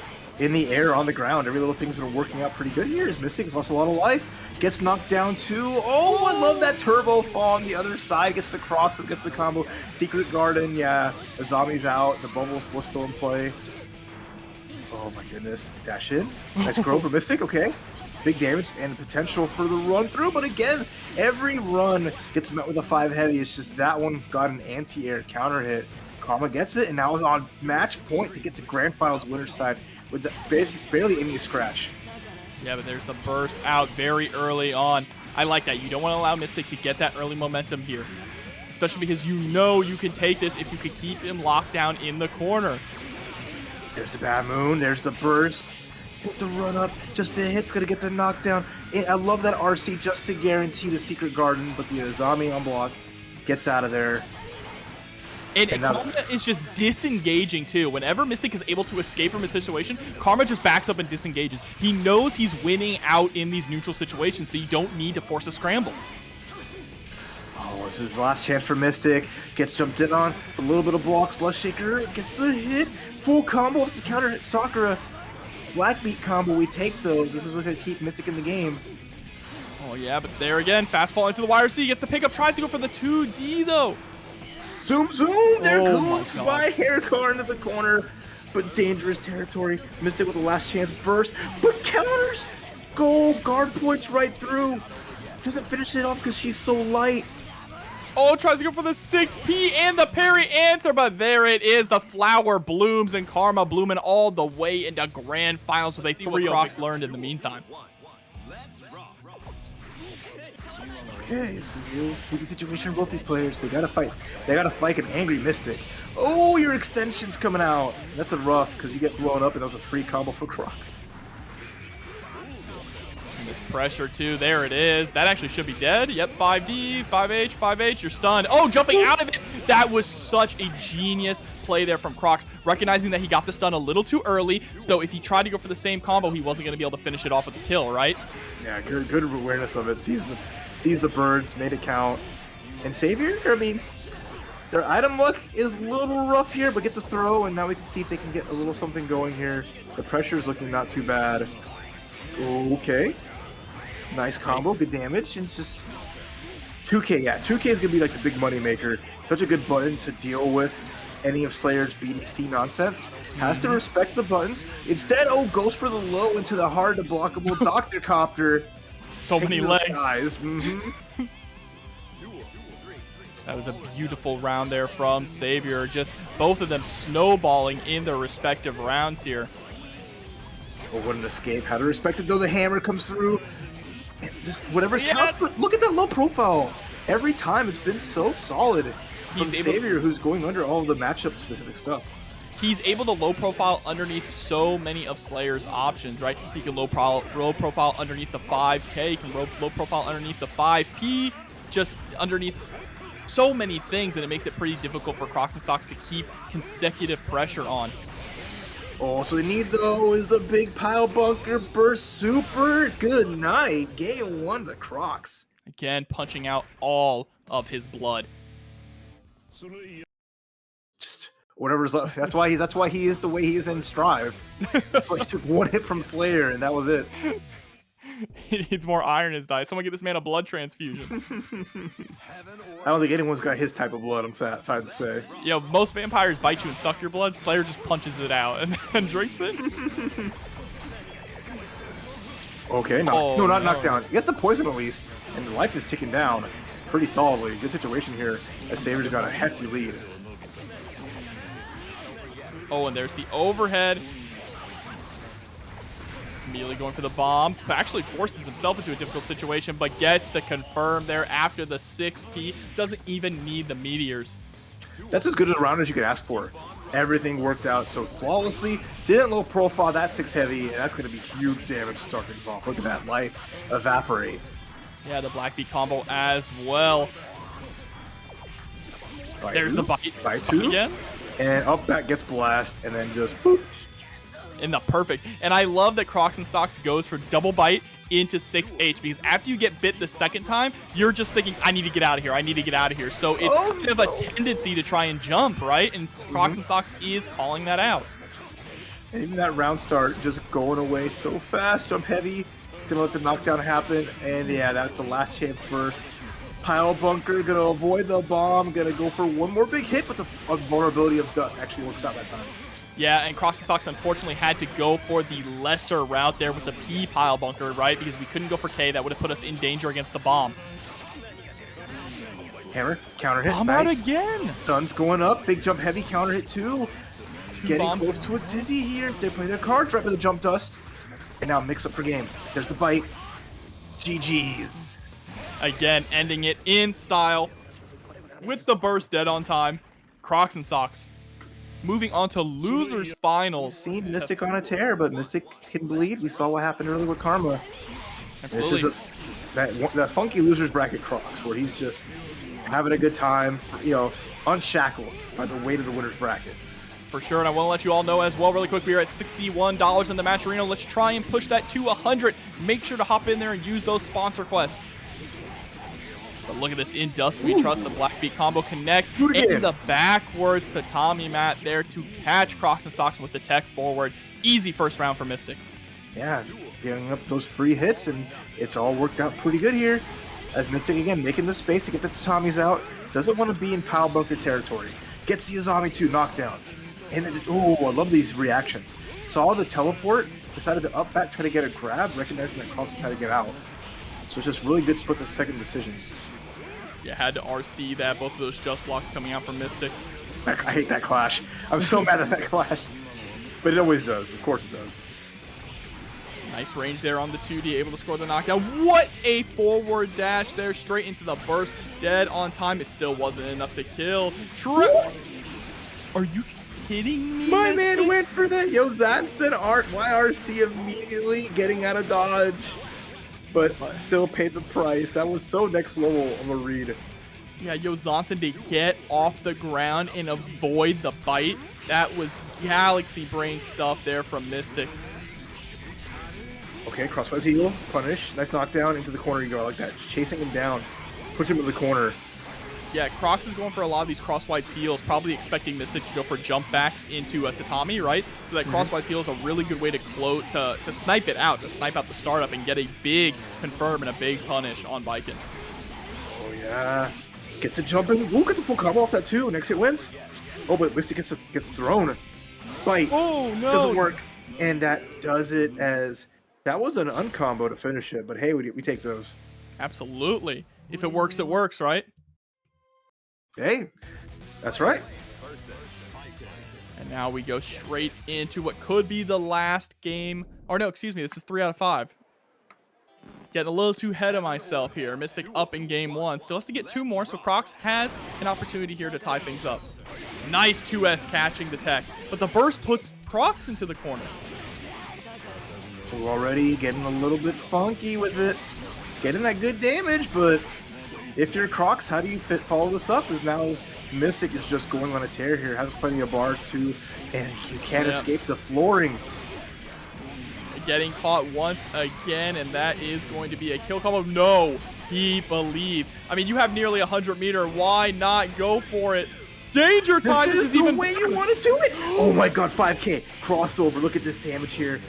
In the air, on the ground, every little thing's been working out pretty good here. As Mystic has lost a lot of life. Gets knocked down too. Oh, I love that turbo fall on the other side. Gets the cross, gets the combo. Secret Garden, yeah. Azami's out. The bubble's still in play. Oh my goodness. Dash in. Nice grow for Mystic. Okay. Big damage and potential for the run through. But again, every run gets met with a 5 heavy. It's just that one got an anti-air counter hit. Karma gets it and now is on match point to get to Grand Finals winner's side with the barely aiming a scratch. Yeah, but there's the burst out very early on. I like that. You don't want to allow Mystic to get that early momentum here, especially because you know you can take this if you can keep him locked down in the corner. There's the Bad Moon. There's the burst. With the run up, just a hit's gonna get the knockdown. And I love that RC just to guarantee the Secret Garden, but the Azami on block gets out of there. And Karma is just disengaging too. Whenever Mystic is able to escape from a situation, Karma just backs up and disengages. He knows he's winning out in these neutral situations, so you don't need to force a scramble. Oh, this is his last chance for Mystic. Gets jumped in on. A little bit of blocks. Lush Shaker gets the hit. Full combo off the counter hit Sakura. Black Beat combo, we take those. This is what's going to keep Mystic in the game. Oh yeah, but there again, fast fall into the wire C, gets the pickup, tries to go for the 2D though. Zoom, zoom! There goes my Spy Hair Car into the corner. But dangerous territory. Mystic with the last chance burst. But counters! Goal, guard points right through. Doesn't finish it off because she's so light. Oh, tries to go for the 6P and the parry answer, but there it is. The flower blooms and Karma blooming all the way into grand finals with a 3 Crocs learned in the meantime. Okay, this is a spooky situation for both these players. They gotta fight. They gotta fight an angry Mystic. Oh, your extension's coming out. That's a rough because you get blown up and that was a free combo for Crocs. This pressure too, there it is. That actually should be dead. Yep, 5D, 5H, 5H, you're stunned. Oh, jumping out of it. That was such a genius play there from Crocs, recognizing that he got the stun a little too early, so if he tried to go for the same combo, he wasn't going to be able to finish it off with the kill, right? Yeah, good awareness of it. Sees the birds, made it count. And Savior, I mean, their item luck is a little rough here, but gets a throw, and now we can see if they can get a little something going here. The pressure is looking not too bad. Okay. Nice combo, good damage, and just 2K, yeah. 2K is going to be like the big money maker. Such a good button to deal with any of Slayer's BDC nonsense. Has to respect the buttons. Instead, goes for the low into the hard to blockable Dr. Copter. So many legs. That was a beautiful round there from Savior. Just both of them snowballing in their respective rounds here. Oh, what an escape. How to respect it, though. The hammer comes through. And just whatever counts. But look at that low profile. Every time it's been so solid from Savior, who's going under all of the matchup-specific stuff. He's able to low profile underneath so many of Slayer's options, right? He can low profile underneath the 5K. He can low profile underneath the 5P. Just underneath so many things, and it makes it pretty difficult for Crocs and Socks to keep consecutive pressure on. Oh, so they need, though, is the big pile bunker burst. Super good night. Game 1, the Crocs. Again, punching out all of his blood. Just whatever's left. That's why he is the way he is in Strive. It's like he took one hit from Slayer, and that was it. He needs more iron in his diet. Someone get this man a blood transfusion. I don't think anyone's got his type of blood, I'm sad to say. Yo, most vampires bite you and suck your blood. Slayer just punches it out and then drinks it. Okay, no, not knockdown. He gets the poison at least, and life is ticking down pretty solidly. Good situation here, as Savior's got a hefty lead. Oh, and there's the overhead. Immediately going for the bomb. Actually forces himself into a difficult situation, but gets the confirm there after the 6P. Doesn't even need the meteors. That's as good a round as you could ask for. Everything worked out so flawlessly. Didn't low profile that 6 heavy, and that's going to be huge damage to start things off. Look at that life evaporate. Yeah, the Black Beat combo as well. There's the bite two again. And up back gets blast, and then just boop. In the perfect. And I love that Crocs and Socks goes for double bite into 6H, because after you get bit the second time, you're just thinking, I need to get out of here. I need to get out of here. So it's kind of a tendency to try and jump, right? And Crocs and Socks is calling that out. And even that round start just going away so fast. Jump heavy. Gonna let the knockdown happen. And yeah, that's a last chance burst. Pile bunker, gonna avoid the bomb. Gonna go for one more big hit, but the vulnerability of dust actually works out that time. Yeah, and Crocs and Socks unfortunately had to go for the lesser route there with the P pile bunker, right? Because we couldn't go for K. That would have put us in danger against the bomb. Hammer, counter hit, Bomb nice. out again. Sun's going up, big jump heavy, counter hit too. Getting bombs. close to a dizzy here. They play their cards right with the jump dust. And now mix up for game. There's the bite. GG's. Again, ending it in style with the burst dead on time. Crocs and Socks. Moving on to losers finals. Seen Mystic on a tear, but Mystic can bleed. We saw what happened earlier with Karma. Absolutely. This is that funky losers bracket Crocs, where he's just having a good time, you know, unshackled by the weight of the winners bracket. For sure, and I want to let you all know as well really quick, we are at $61 in the match arena. Let's try and push that to 100. Make sure to hop in there and use those sponsor quests. But look at this, in Dust We Trust, the Blackbeat combo connects in the backwards to Tommy Matt there to catch Crocs and Socks with the tech forward. Easy first round for Mystic. Yeah, getting up those free hits, and it's all worked out pretty good here. As Mystic, again, making the space to get the Tommys out. Doesn't want to be in pile bunker territory. Gets the Azami 2 knockdown. And oh, I love these reactions. Saw the teleport, decided to up back, try to get a grab, recognizing that Crocs to try to get out. So it's just really good split the second decisions. Yeah, had to RC that, both of those just blocks coming out from Mystic. I hate that clash. I'm so mad at that clash. But it always does. Of course it does. Nice range there on the 2D, able to score the knockdown. What a forward dash there, straight into the burst. Dead on time. It still wasn't enough to kill. Are you kidding me, My Mystic? man went for that. Yo, Zan said YRC immediately getting out of dodge. But still paid the price. That was so next level of a read. Yeah, Yo Zonson to get off the ground and avoid the bite. That was galaxy brain stuff there from Mystic. Okay, crosswise heal, punish. Nice knockdown into the corner you go. I like that. Just chasing him down. Push him in the corner. Yeah, Crocs is going for a lot of these crosswise heals, probably expecting Mystic to go for jump backs into Tatami, right? So that crosswise heal is a really good way to snipe it out, to snipe out the startup and get a big confirm and a big punish on Baiken. Oh, yeah. Gets the jump in. Ooh, gets the full combo off that too. Next hit wins. Oh, but Mystic gets thrown. Bite. Oh, no. Doesn't work. And that does it as... That was an uncombo to finish it, but hey, we take those. Absolutely. If it works, right? Hey, that's right. And now we go straight into what could be the last game. Or no, excuse me, this is 3 out of 5. Getting a little too ahead of myself here. Mystic up in game 1. Still has to get 2 more, so Crocs has an opportunity here to tie things up. Nice 2S catching the tech, but the burst puts Crocs into the corner. We're already getting a little bit funky with it. Getting that good damage, but if you're Crocs, how do you follow this up? As now as Mystic is just going on a tear here, has plenty of bar too, and you can't escape the flooring. Getting caught once again, and that is going to be a kill combo. No, he believes. I mean, you have nearly 100 meter. Why not go for it? Danger time. This is the way you want to do it. Oh my god, 5K. Crossover. Look at this damage here.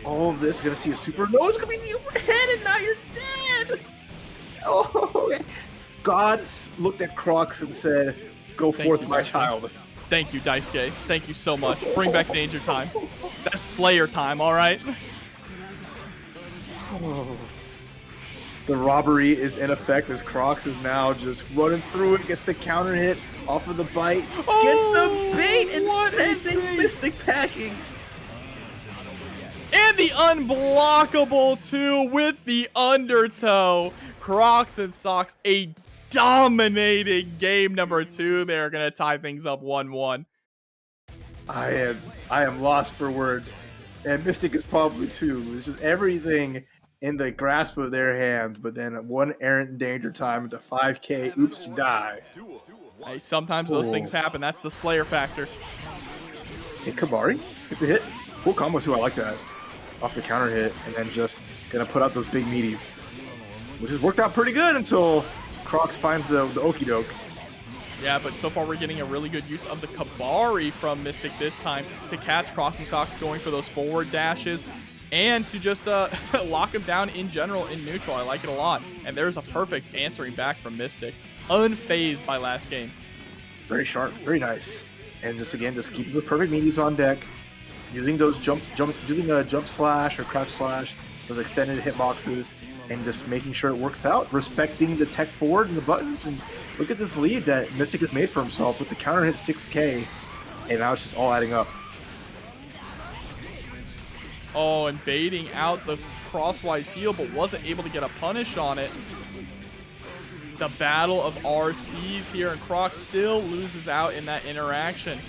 All of this, gonna see a super. No, it's gonna be the overhead, and now you're dead. Oh, God looked at Crocs and said, "Go forth, my child." Thank you, Daisuke. Thank you so much. Bring back danger time. That's Slayer time, all right? Oh. The robbery is in effect as Crocs is now just running through it, gets the counter hit off of the bite, gets the bait, and sending Mystic packing. And the unblockable too with the undertow. Crocs and Socks, a dominating game number 2. They're gonna tie things up 1-1. I am lost for words, and Mystic is probably too. It's just everything in the grasp of their hands, but then one errant danger time into 5K. Oops, you die. Hey, sometimes those things happen. That's the Slayer factor. Hey, Kabari, get the hit. Full combo too. I like that. Off the counter hit, and then just gonna put out those big meaties, which has worked out pretty good until Crocs finds the okie doke. Yeah, but so far we're getting a really good use of the Kabari from Mystic this time to catch Crocs and Socks going for those forward dashes and to just lock him down in general in neutral. I like it a lot. And there's a perfect answering back from Mystic. Unfazed by last game. Very sharp, very nice. And just again, just keeping those perfect medias on deck, using those using the jump slash or crouch slash, those extended hitboxes, and just making sure it works out, respecting the tech forward and the buttons. And look at this lead that Mystic has made for himself with the counter hit 6K, and now it's just all adding up. Oh, and baiting out the crosswise heel, but wasn't able to get a punish on it. The battle of RCs here, and Crocs still loses out in that interaction.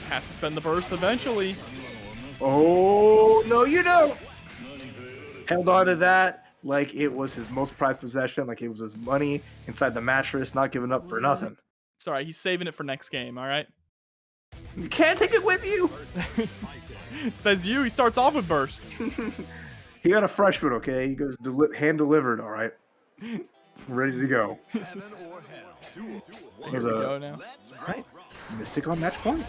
Has to spend the burst eventually. Oh, no, you don't! Held on to that like it was his most prized possession, like it was his money inside the mattress, not giving up for nothing. It's all right. He's saving it for next game, all right? You can't take it with you! Says you. He starts off with burst. He got a fresh one, okay? He goes hand delivered, all right? Ready to go. Here we go now. Right. Mystic on match point.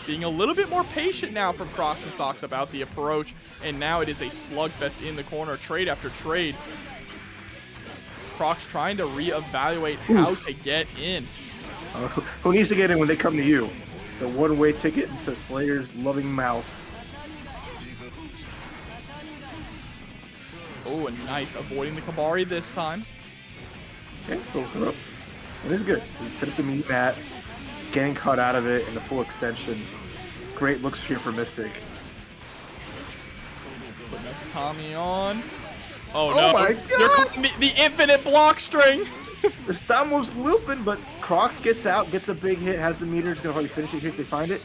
Being a little bit more patient now from Crocs and Socks about the approach, and now it is a slugfest in the corner, trade after trade. Crocs trying to reevaluate how to get in. Who needs to get in when they come to you? The one-way ticket into Slayer's loving mouth. Oh, and nice. Avoiding the Kabari this time. Okay, both are up. And this is good. He's set up the meat mat, getting caught out of it in the full extension. Great looks here for Mystic. Putting up Tommy on. Oh, Oh no. my God! The infinite block string. Estamos looping, but Crocs gets out, gets a big hit, has the meter. Gonna probably finish it here if they find it.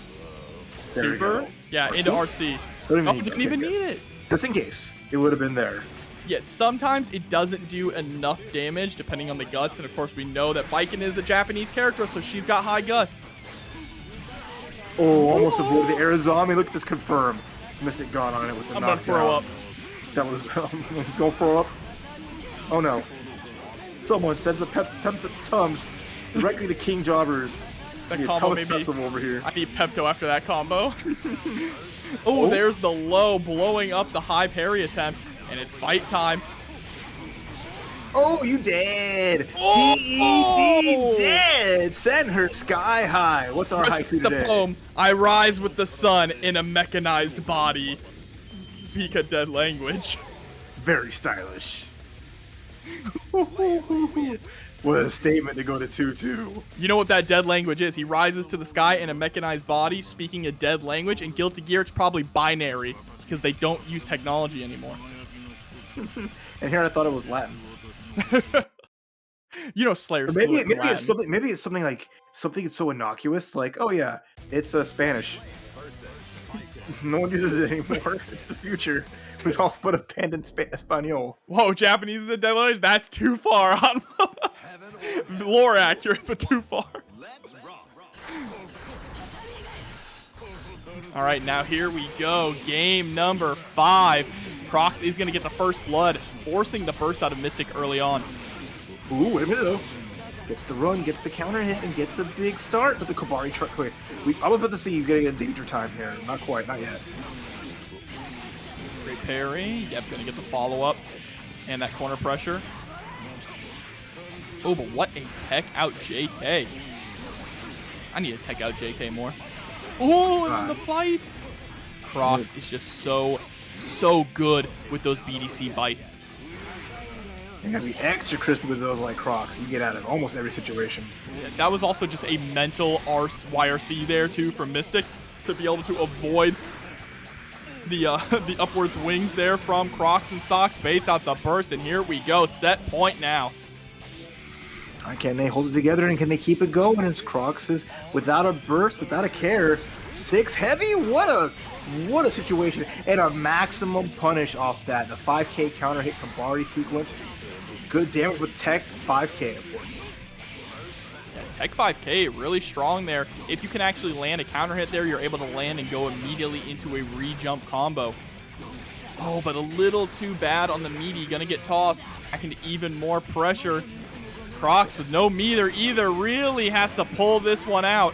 There we Super. go. Yeah, RC? into RC. Don't Oh, need it. didn't Okay, even good. need it. Just in case. It would have been there. Yes, sometimes it doesn't do enough damage depending on the guts, and of course we know that Baiken is a Japanese character, so she's got high guts. Oh, almost avoided the Arizami. Look at this confirm. Mystic gone on it with the I'm gonna knockdown. throw up. That was go throw up. Oh no! Someone sends a Tums directly to King Jobbers. That Be a combo Tums maybe. festival over here. I need Pepto after that combo. Oh, there's the low blowing up the high parry attempt, and it's bite time. Oh, you dead! Oh! D-E-D dead! Send her sky high. What's our haiku The today? poem, I rise with the sun in a mechanized body. Speak a dead language. Very stylish. What a statement to go to 2-2. You know what that dead language is? He rises to the sky in a mechanized body, speaking a dead language. In Guilty Gear, it's probably binary, because they don't use technology anymore. And here I thought it was Latin. You know Slayer's Maybe fluent in Latin. it's something. Maybe it's something like something so innocuous, like, oh yeah, it's Spanish. No one uses it anymore. It's the future. We've all but abandoned Espanol. Whoa, Japanese is a dead language? That's too far. Lore accurate, but too far. All right, now here we go. Game number 5. Crocs is going to get the first blood, forcing the burst out of Mystic early on. Ooh, wait a minute though. Gets the run, gets the counter hit, and gets a big start. But the Kabari truck. Wait, I was about to see you getting a danger time here. Not quite, not yet. Great parry. Yep, going to get the follow-up. And that corner pressure. Oh, but what a tech out JK. I need to tech out JK more. Oh, and then the bite. Crocs is just so good with those BDC bites. You gotta be extra crispy with those like Crocs. You get out of almost every situation. Yeah, that was also just a mental YRC there too from Mystic to be able to avoid the upwards wings there from Crocs and Socks. Baits out the burst, and here we go. Set point now. Can they hold it together and can they keep it going? As Crocs is without a burst, without a care. 6 heavy. What a situation, and a maximum punish off that. The 5K counter hit Kabari sequence. Good damage with Tech 5K, of course. Yeah, Tech 5K really strong there. If you can actually land a counter hit there, you're able to land and go immediately into a re-jump combo. Oh, but a little too bad on the meaty. Gonna get tossed. Back into even more pressure. Crocs with no meter either really has to pull this one out.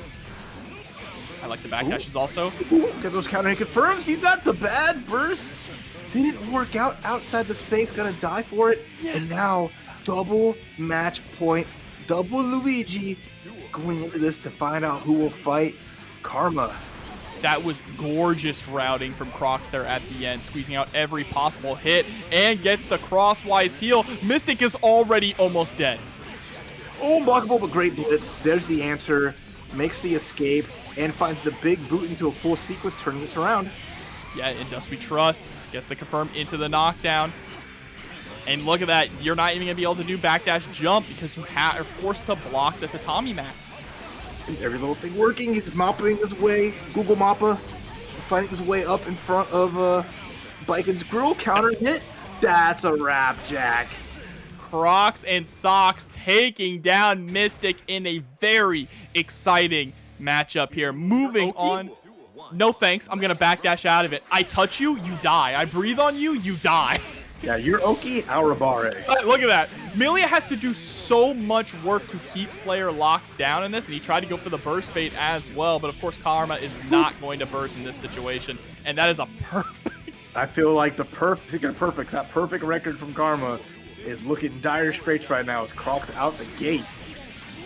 I like the backdashes also. Ooh, get those counter hit confirms. You got the bad bursts. Didn't work out outside the space. Gonna die for it. Yes. And now double match point double Luigi going into this to find out who will fight Karma. That was gorgeous routing from Crocs there at the end, squeezing out every possible hit and gets the crosswise heal. Mystic is already almost dead. Oh, unblockable, but great blitz. There's the answer. Makes the escape and finds the big boot into a full sequence, turning this around. Yeah, in Dust We Trust, gets the confirm into the knockdown. And look at that, you're not even going to be able to do backdash jump because you are forced to block the tatami mat. And every little thing working. He's mopping his way, Google Mappa, finding his way up in front of Baiken's grill. Counter hit. That's a wrap, Jack. Crocs and Socks taking down Mystic in a very exciting matchup here. Moving on. No thanks, I'm going to backdash out of it. I touch you, you die. I breathe on you, you die. Yeah, you're Oki, Aurabare. Look at that. Millia has to do so much work to keep Slayer locked down in this, and he tried to go for the burst bait as well, but of course Karma is not going to burst in this situation, and that is a perfect... I feel like the speaking of perfects, that perfect record from Karma is looking dire straits right now as Crocs out the gate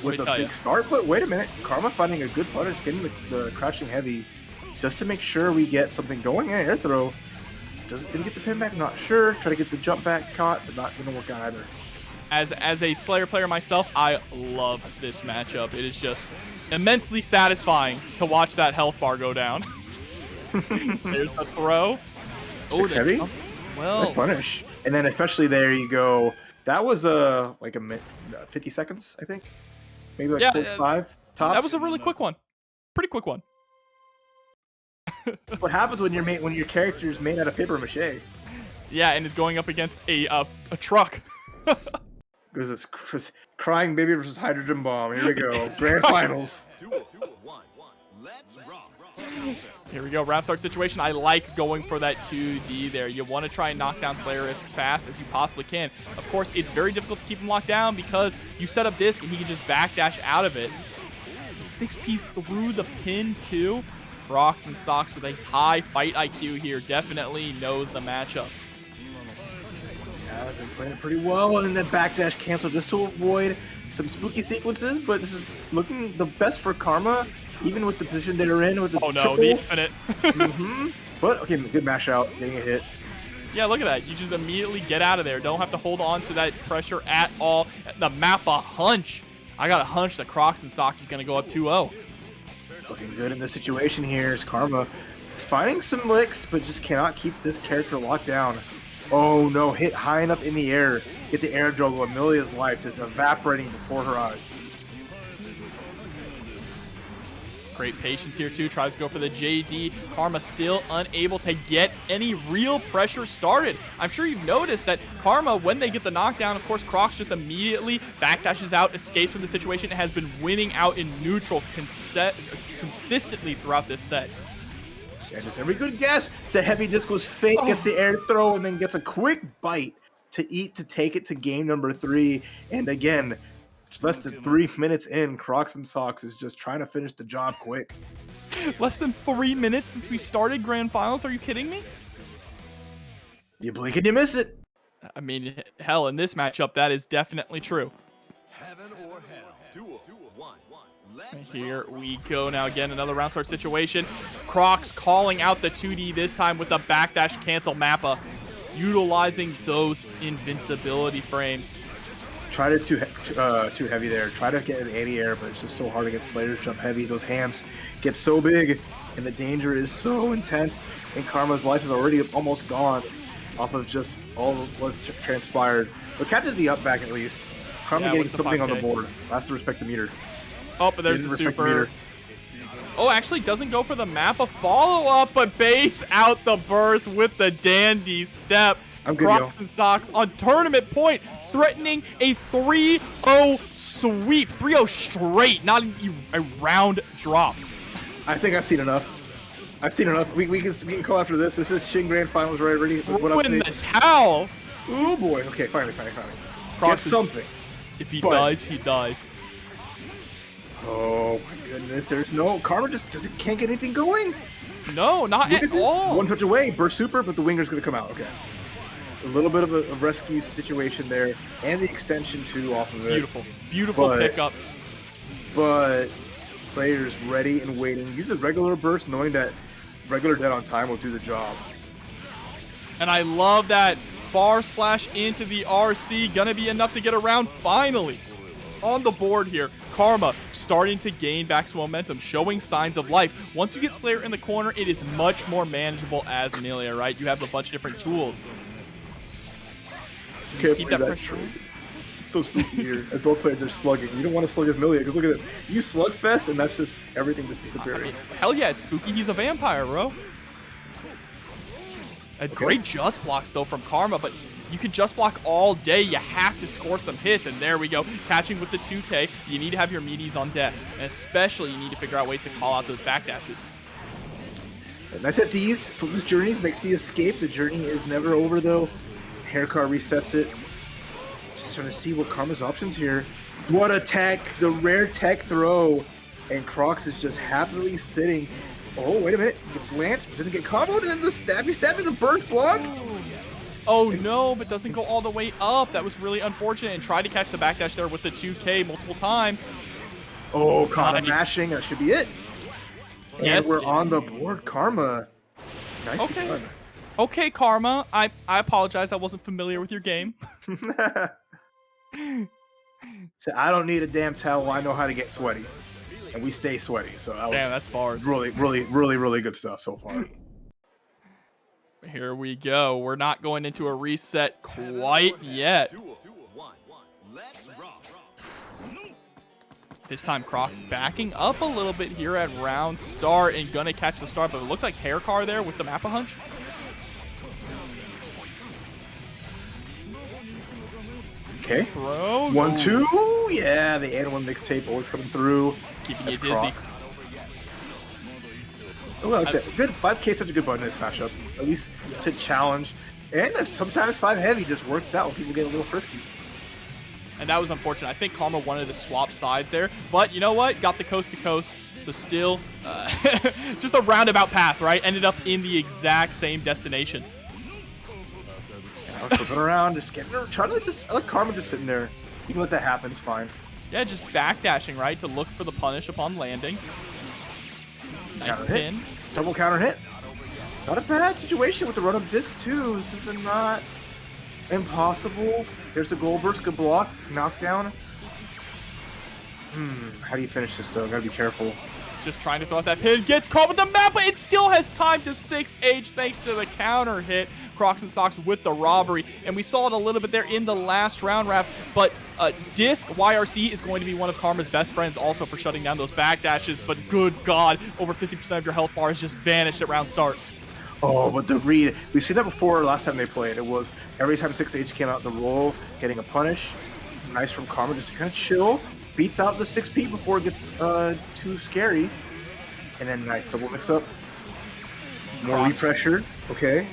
with a big start. But wait a minute, Karma finding a good punish, getting the crouching heavy just to make sure we get something going. Air throw. Didn't get the pin back, not sure. Try to get the jump back caught, but not gonna work out either. As a Slayer player myself, I love this matchup. It is just immensely satisfying to watch that health bar go down. There's the throw. Six heavy. Well, nice punish. And then especially there you go. That was like a minute, 50 seconds, I think. Maybe like 45 tops. That was a really quick one. Pretty quick one. What happens when your character is made out of paper mache? Yeah, and is going up against a truck. There's this crying baby versus hydrogen bomb. Here we go. Grand finals. Here we go. Round start situation. I like going for that 2D there. You want to try and knock down Slayer as fast as you possibly can. Of course, it's very difficult to keep him locked down because you set up disc and he can just backdash out of it. 6-piece through the pin too. Crocs and Socks with a high fight IQ here definitely knows the matchup. Yeah, they've been playing it pretty well, and then backdash cancel just to avoid some spooky sequences, but this is looking the best for Karma, even with the position they're in with the triple. The infinite. But, okay, good mash out, getting a hit. Yeah, look at that. You just immediately get out of there. Don't have to hold on to that pressure at all. The map a hunch. I got a hunch that Crocs and Socks is going to go up 2-0. Looking good in this situation here is Karma. It's finding some licks, but just cannot keep this character locked down. Oh no, hit high enough in the air. Get the air juggle, and Millia's life just evaporating before her eyes. Great patience here too. Tries to go for the JD. Karma still unable to get any real pressure started. I'm sure you've noticed that Karma, when they get the knockdown, of course, Crocs just immediately backdashes out, escapes from the situation, and has been winning out in neutral consistently throughout this set. Yeah, just every good guess. The heavy disc was fake, gets the air throw, and then gets a quick bite to eat to take it to game number 3. And again, it's less than 3 minutes in. Crocs and Socks is just trying to finish the job quick. Less than 3 minutes since we started Grand Finals? Are you kidding me? You blink and you miss it. I mean, hell, in this matchup, that is definitely true. Heaven or hell. Duel. 1. Here we go now. Again, another round start situation. Crocs calling out the 2D this time with the backdash cancel mappa, utilizing those invincibility frames. Try to too heavy there. Try to get an anti-air, but it's just so hard to get Slayer's jump heavy. Those hands get so big, and the danger is so intense. And Karma's life is already almost gone off of just all of what's transpired. But catches the up back at least. Karma getting something on the board. Has to respect the meter. Oh, but there's the super. Oh, actually doesn't go for the map. A follow-up, but baits out the burst with the dandy step. I'm good, Crocs and Socks on tournament point, threatening a 3-0 sweep. 3-0 straight, not a round drop. I think I've seen enough. We can call after this. This is Shin Grand Finals right already. What I'm saying. The towel. Oh boy. Okay, finally. Crocs Get something. If he dies, he dies. Oh my goodness, there's no Karma just can't get anything going. No, not at all. One touch away, burst super, but the winger's gonna come out. Okay. A little bit of a rescue situation there, and the extension too off of it. Beautiful. Beautiful pickup. But Slayer's ready and waiting. Use a regular burst, knowing that regular dead on time will do the job. And I love that far slash into the RC. Gonna be enough to get around finally. On the board here, Karma starting to gain back some momentum, showing signs of life. Once you get Slayer in the corner, it is much more manageable as Millia, right? You have a bunch of different tools. Can you keep that pressure? It's so spooky here, as both players are slugging. You don't want to slug as Millia, because look at this. You slugfest, and that's just everything just disappearing. I mean, hell yeah, it's spooky. He's a vampire, bro. Great just blocks, though, from Karma, but you can just block all day. You have to score some hits, and there we go. Catching with the 2K, you need to have your meaties on deck, and especially you need to figure out ways to call out those backdashes. Nice FDs, Footloose Journeys makes the escape. The journey is never over, though. Haircar resets it. Just trying to see what Karma's options here. What a tech, the rare tech throw. And Crocs is just happily sitting. Oh, wait a minute. Gets Lance, but doesn't get comboed, and then the stabby, the burst block. Oh no, but doesn't go all the way up. That was really unfortunate, and tried to catch the backdash there with the 2K multiple times. Oh, Karma mashing. That should be it. And yes, we're on the board, Karma. Nicely done. Okay, Karma. I apologize. I wasn't familiar with your game. So I don't need a damn towel. I know how to get sweaty. And we stay sweaty. So damn, that's bars. Really, really, really, really good stuff so far. Here we go. We're not going into a reset quite yet. This time, Crocs backing up a little bit here at round start and gonna catch the start, but it looked like Haircar there with the Mappa hunch. Okay. Throw. 1, 2. Yeah, the and one mixtape always coming through. Keeping you dizzy. Crocs. Oh, I like that. Good. 5K is such a good button in this matchup. At least to challenge. And sometimes 5 heavy just works out when people get a little frisky. And that was unfortunate. I think Karma wanted to swap sides there. But you know what? Got the coast to coast. So still just a roundabout path, right? Ended up in the exact same destination. I was flipping around, just getting her, trying to just, I like Karma just sitting there. You can let that happen, it's fine. Yeah, just backdashing, right? To look for the punish upon landing. Nice Counter pin. Hit. Double counter hit. Not a bad situation with the run-up disc, too. This is not impossible. There's the gold burst, good block, knockdown. How do you finish this, though? Gotta be careful. Just trying to throw out that pin. Gets caught with the map, but it still has time to 6H thanks to the counter hit. Crocs and Socks with the robbery. And we saw it a little bit there in the last round, Raph. But Disc YRC is going to be one of Karma's best friends also for shutting down those backdashes. But good God, over 50% of your health bars just vanished at round start. Oh, but the read, we've seen that before last time they played. It was every time 6H came out the roll, getting a punish. Nice from Karma just to kind of chill. Beats out the 6P before it gets too scary. And then nice double mix up. More repressure. Okay.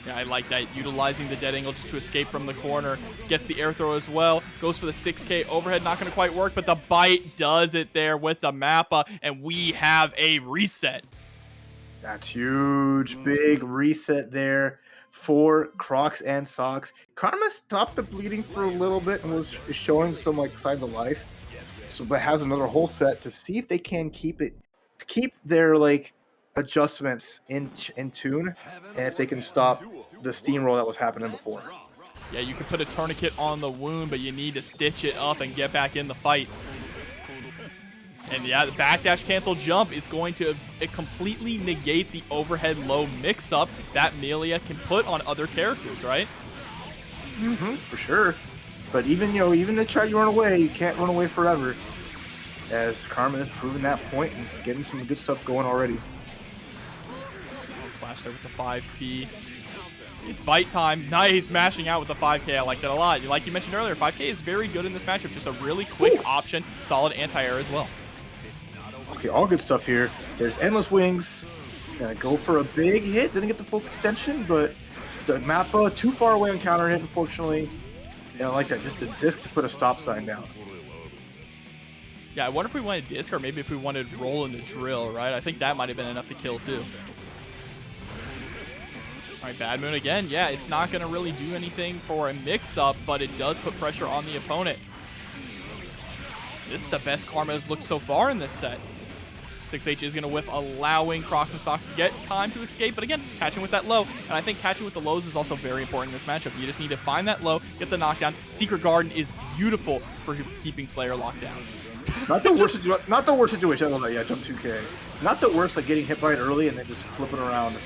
Yeah, I like that. Utilizing the dead angle just to escape from the corner. Gets the air throw as well. Goes for the 6K overhead. Not going to quite work, but the bite does it there with the Mappa. And we have a reset. That's huge. Big reset there for Crocs and Socks. Karma stopped the bleeding for a little bit and was showing some like signs of life. So, but has another whole set to see if they can keep their like adjustments in tune, and if they can stop the steamroll that was happening before. Yeah, you can put a tourniquet on the wound, but you need to stitch it up and get back in the fight. And yeah, the backdash cancel jump is going to completely negate the overhead low mix-up that Millia can put on other characters, right? For sure. But even, you know, even to try to run away, you can't run away forever. As Karma has proven that point and getting some good stuff going already. Flash there with the 5P. It's bite time. Nice mashing out with the 5K. I like that a lot. Like you mentioned earlier, 5K is very good in this matchup. Just a really quick option. Solid anti-air as well. Okay, all good stuff here. There's Endless Wings. Gonna go for a big hit. Didn't get the full extension, but the Mappa too far away on counter hit, unfortunately. Yeah, I like that. Just a disc to put a stop sign down. Yeah, I wonder if we wanted disc or maybe if we wanted roll in the drill, right? I think that might have been enough to kill too. All right, Bad Moon again. Yeah, it's not going to really do anything for a mix-up, but it does put pressure on the opponent. This is the best Karma has looked so far in this set. 6H is going to whiff, allowing Crocs and Socks to get time to escape. But again, catching with that low. And I think catching with the lows is also very important in this matchup. You just need to find that low, get the knockdown. Secret Garden is beautiful for keeping Slayer locked down. Not the worst situation. I love that. Yeah, jump 2K. Not the worst, like getting hit by it early and then just flipping around.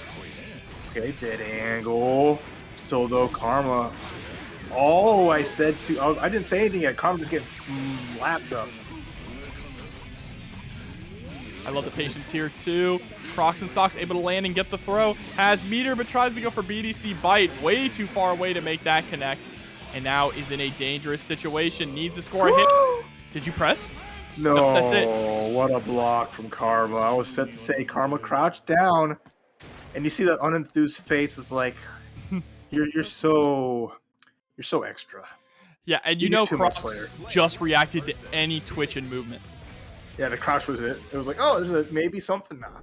Okay, dead angle. Still though, Karma. Oh, I didn't say anything yet. Karma just getting slapped up. I love the patience here too. Crocs and Socks able to land and get the throw. Has meter, but tries to go for BDC bite. Way too far away to make that connect. And now is in a dangerous situation. Needs to score a hit. Did you press? No, Nope, that's it. What a block from Karma. I was set to say Karma crouched down. And you see that unenthused face is like, you're so extra. Yeah, and you know Crocs just reacted to any twitch and movement. Yeah, the crouch was it. It was like, oh, there's maybe something now.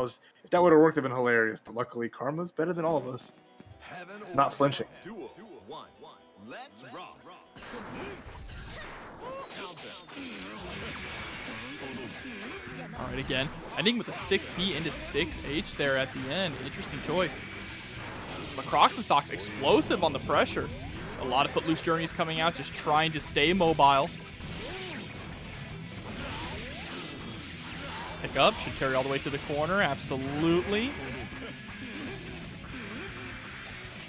If that would have worked, it'd been hilarious. But luckily, Karma's better than all of us. Not flinching. Duel. One. Let's rock. All right, again, ending with a 6B into 6H there at the end. Interesting choice. But Crocs and Socks explosive on the pressure. A lot of footloose journeys coming out, just trying to stay mobile. Pick up, should carry all the way to the corner, absolutely.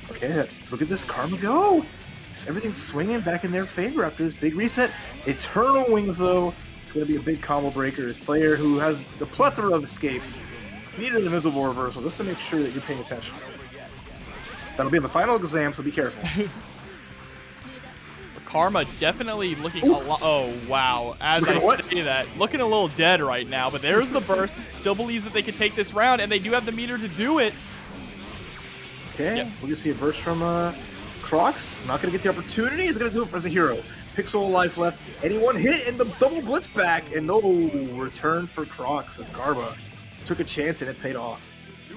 Okay, look at this Karma go. Everything's swinging back in their favor after this big reset. Eternal Wings, though, it's going to be a big combo breaker. Slayer, who has the plethora of escapes, needed an invisible reversal just to make sure that you're paying attention. That'll be in the final exam, so be careful. Karma definitely looking a lot. Oh, wow. As I say that, looking a little dead right now, but there's the burst. Still believes that they can take this round, and they do have the meter to do it. Okay, we're going to see a burst from Crocs. Not going to get the opportunity. He's going to do it as a hero. Pixel life left. Anyone hit, and the double blitz back. And no return for Crocs as Karma took a chance, and it paid off.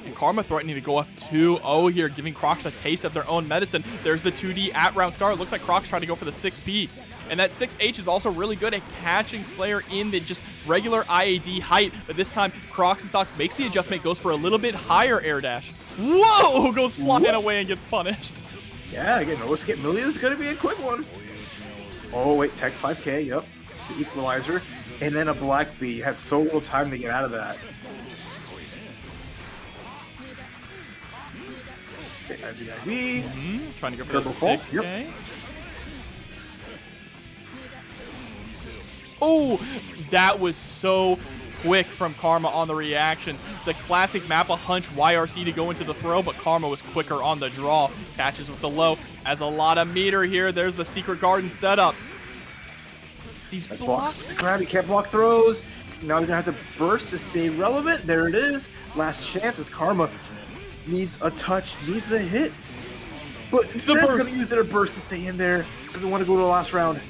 And Karma threatening to go up 2-0 here, giving Crocs a taste of their own medicine. There's the 2D at round start. It looks like Crocs trying to go for the 6P. And that 6H is also really good at catching Slayer in the just regular IAD height. But this time, Crocs and Socks makes the adjustment, goes for a little bit higher air dash. Whoa! Goes flying away and gets punished. Yeah, again, no escape. Millia is going to be a quick one. Oh, wait, Tech 5K, yep. The equalizer. And then a Black B. You had so little time to get out of that. Trying to go for the 6K. Yep. Oh, that was so quick from Karma on the reaction. The classic Mappa hunch YRC to go into the throw, but Karma was quicker on the draw. Catches with the low. Has a lot of meter here. There's the Secret Garden setup. These blocks. He can't block throws. Now he's going to have to burst to stay relevant. There it is. Last chance as Karma needs a touch, needs a hit. But instead he's going to use their burst to stay in there. Doesn't want to go to the last round.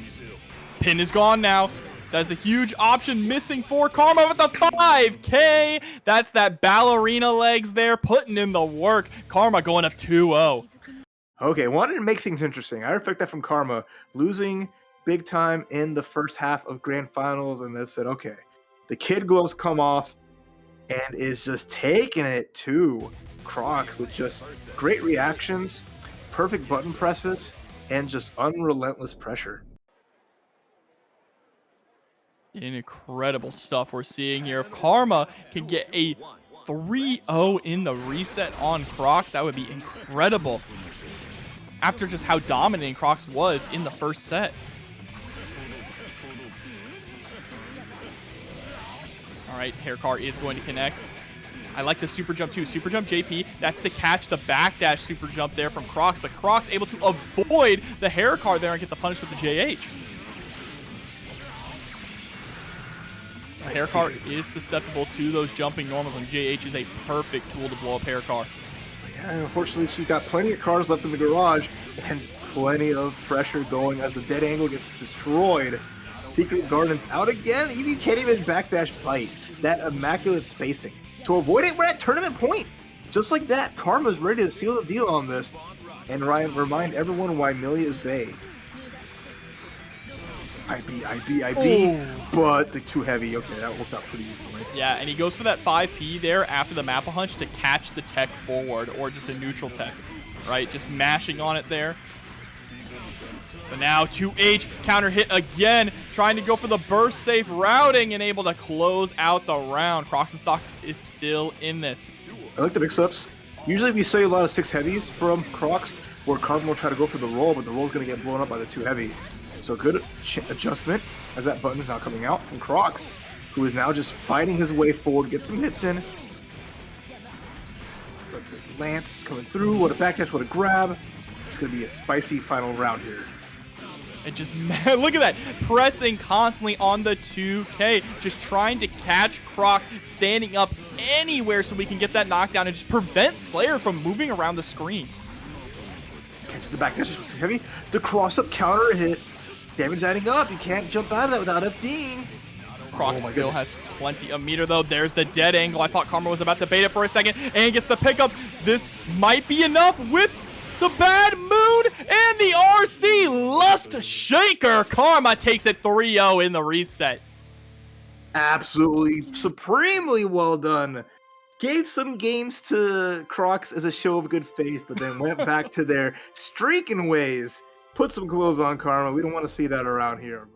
Pin is gone now. That's a huge option missing for Karma with the 5K. That's that ballerina legs there, putting in the work. Karma going up 2-0. Okay, wanted to make things interesting. I respect that from Karma. Losing big time in the first half of Grand Finals, and they said, okay, the kid gloves come off and is just taking it to Crocs with just great reactions, perfect button presses, and just unrelentless pressure. Incredible stuff we're seeing here. If Karma can get a 3-0 in the reset on Crocs, that would be incredible. After just how dominant Crocs was in the first set. All right, Hair Car is going to connect. I like the super jump too. Super jump JP, that's to catch the backdash super jump there from Crocs, but Crocs able to avoid the Hair Car there and get the punish with the JH. The Hair Car is susceptible to those jumping normals, and JH is a perfect tool to blow up Hair Car. Yeah, unfortunately, she's got plenty of cars left in the garage and plenty of pressure going as the dead angle gets destroyed. Secret Garden's out again. You can't even backdash bite. That immaculate spacing. To avoid it, we're at tournament point. just like that, Karma's ready to seal the deal on this and remind everyone why Millia is Bae. IB, Ooh. but the too heavy. Okay, that worked out pretty easily. Yeah, and he goes for that 5P there after the Mapple Hunch to catch the tech forward, or just a neutral tech, right? Just mashing on it there. So now 2H counter hit again, trying to go for the burst safe routing and able to close out the round. Crocs and Stocks is still in this. I like the mix-ups. Usually we see a lot of 6 heavies from Crocs, where Karma will try to go for the roll, but the roll's going to get blown up by the 2 heavy. So good adjustment as that button is now coming out from Crocs, who is now just fighting his way forward, get some hits in. But the Lance coming through, what a backdash, what a grab. It's going to be a spicy final round here. And just, look at that, pressing constantly on the 2K, just trying to catch Crocs, standing up anywhere so we can get that knockdown and just prevent Slayer from moving around the screen. Catches the backdash, it's heavy. The cross-up counter hit. Damage adding up. You can't jump out of that without FDing. Crocs still has plenty of meter, though. There's the dead angle. I thought Karma was about to bait it for a second and gets the pickup. This might be enough with the bad mood and the RC Lust Shaker. Karma takes it 3-0 in the reset. Absolutely supremely well done. Gave some games to Crocs as a show of good faith, but then went back to their streaking ways. Put some clothes on, Karma. We don't want to see that around here.